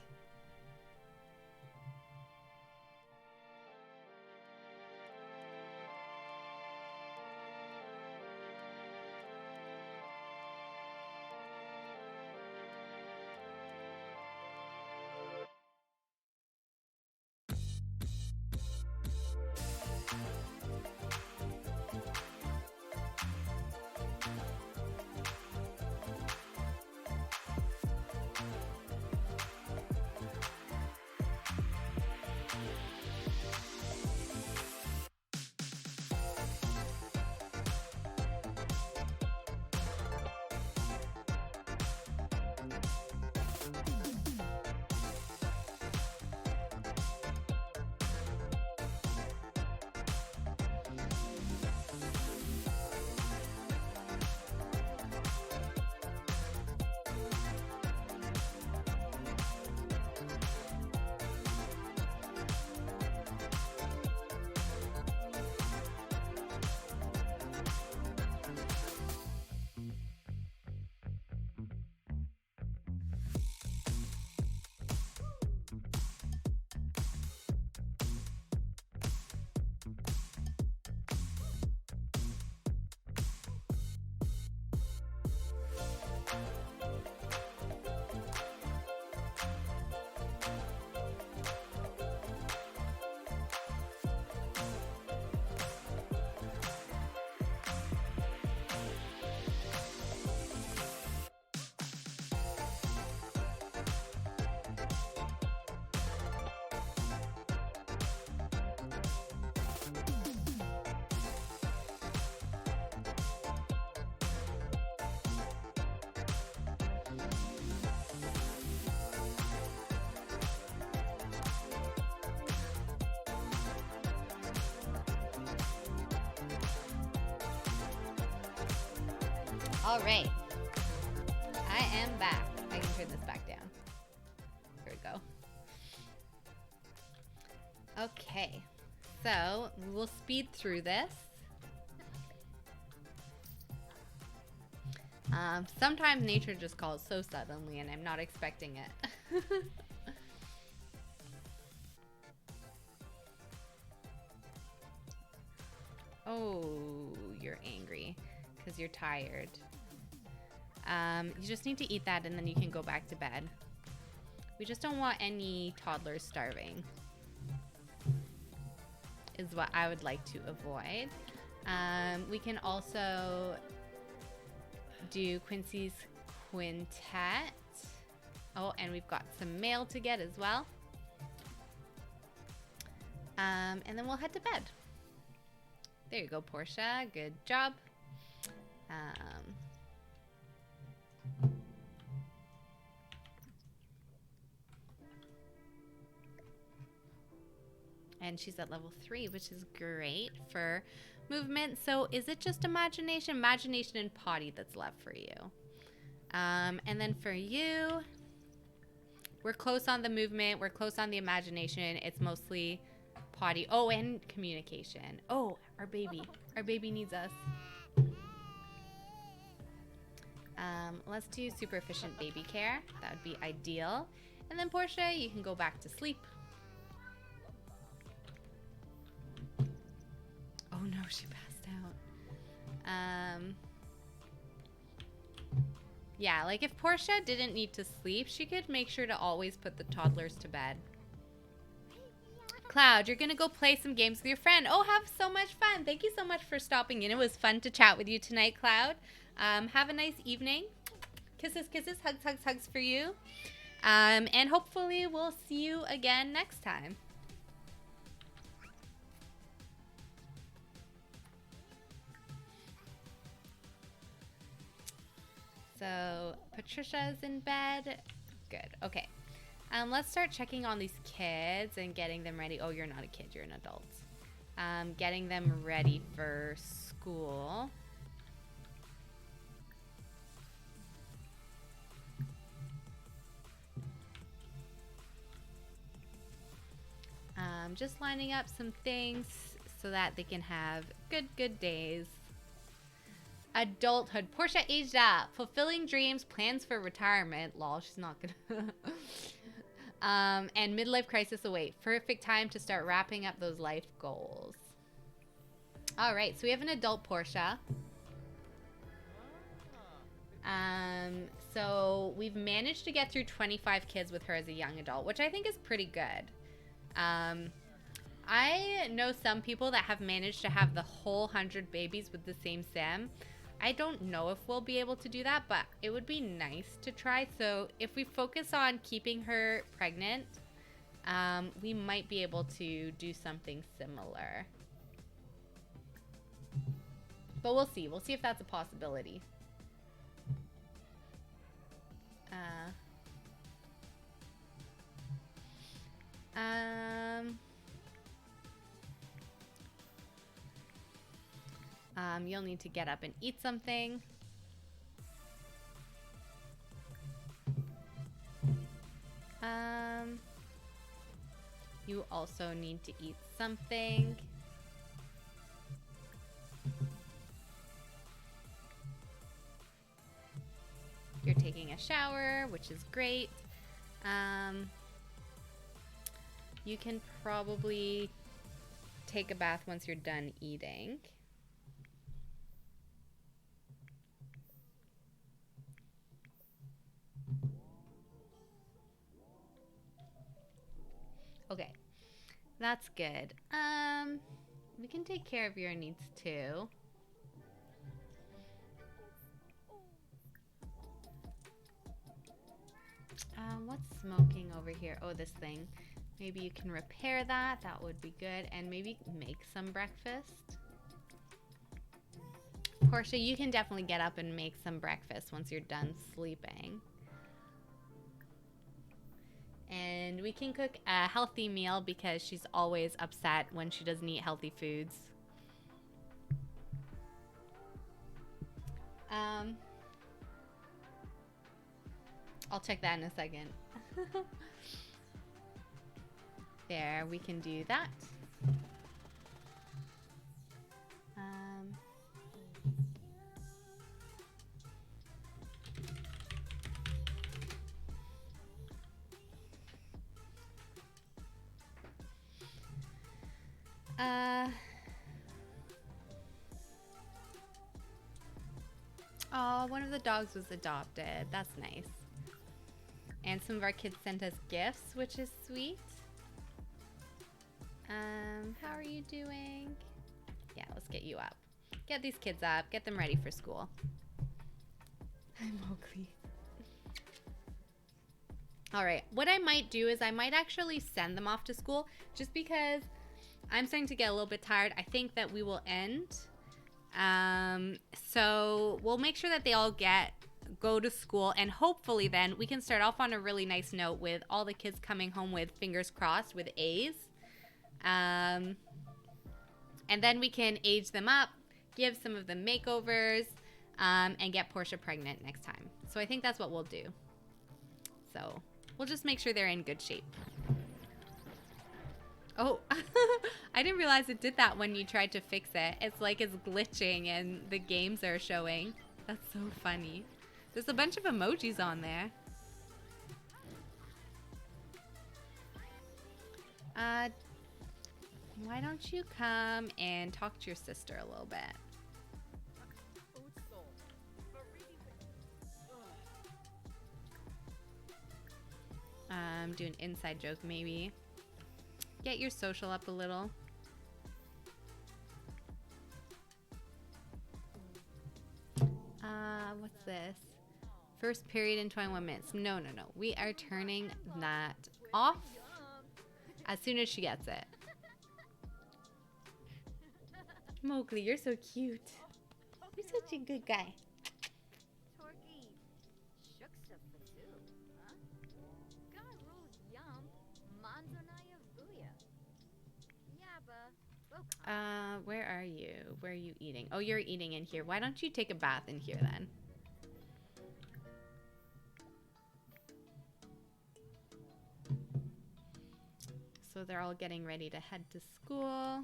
All right. I am back. I can turn this back down. There we go. Okay. So we'll speed through this. Sometimes nature just calls so suddenly and I'm not expecting it. Oh, you're angry because you're tired. You just need to eat that and then you can go back to bed. We just don't want any toddlers starving, is what I would like to avoid. We can also do Quincy's quintet. Oh, and we've got some mail to get as well. And then we'll head to bed. There you go, Portia. Good job. And she's at level 3, which is great for movement. So is it just imagination? Imagination and potty that's left for you. And then for you, we're close on the movement. We're close on the imagination. It's mostly potty. Oh, and communication. Oh, our baby. Our baby needs us. Let's do super efficient baby care. That would be ideal. And then Portia, you can go back to sleep. Oh no, she passed out. Yeah, like if Portia didn't need to sleep, she could make sure to always put the toddlers to bed. Cloud, you're gonna go play some games with your friend. Oh, have so much fun. Thank you so much for stopping in. It was fun to chat with you tonight, Cloud. Have a nice evening. Kisses, kisses, hugs, hugs, hugs for you. And hopefully we'll see you again next time. So Patricia's in bed. Good. Okay. Let's start checking on these kids and getting them ready. Oh, you're not a kid. You're an adult. Getting them ready for school. Just lining up some things so that they can have good days. Adulthood. Portia aged up. Fulfilling dreams. Plans for retirement. Lol, she's not gonna. And midlife crisis await. Perfect time to start wrapping up those life goals. All right, so we have an adult Portia. So we've managed to get through 25 kids with her as a young adult, which I think is pretty good. I know some people that have managed to have the whole 100 babies with the same sim. I don't know if we'll be able to do that, but it would be nice to try. So if we focus on keeping her pregnant, we might be able to do something similar. But we'll see. We'll see if that's a possibility. You'll need to get up and eat something. You also need to eat something. You're taking a shower, which is great. You can probably take a bath once you're done eating. Okay, that's good. We can take care of your needs too. What's smoking over here? Oh, this thing. Maybe you can repair that. That would be good. And maybe make some breakfast. Portia, you can definitely get up and make some breakfast once you're done sleeping. And we can cook a healthy meal because she's always upset when she doesn't eat healthy foods. I'll check that in a second. There, we can do that. Oh, one of the dogs was adopted. That's nice. And some of our kids sent us gifts, which is sweet. How are you doing? Yeah, let's get you up. Get these kids up. Get them ready for school. Hi, Mowgli. All right. What I might do is I might actually send them off to school just because I'm starting to get a little bit tired. I think that we will end. So we'll make sure that they all go to school, and hopefully then we can start off on a really nice note with all the kids coming home with fingers crossed with A's. And then we can age them up, give some of them makeovers, and get Portia pregnant next time. So I think that's what we'll do. So we'll just make sure they're in good shape. Oh, I didn't realize it did that when you tried to fix it. It's like it's glitching and the games are showing. That's so funny. There's a bunch of emojis on there. Why don't you come and talk to your sister a little bit? Do an inside joke maybe. Get your social up a little. What's this? First period in 21 minutes. No. We are turning that off as soon as she gets it. Mowgli, you're so cute. You're such a good guy. Where are you? Where are you eating? Oh, you're eating in here. Why don't you take a bath in here then? So they're all getting ready to head to school.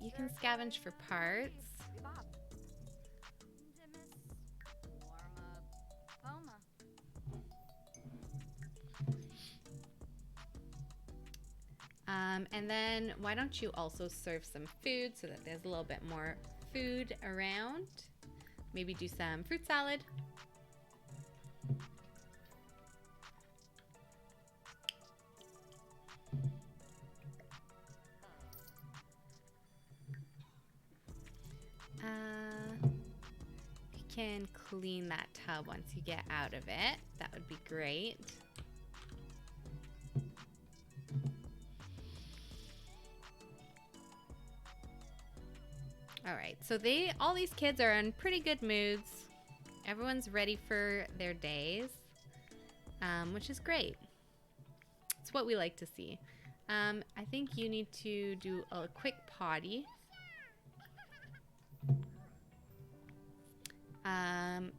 You can scavenge for parts. And then why don't you also serve some food so that there's a little bit more food around. Maybe do some fruit salad. You can clean that tub once you get out of it. That would be great. All right, so all these kids are in pretty good moods. Everyone's ready for their days, which is great. It's what we like to see. I think you need to do a quick potty.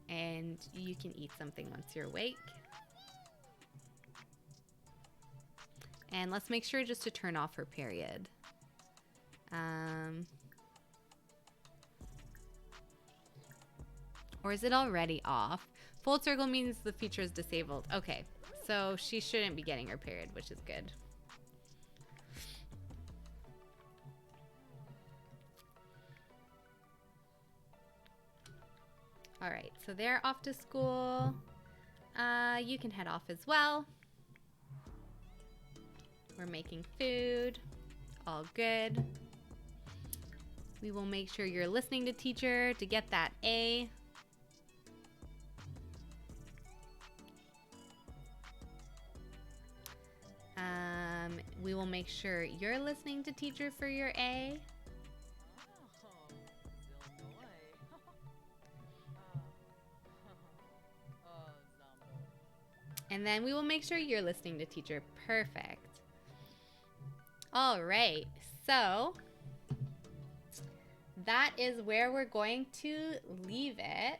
And you can eat something once you're awake. And let's make sure just to turn off her period. Or is it already off? Full circle means the feature is disabled. Okay, so she shouldn't be getting her period, which is good. All right, so they're off to school. You can head off as well. We're making food. All good. We will make sure you're listening to teacher to get that A. We will make sure you're listening to teacher for your A. And then we will make sure you're listening to teacher. Perfect. All right, so that is where we're going to leave it.